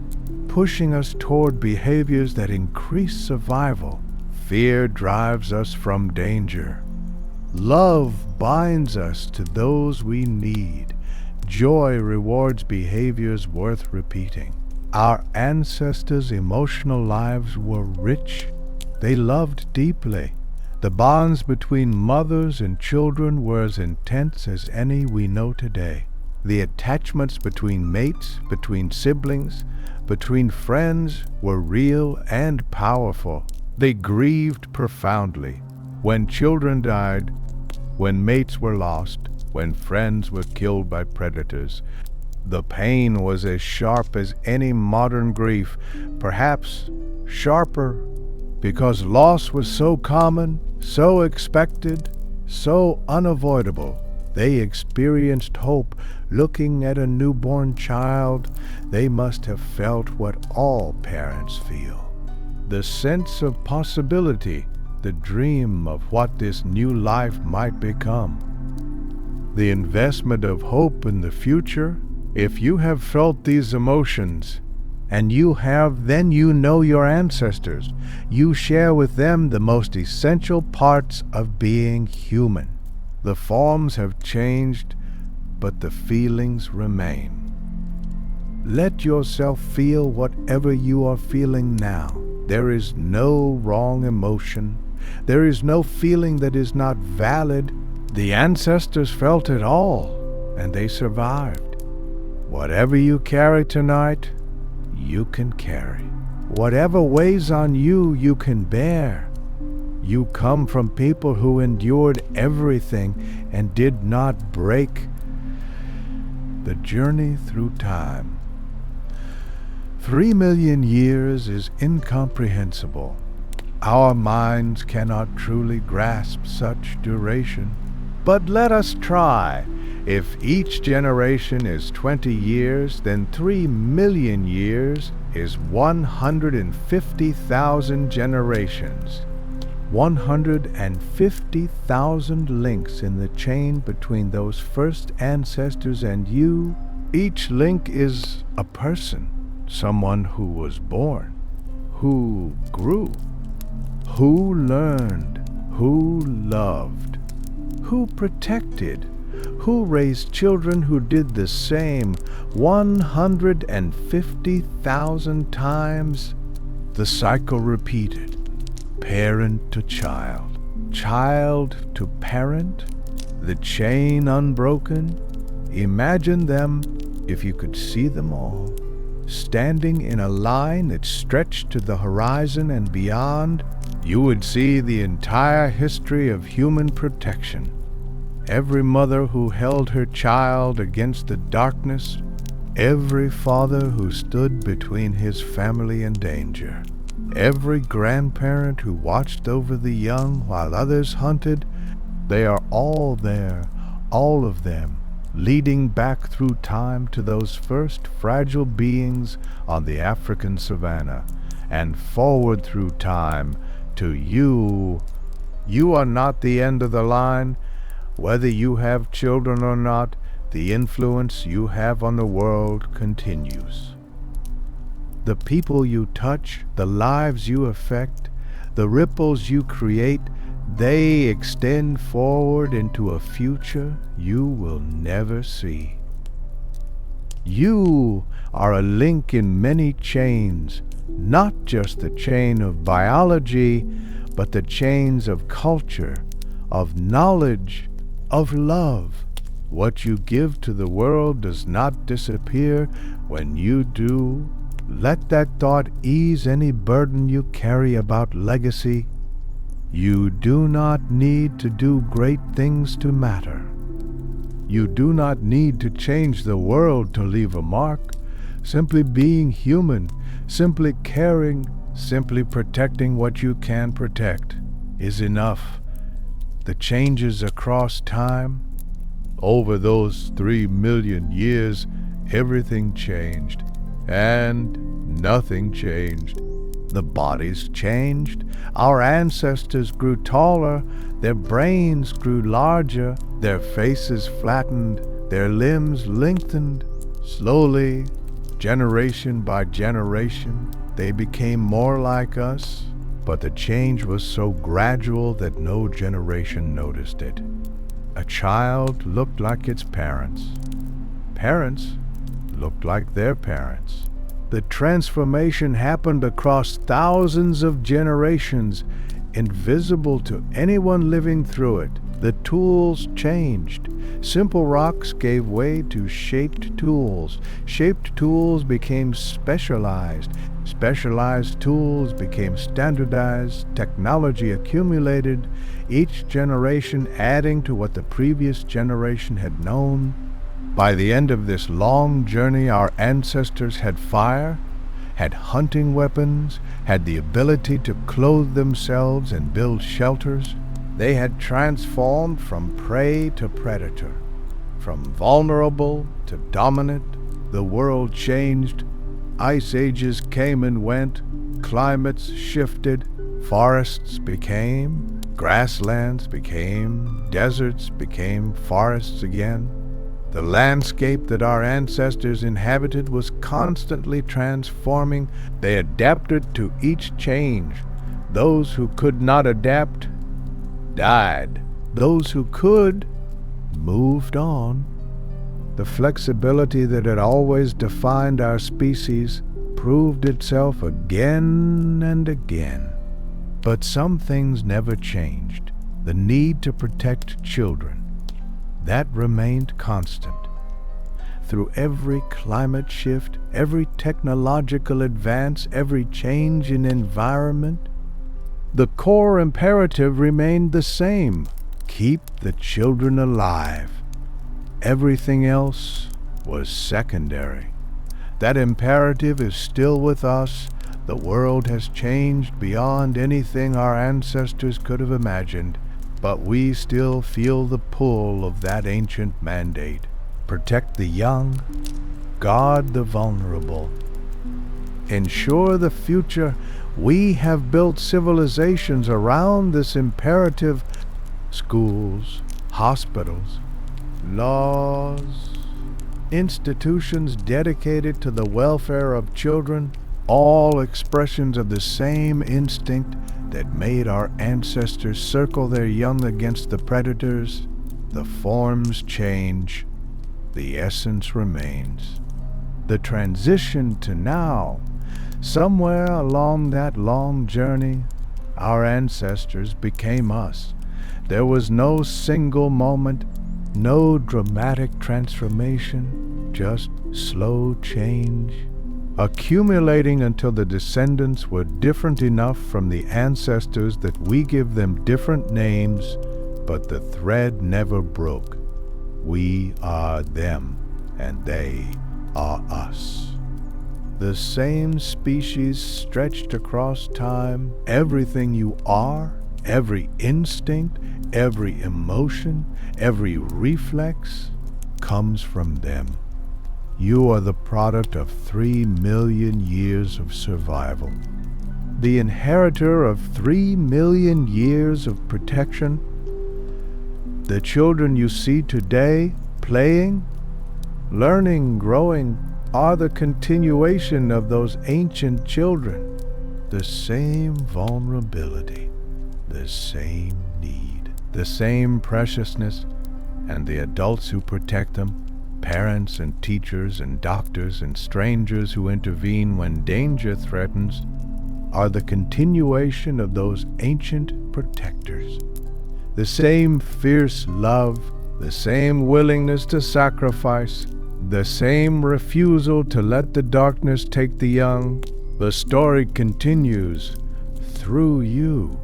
pushing us toward behaviors that increase survival. Fear drives us from danger. Love binds us to those we need. Joy rewards behaviors worth repeating. Our ancestors' emotional lives were rich. They loved deeply. The bonds between mothers and children were as intense as any we know today. The attachments between mates, between siblings, between friends were real and powerful. They grieved profoundly. When children died, when mates were lost, when friends were killed by predators, the pain was as sharp as any modern grief, perhaps sharper, because loss was so common, so expected, so unavoidable. They experienced hope. Looking at a newborn child, they must have felt what all parents feel. The sense of possibility, the dream of what this new life might become. The investment of hope in the future. If you have felt these emotions, and you have, then you know your ancestors. You share with them the most essential parts of being human. The forms have changed, but the feelings remain. Let yourself feel whatever you are feeling now. There is no wrong emotion. There is no feeling that is not valid. The ancestors felt it all, and they survived. Whatever you carry tonight, you can carry. Whatever weighs on you, you can bear. You come from people who endured everything and did not break. The journey through time. 3 million years is incomprehensible. Our minds cannot truly grasp such duration. But let us try. If each generation is 20 years, then 3 million years is 150,000 generations. 150,000 links in the chain between those first ancestors and you. Each link is a person, someone who was born, who grew, who learned, who loved, who protected, who raised children who did the same 150,000 times. The cycle repeated, parent to child, child to parent, the chain unbroken. Imagine them, if you could see them all, standing in a line that stretched to the horizon and beyond. You would see the entire history of human protection. Every mother who held her child against the darkness, every father who stood between his family and danger, every grandparent who watched over the young while others hunted. They are all there, all of them, leading back through time to those first fragile beings on the African savanna, and forward through time to you. You are not the end of the line. Whether you have children or not, the influence you have on the world continues. The people you touch, the lives you affect, the ripples you create, they extend forward into a future you will never see. You are a link in many chains, not just the chain of biology, but the chains of culture, of knowledge, of love. What you give to the world does not disappear when you do. Let that thought ease any burden you carry about legacy. You do not need to do great things to matter. You do not need to change the world to leave a mark. Simply being human, simply caring, simply protecting what you can protect is enough. The changes across time, over those 3 million years, everything changed, and nothing changed. The bodies changed. Our ancestors grew taller, their brains grew larger, their faces flattened, their limbs lengthened. Slowly, generation by generation, they became more like us, but the change was so gradual that no generation noticed it. A child looked like its parents. Parents looked like their parents. The transformation happened across thousands of generations, invisible to anyone living through it. The tools changed. Simple rocks gave way to shaped tools. Shaped tools became specialized. Specialized tools became standardized. Technology accumulated, each generation adding to what the previous generation had known. By the end of this long journey, our ancestors had fire, had hunting weapons, had the ability to clothe themselves and build shelters. They had transformed from prey to predator, from vulnerable to dominant. The world changed. Ice ages came and went. Climates shifted. Forests became, grasslands became, deserts became forests again. The landscape that our ancestors inhabited was constantly transforming. They adapted to each change. Those who could not adapt died. Those who could moved on. The flexibility that had always defined our species proved itself again and again. But some things never changed. The need to protect children, that remained constant. Through every climate shift, every technological advance, every change in environment, the core imperative remained the same: keep the children alive. Everything else was secondary. That imperative is still with us. The world has changed beyond anything our ancestors could have imagined, but we still feel the pull of that ancient mandate. Protect the young, guard the vulnerable, ensure the future. We have built civilizations around this imperative: schools, hospitals, laws, institutions dedicated to the welfare of children, all expressions of the same instinct that made our ancestors circle their young against the predators. The forms change, the essence remains. The transition to now, somewhere along that long journey, our ancestors became us. There was no single moment, no dramatic transformation, just slow change, accumulating until the descendants were different enough from the ancestors that we give them different names, but the thread never broke. We are them, and they are us. The same species stretched across time. Everything you are, every instinct, every emotion, every reflex comes from them. You are the product of 3 million years of survival, the inheritor of 3 million years of protection. The children you see today playing, learning, growing, are the continuation of those ancient children. The same vulnerability, the same need, the same preciousness, and the adults who protect them, parents and teachers and doctors and strangers who intervene when danger threatens, are the continuation of those ancient protectors. The same fierce love, the same willingness to sacrifice, the same refusal to let the darkness take the young. The story continues through you,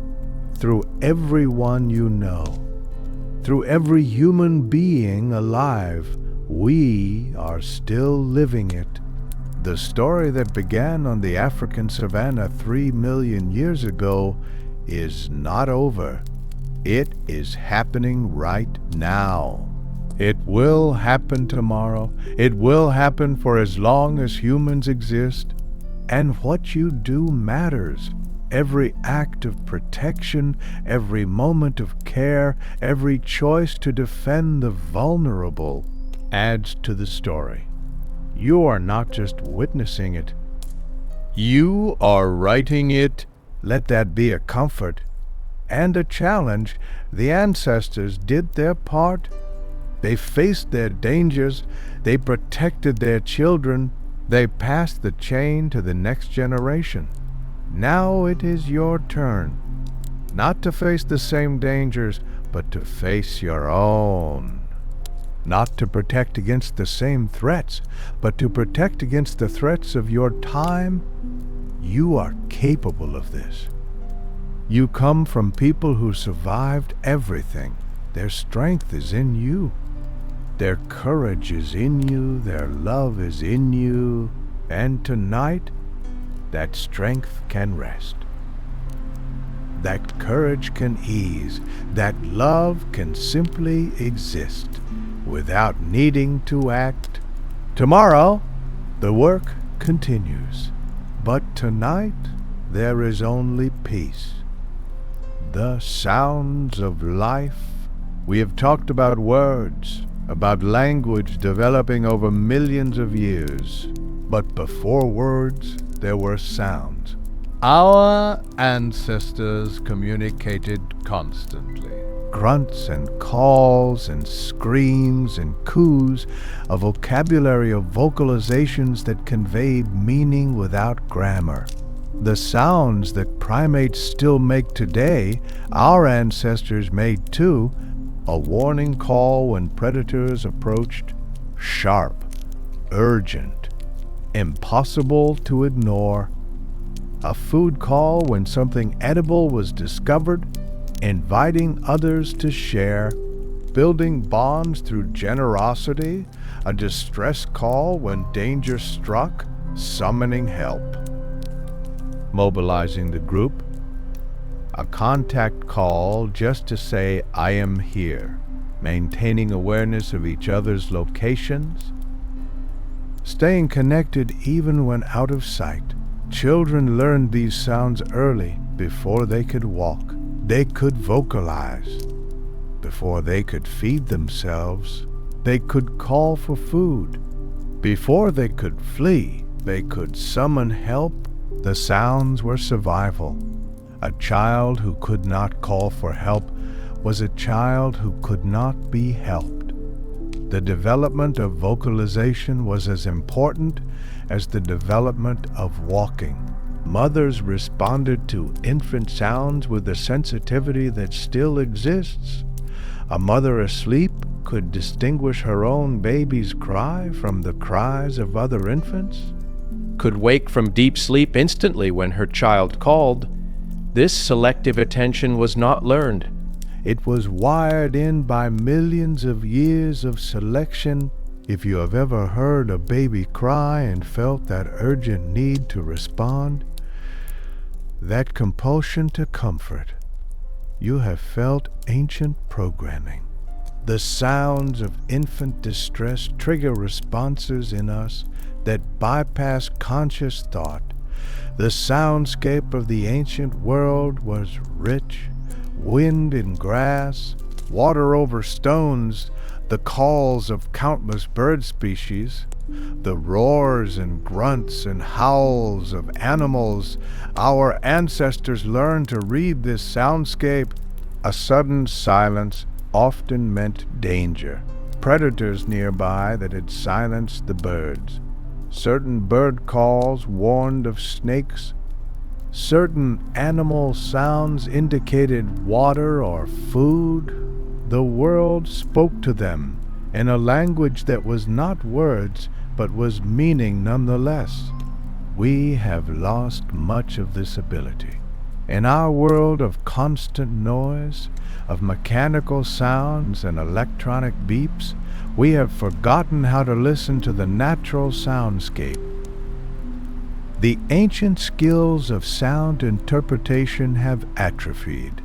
through everyone you know, through every human being alive. We are still living it. The story that began on the African savanna 3 million years ago is not over. It is happening right now. It will happen tomorrow. It will happen for as long as humans exist. And what you do matters. Every act of protection, every moment of care, every choice to defend the vulnerable adds to the story. You are not just witnessing it, you are writing it. Let that be a comfort and a challenge. The ancestors did their part. They faced their dangers. They protected their children. They passed the chain to the next generation. Now it is your turn, not to face the same dangers, but to face your own. Not to protect against the same threats, but to protect against the threats of your time. You are capable of this. You come from people who survived everything. Their strength is in you. Their courage is in you. Their love is in you. And tonight, that strength can rest. That courage can ease. That love can simply exist without needing to act. Tomorrow, the work continues. But tonight, there is only peace. The sounds of life. We have talked about words, about language developing over millions of years. But before words, there were sounds. Our ancestors communicated constantly. Grunts and calls and screams and coos, a vocabulary of vocalizations that conveyed meaning without grammar. The sounds that primates still make today, our ancestors made too. A warning call when predators approached, sharp, urgent, impossible to ignore. A food call when something edible was discovered, inviting others to share, building bonds through generosity. A distress call when danger struck, summoning help. Mobilizing the group. A contact call just to say, I am here. Maintaining awareness of each other's locations. Staying connected even when out of sight. Children learned these sounds early, before they could walk. They could vocalize. Before they could feed themselves, they could call for food. Before they could flee, they could summon help. The sounds were survival. A child who could not call for help was a child who could not be helped. The development of vocalization was as important as the development of walking. Mothers responded to infant sounds with a sensitivity that still exists. A mother asleep could distinguish her own baby's cry from the cries of other infants. Could wake from deep sleep instantly when her child called. This selective attention was not learned. It was wired in by millions of years of selection. If you have ever heard a baby cry and felt that urgent need to respond, that compulsion to comfort, you have felt ancient programming. The sounds of infant distress trigger responses in us that bypass conscious thought. The soundscape of the ancient world was rich. Wind in grass, water over stones, the calls of countless bird species, the roars and grunts and howls of animals. Our ancestors learned to read this soundscape. A sudden silence often meant danger. Predators nearby that had silenced the birds. Certain bird calls warned of snakes. Certain animal sounds indicated water or food. The world spoke to them in a language that was not words, but was meaning nonetheless. We have lost much of this ability. In our world of constant noise, of mechanical sounds and electronic beeps, we have forgotten how to listen to the natural soundscape. The ancient skills of sound interpretation have atrophied.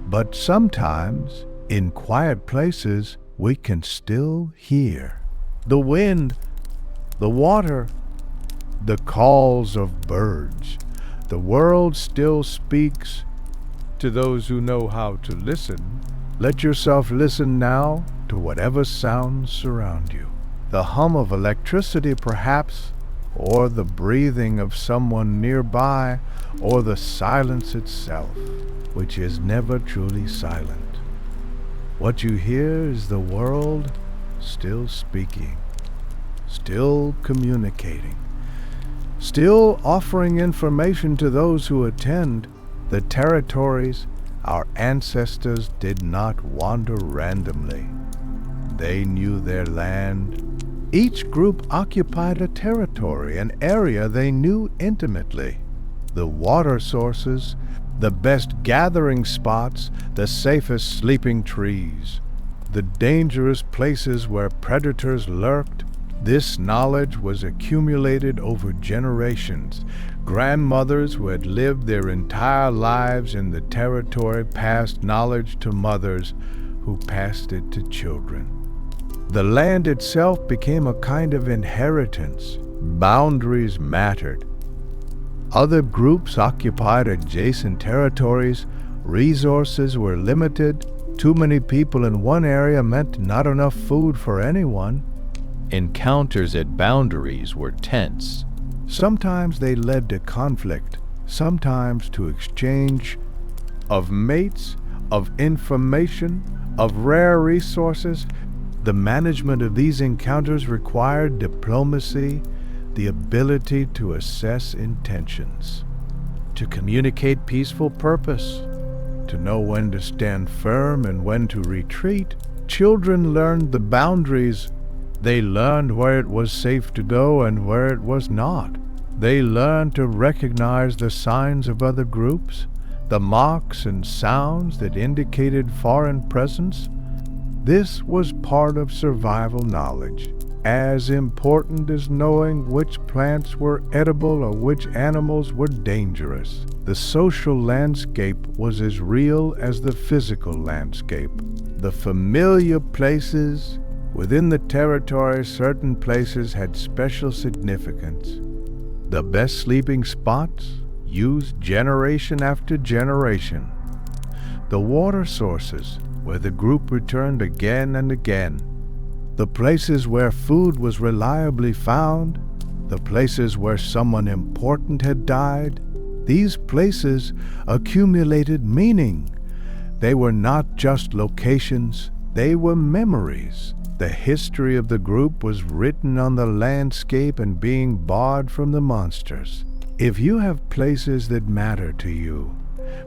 But sometimes, in quiet places, we can still hear the wind, the water, the calls of birds. The world still speaks to those who know how to listen. Let yourself listen now to whatever sounds surround you. The hum of electricity, perhaps, or the breathing of someone nearby, or the silence itself, which is never truly silent. What you hear is the world still speaking, still communicating, still offering information to those who attend. The territories our ancestors did not wander randomly. They knew their land. Each group occupied a territory, an area they knew intimately. The water sources, the best gathering spots, the safest sleeping trees, the dangerous places where predators lurked. This knowledge was accumulated over generations. Grandmothers who had lived their entire lives in the territory passed knowledge to mothers who passed it to children. The land itself became a kind of inheritance. Boundaries mattered. Other groups occupied adjacent territories. Resources were limited. Too many people in one area meant not enough food for anyone. Encounters at boundaries were tense. Sometimes they led to conflict, sometimes to exchange of mates, of information, of rare resources. The management of these encounters required diplomacy, the ability to assess intentions, to communicate peaceful purpose, to know when to stand firm and when to retreat. Children learned the boundaries. They learned where it was safe to go and where it was not. They learned to recognize the signs of other groups, the marks and sounds that indicated foreign presence. This was part of survival knowledge, as important as knowing which plants were edible or which animals were dangerous. The social landscape was as real as the physical landscape. The familiar places within the territory, certain places had special significance. The best sleeping spots used generation after generation. The water sources where the group returned again and again. The places where food was reliably found. The places where someone important had died. These places accumulated meaning. They were not just locations, they were memories. The history of the group was written on the landscape and being barred from the monsters. If you have places that matter to you,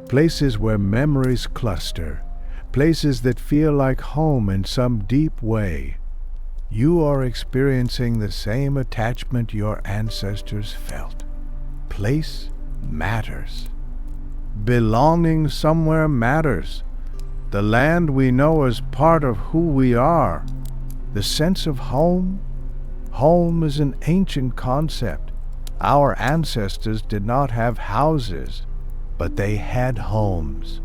places where memories cluster, places that feel like home in some deep way, you are experiencing the same attachment your ancestors felt. Place matters. Belonging somewhere matters. The land we know is part of who we are. The sense of home? Home is an ancient concept. Our ancestors did not have houses, but they had homes.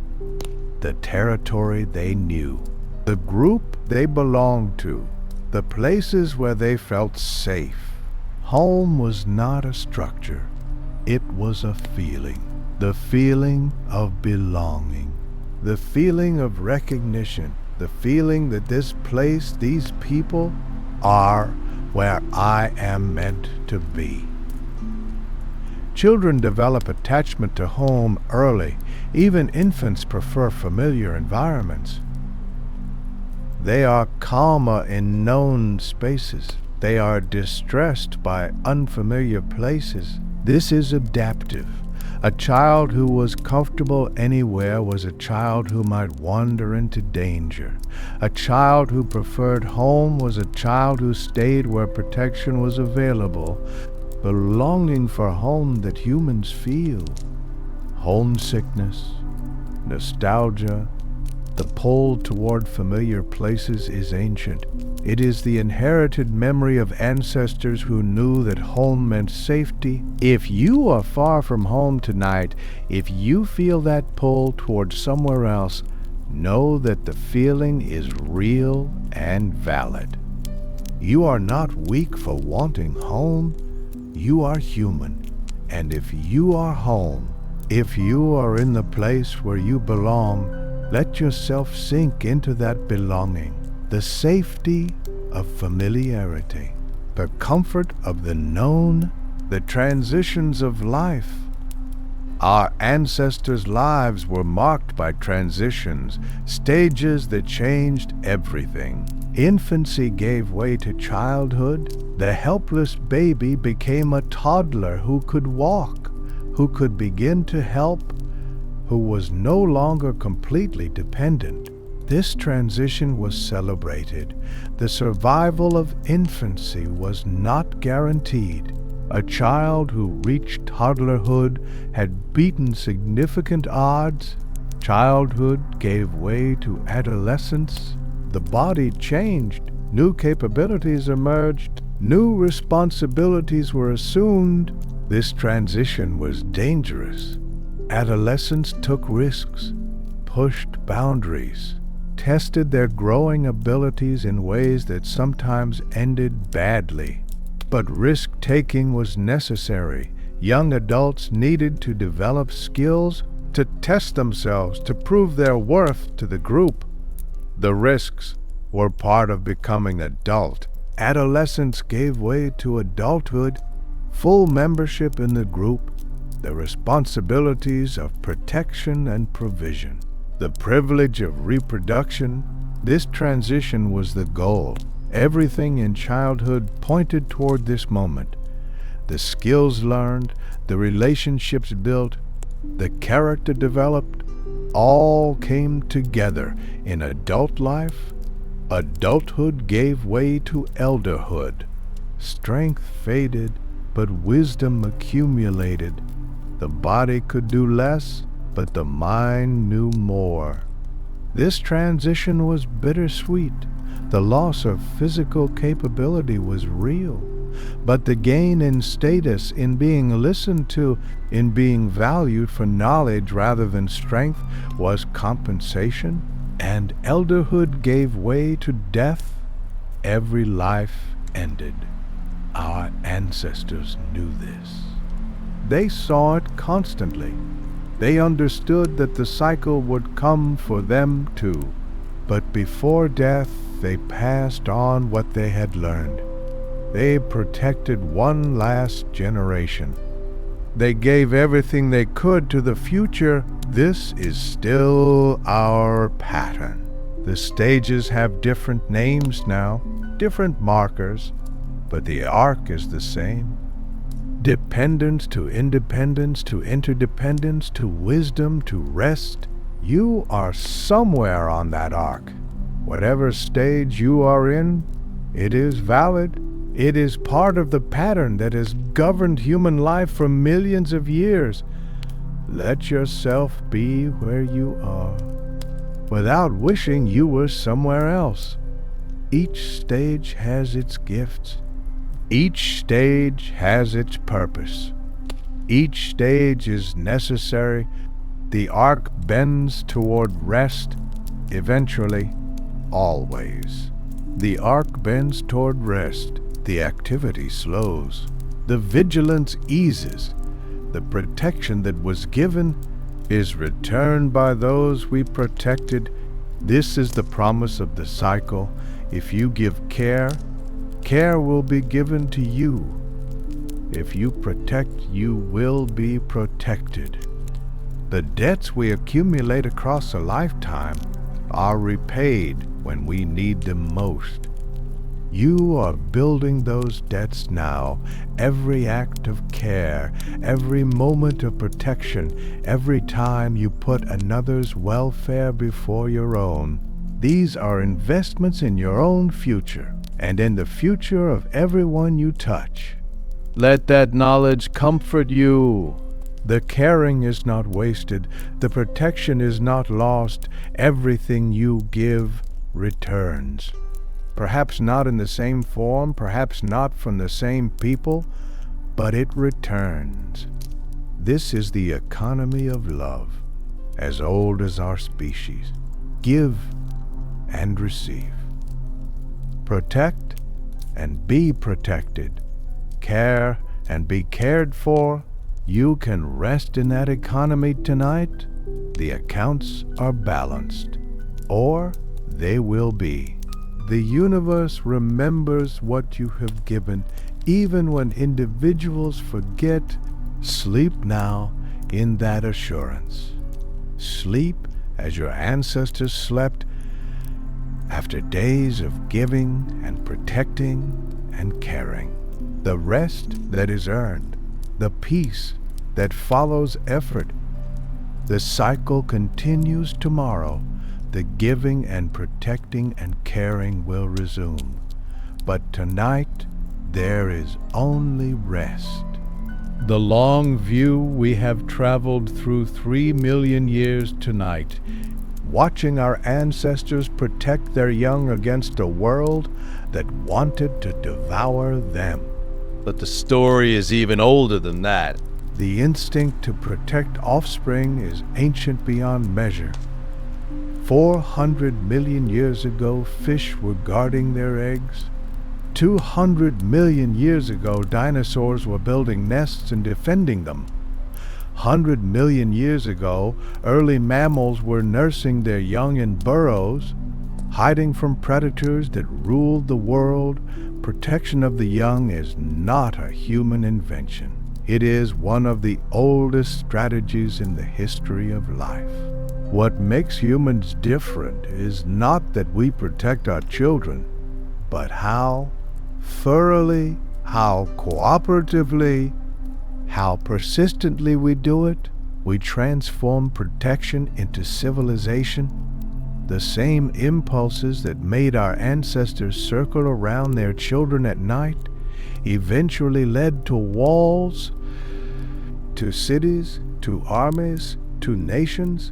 The territory they knew, the group they belonged to, the places where they felt safe. Home was not a structure. It was a feeling. The feeling of belonging. The feeling of recognition. The feeling that this place, these people, are where I am meant to be. Children develop attachment to home early. Even infants prefer familiar environments. They are calmer in known spaces. They are distressed by unfamiliar places. This is adaptive. A child who was comfortable anywhere was a child who might wander into danger. A child who preferred home was a child who stayed where protection was available. The longing for home that humans feel, homesickness, nostalgia, the pull toward familiar places is ancient. It is the inherited memory of ancestors who knew that home meant safety. If you are far from home tonight, if you feel that pull toward somewhere else, know that the feeling is real and valid. You are not weak for wanting home. you are human. And if you are home, if you are in the place where you belong, let yourself sink into that belonging, the safety of familiarity, the comfort of the known, the transitions of life. Our ancestors' lives were marked by transitions, stages that changed everything. Infancy gave way to childhood. The helpless baby became a toddler who could walk, who could begin to help, who was no longer completely dependent. This transition was celebrated. The survival of infancy was not guaranteed. A child who reached toddlerhood had beaten significant odds. Childhood gave way to adolescence. The body changed. New capabilities emerged. New responsibilities were assumed. This transition was dangerous. Adolescents took risks, pushed boundaries, tested their growing abilities in ways that sometimes ended badly. But risk-taking was necessary. Young adults needed to develop skills, to test themselves, to prove their worth to the group. The risks were part of becoming adult. Adolescence gave way to adulthood, full membership in the group, the responsibilities of protection and provision, the privilege of reproduction. This transition was the goal. Everything in childhood pointed toward this moment. The skills learned, the relationships built, the character developed, all came together in adult life. Adulthood gave way to elderhood. Strength faded, but wisdom accumulated. The body could do less, but the mind knew more. This transition was bittersweet. The loss of physical capability was real, but the gain in status, in being listened to, in being valued for knowledge rather than strength, was compensation. And elderhood gave way to death. Every life ended. Our ancestors knew this. They saw it constantly. They understood that the cycle would come for them too. But before death, they passed on what they had learned. They protected one last generation. They gave everything they could to the future. This is still our pattern. The stages have different names now, different markers, but the arc is the same. Dependence to independence to interdependence to wisdom to rest. You are somewhere on that arc. Whatever stage you are in, it is valid. It is part of the pattern that has governed human life for millions of years. Let yourself be where you are, without wishing you were somewhere else. Each stage has its gifts. Each stage has its purpose. Each stage is necessary. The arc bends toward rest, eventually, always. The arc bends toward rest. The activity slows. The vigilance eases. The protection that was given is returned by those we protected. This is the promise of the cycle. If you give care, care will be given to you. If you protect, you will be protected. The debts we accumulate across a lifetime are repaid when we need them most. You are building those debts now. Every act of care, every moment of protection, every time you put another's welfare before your own. These are investments in your own future and in the future of everyone you touch. Let that knowledge comfort you. The caring is not wasted. The protection is not lost. Everything you give returns. Perhaps not in the same form, perhaps not from the same people, but it returns. This is the economy of love, as old as our species. Give and receive. Protect and be protected. Care and be cared for, you can rest in that economy tonight. The accounts are balanced, or they will be. The universe remembers what you have given, even when individuals forget. Sleep now in that assurance. Sleep as your ancestors slept after days of giving and protecting and caring. The rest that is earned, the peace that follows effort. The cycle continues tomorrow. The giving and protecting and caring will resume. But tonight, there is only rest. The long view we have traveled through 3 million years tonight, Watching our ancestors protect their young against a world that wanted to devour them. But the story is even older than that. The instinct to protect offspring is ancient beyond measure. 400 million years ago, fish were guarding their eggs. 200 million years ago, dinosaurs were building nests and defending them. 100 million years ago, early mammals were nursing their young in burrows, hiding from predators that ruled the world. Protection of the young is not a human invention. It is one of the oldest strategies in the history of life. What makes humans different is not that we protect our children, but how thoroughly, how cooperatively, how persistently we do it. We transform protection into civilization. The same impulses that made our ancestors circle around their children at night eventually led to walls, to cities, to armies, to nations.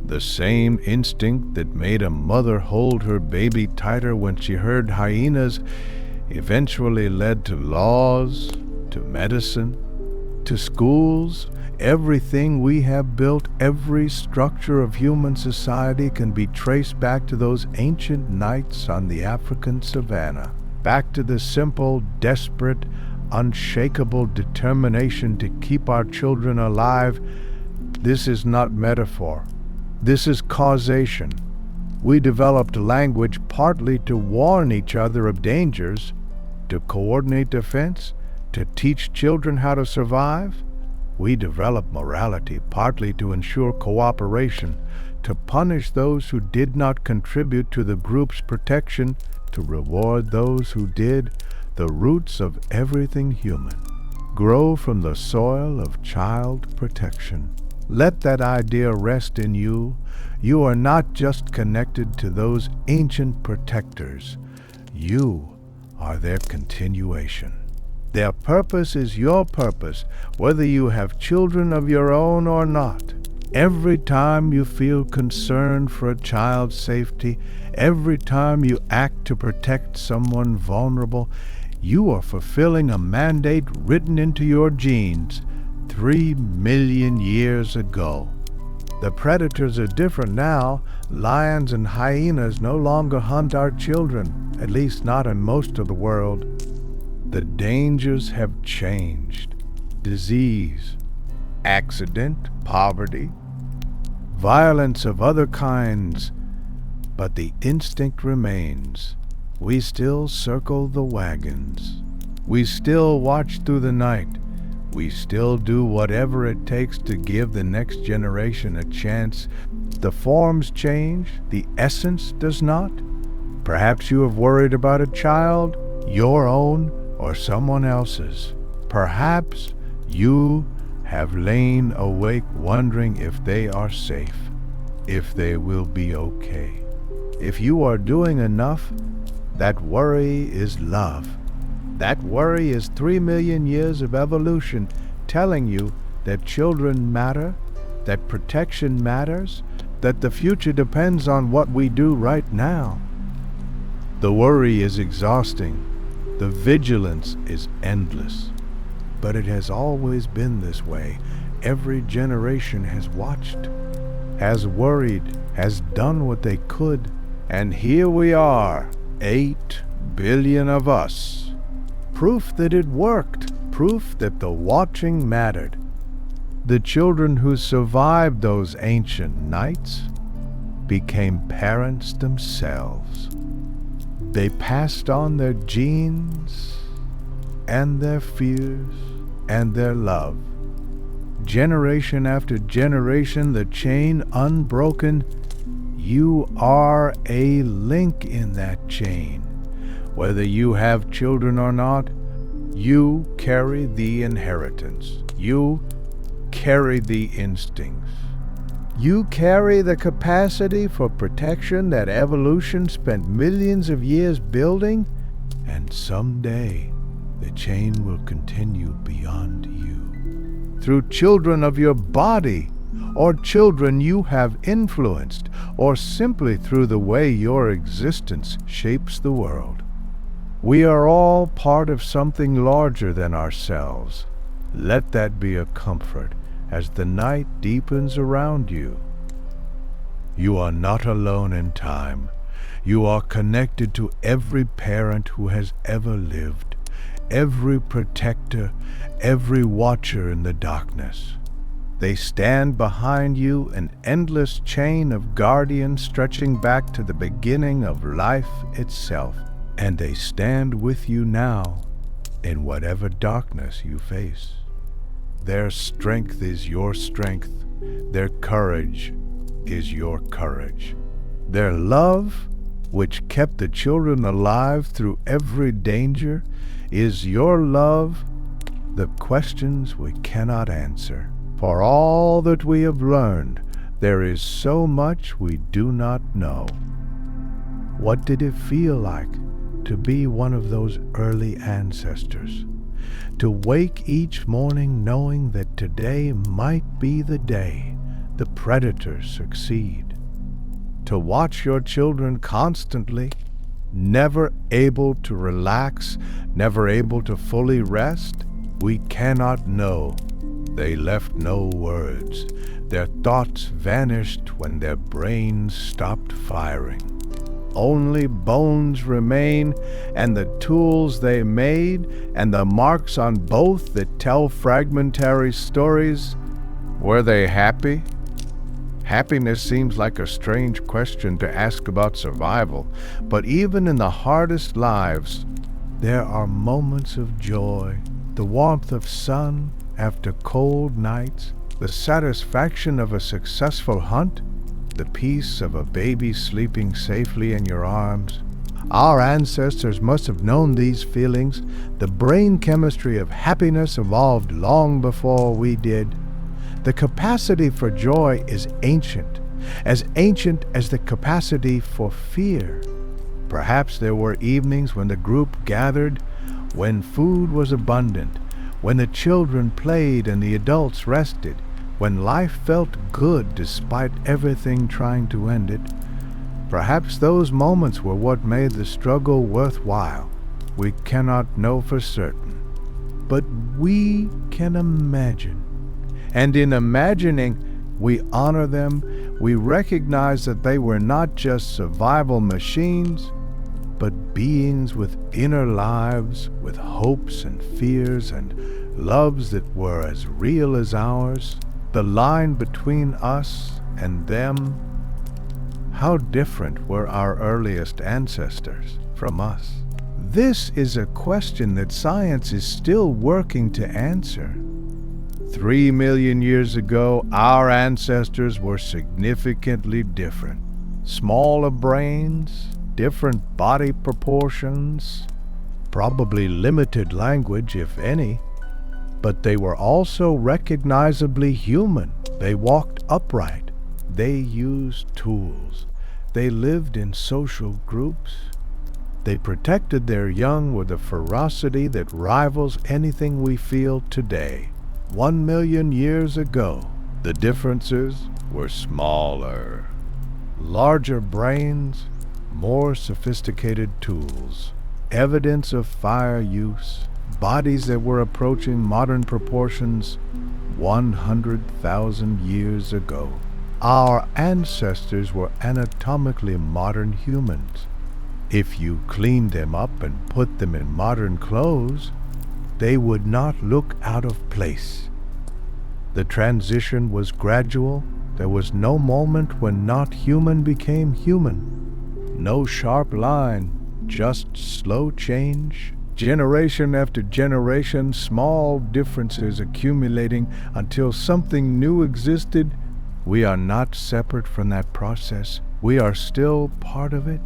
The same instinct that made a mother hold her baby tighter when she heard hyenas eventually led to laws, to medicine, to schools. Everything we have built, every structure of human society can be traced back to those ancient nights on the African savanna, back to the simple, desperate, unshakable determination to keep our children alive. This is not metaphor. This is causation. We developed language partly to warn each other of dangers, to coordinate defense, to teach children how to survive. We developed morality partly to ensure cooperation, to punish those who did not contribute to the group's protection, to reward those who did. The roots of everything human grow from the soil of child protection. Let that idea rest in you. You are not just connected to those ancient protectors. You are their continuation. Their purpose is your purpose, whether you have children of your own or not. Every time you feel concerned for a child's safety, every time you act to protect someone vulnerable, you are fulfilling a mandate written into your genes 3 million years ago. The predators are different now. Lions and hyenas no longer hunt our children, at least not in most of the world. The dangers have changed. Disease, accident, poverty, violence of other kinds, but the instinct remains. We still circle the wagons. We still watch through the night. We still do whatever it takes to give the next generation a chance. The forms change, the essence does not. Perhaps you have worried about a child, your own or someone else's. Perhaps you have lain awake wondering if they are safe, if they will be okay. If you are doing enough, that worry is love. That worry is 3 million years of evolution telling you that children matter, that protection matters, that the future depends on what we do right now. The worry is exhausting. The vigilance is endless. But it has always been this way. Every generation has watched, has worried, has done what they could. And here we are, 8 billion of us. Proof that it worked. proof that the watching mattered. The children who survived those ancient nights became parents themselves. They passed on their genes and their fears and their love. Generation after generation, the chain unbroken. You are a link in that chain. Whether you have children or not, you carry the inheritance. You carry the instincts. You carry the capacity for protection that evolution spent millions of years building, and someday the chain will continue beyond you. Through children of your body, or children you have influenced, or simply through the way your existence shapes the world. We are all part of something larger than ourselves. Let that be a comfort as the night deepens around you. You are not alone in time. You are connected to every parent who has ever lived, every protector, every watcher in the darkness. They stand behind you, an endless chain of guardians stretching back to the beginning of life itself. And they stand with you now in whatever darkness you face. Their strength is your strength. Their courage is your courage. Their love, which kept the children alive through every danger, is your love. The questions we cannot answer. For all that we have learned, there is so much we do not know. What did it feel like to be one of those early ancestors? To wake each morning knowing that today might be the day the predators succeed. To watch your children constantly, never able to relax, never able to fully rest. We cannot know. They left no words. Their thoughts vanished when their brains stopped firing. Only bones remain, and the tools they made, and the marks on both that tell fragmentary stories. Were they happy? Happiness seems like a strange question to ask about survival, but even in the hardest lives, there are moments of joy, the warmth of sun after cold nights, the satisfaction of a successful hunt, the peace of a baby sleeping safely in your arms. Our ancestors must have known these feelings. The brain chemistry of happiness evolved long before we did. The capacity for joy is ancient as the capacity for fear. Perhaps there were evenings when the group gathered, when food was abundant, when the children played and the adults rested, when life felt good despite everything trying to end it. Perhaps those moments were what made the struggle worthwhile. We cannot know for certain, but we can imagine. And in imagining, we honor them. We recognize that they were not just survival machines, but beings with inner lives, with hopes and fears and loves that were as real as ours. The line between us and them, how different were our earliest ancestors from us? This is a question that science is still working to answer. 3 million years ago, our ancestors were significantly different. Smaller brains, different body proportions, probably limited language, if any. But they were also recognizably human. They walked upright. They used tools. They lived in social groups. They protected their young with a ferocity that rivals anything we feel today. 1 million years ago, the differences were smaller. Larger brains, more sophisticated tools, evidence of fire use, bodies that were approaching modern proportions 100,000 years ago. Our ancestors were anatomically modern humans. If you cleaned them up and put them in modern clothes, they would not look out of place. The transition was gradual. There was no moment when not human became human. No sharp line, just slow change. Generation after generation, small differences accumulating until something new existed. We are not separate from that process. We are still part of it.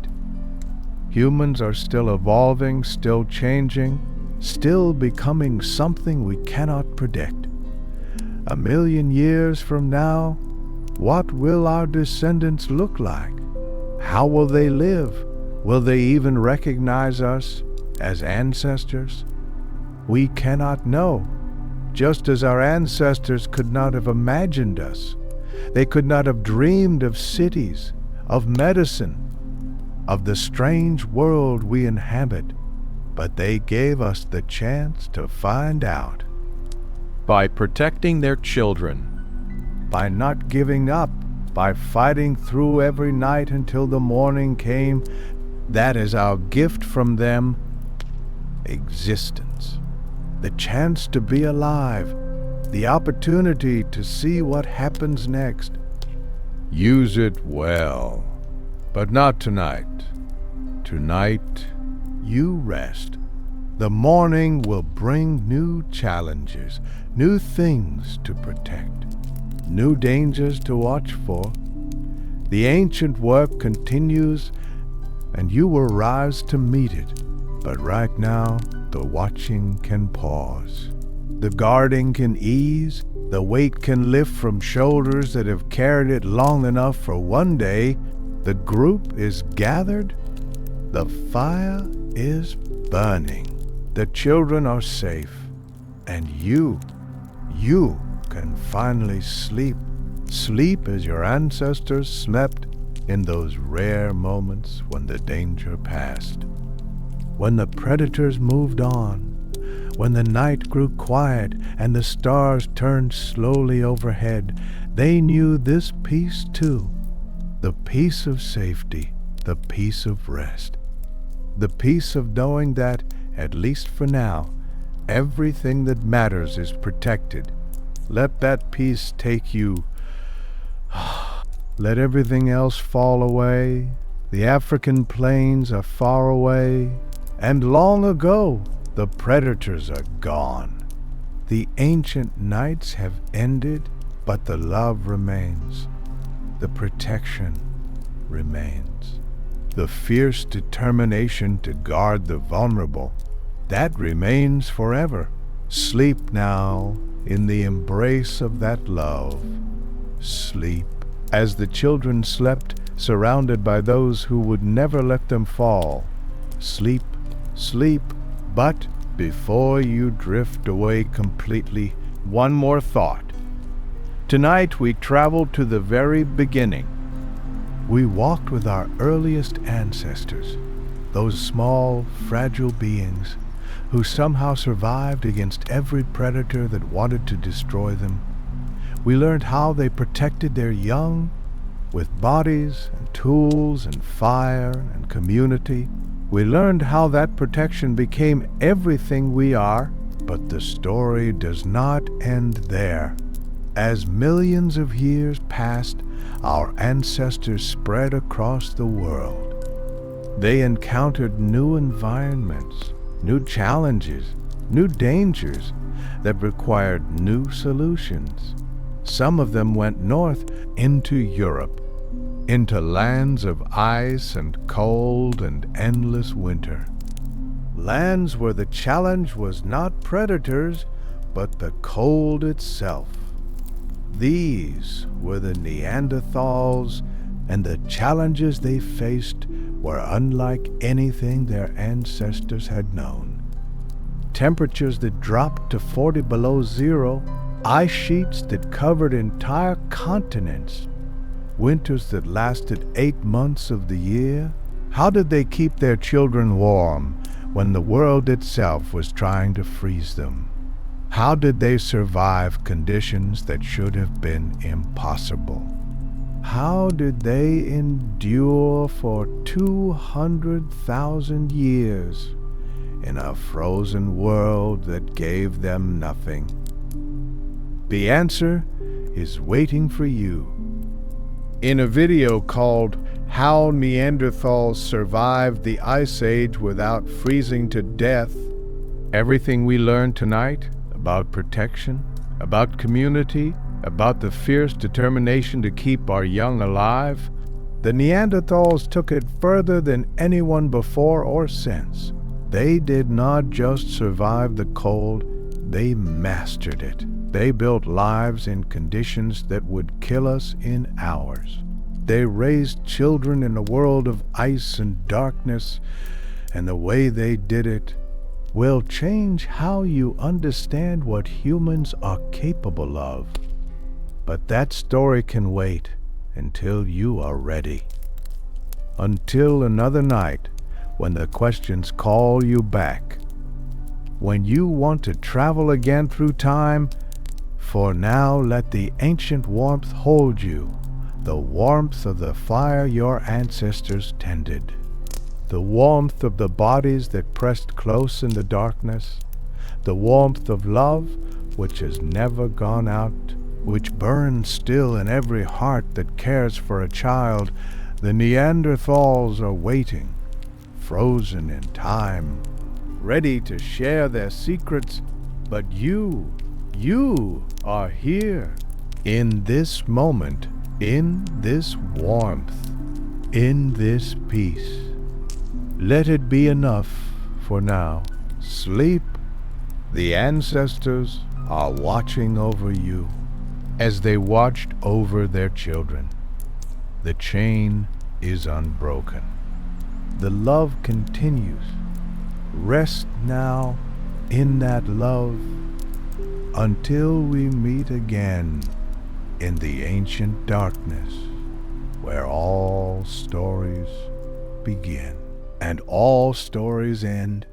Humans are still evolving, still changing, still becoming something we cannot predict. 1,000,000 years from now, what will our descendants look like? How will they live? Will they even recognize us as ancestors? We cannot know, just as our ancestors could not have imagined us. They could not have dreamed of cities, of medicine, of the strange world we inhabit, but they gave us the chance to find out. By protecting their children, By not giving up, by fighting through every night until the morning came. That is our gift from them. Existence. The chance to be alive. The opportunity to see what happens next. Use it well, but not tonight. Tonight, You rest. The morning will bring new challenges, new things to protect, new dangers to watch for. The ancient work continues, and you will rise to meet it. But right now, the watching can pause. The guarding can ease. The weight can lift from shoulders that have carried it long enough for one day. The group is gathered. The fire is burning. The children are safe. And you can finally sleep. Sleep as your ancestors slept in those rare moments when the danger passed. When the predators moved on, when the night grew quiet and the stars turned slowly overhead, they knew this peace too, the peace of safety, the peace of rest, the peace of knowing that, at least for now, everything that matters is protected. Let that peace take you. Let everything else fall away. The African plains are far away, and long ago the predators are gone. The ancient nights have ended, but the love remains. The protection remains. The fierce determination to guard the vulnerable, that remains forever. Sleep now in the embrace of that love. Sleep. As the children slept, surrounded by those who would never let them fall. Sleep, sleep, but before you drift away completely, one more thought. Tonight we traveled to the very beginning. We walked with our earliest ancestors, those small, fragile beings who somehow survived against every predator that wanted to destroy them. We learned how they protected their young with bodies and tools and fire and community. We learned how that protection became everything we are, but the story does not end there. As millions of years passed, our ancestors spread across the world. They encountered new environments, new challenges, new dangers that required new solutions. Some of them went north into Europe, into lands of ice and cold and endless winter. Lands where the challenge was not predators, but the cold itself. These were the Neanderthals, and the challenges they faced were unlike anything their ancestors had known. Temperatures that dropped to 40 below zero, ice sheets that covered entire continents, winters that lasted 8 months of the year. How did they keep their children warm when the world itself was trying to freeze them? How did they survive conditions that should have been impossible? How did they endure for 200,000 years in a frozen world that gave them nothing? The answer is waiting for you. In a video called How Neanderthals Survived the Ice Age Without Freezing to Death, everything we learned tonight about protection, about community, about the fierce determination to keep our young alive, the Neanderthals took it further than anyone before or since. They did not just survive the cold, they mastered it. They built lives in conditions that would kill us in hours. They raised children in a world of ice and darkness, and the way they did it will change how you understand what humans are capable of. But that story can wait until you are ready. Until another night, when the questions call you back. When you want to travel again through time, for now let the ancient warmth hold you, the warmth of the fire your ancestors tended, the warmth of the bodies that pressed close in the darkness, the warmth of love which has never gone out, which burns still in every heart that cares for a child. The Neanderthals are waiting, frozen in time, ready to share their secrets, but you are here, in this moment, in this warmth, in this peace. Let it be enough for now. Sleep. The ancestors are watching over you as they watched over their children. The chain is unbroken. The love continues. Rest now in that love until we meet again in the ancient darkness where all stories begin and all stories end.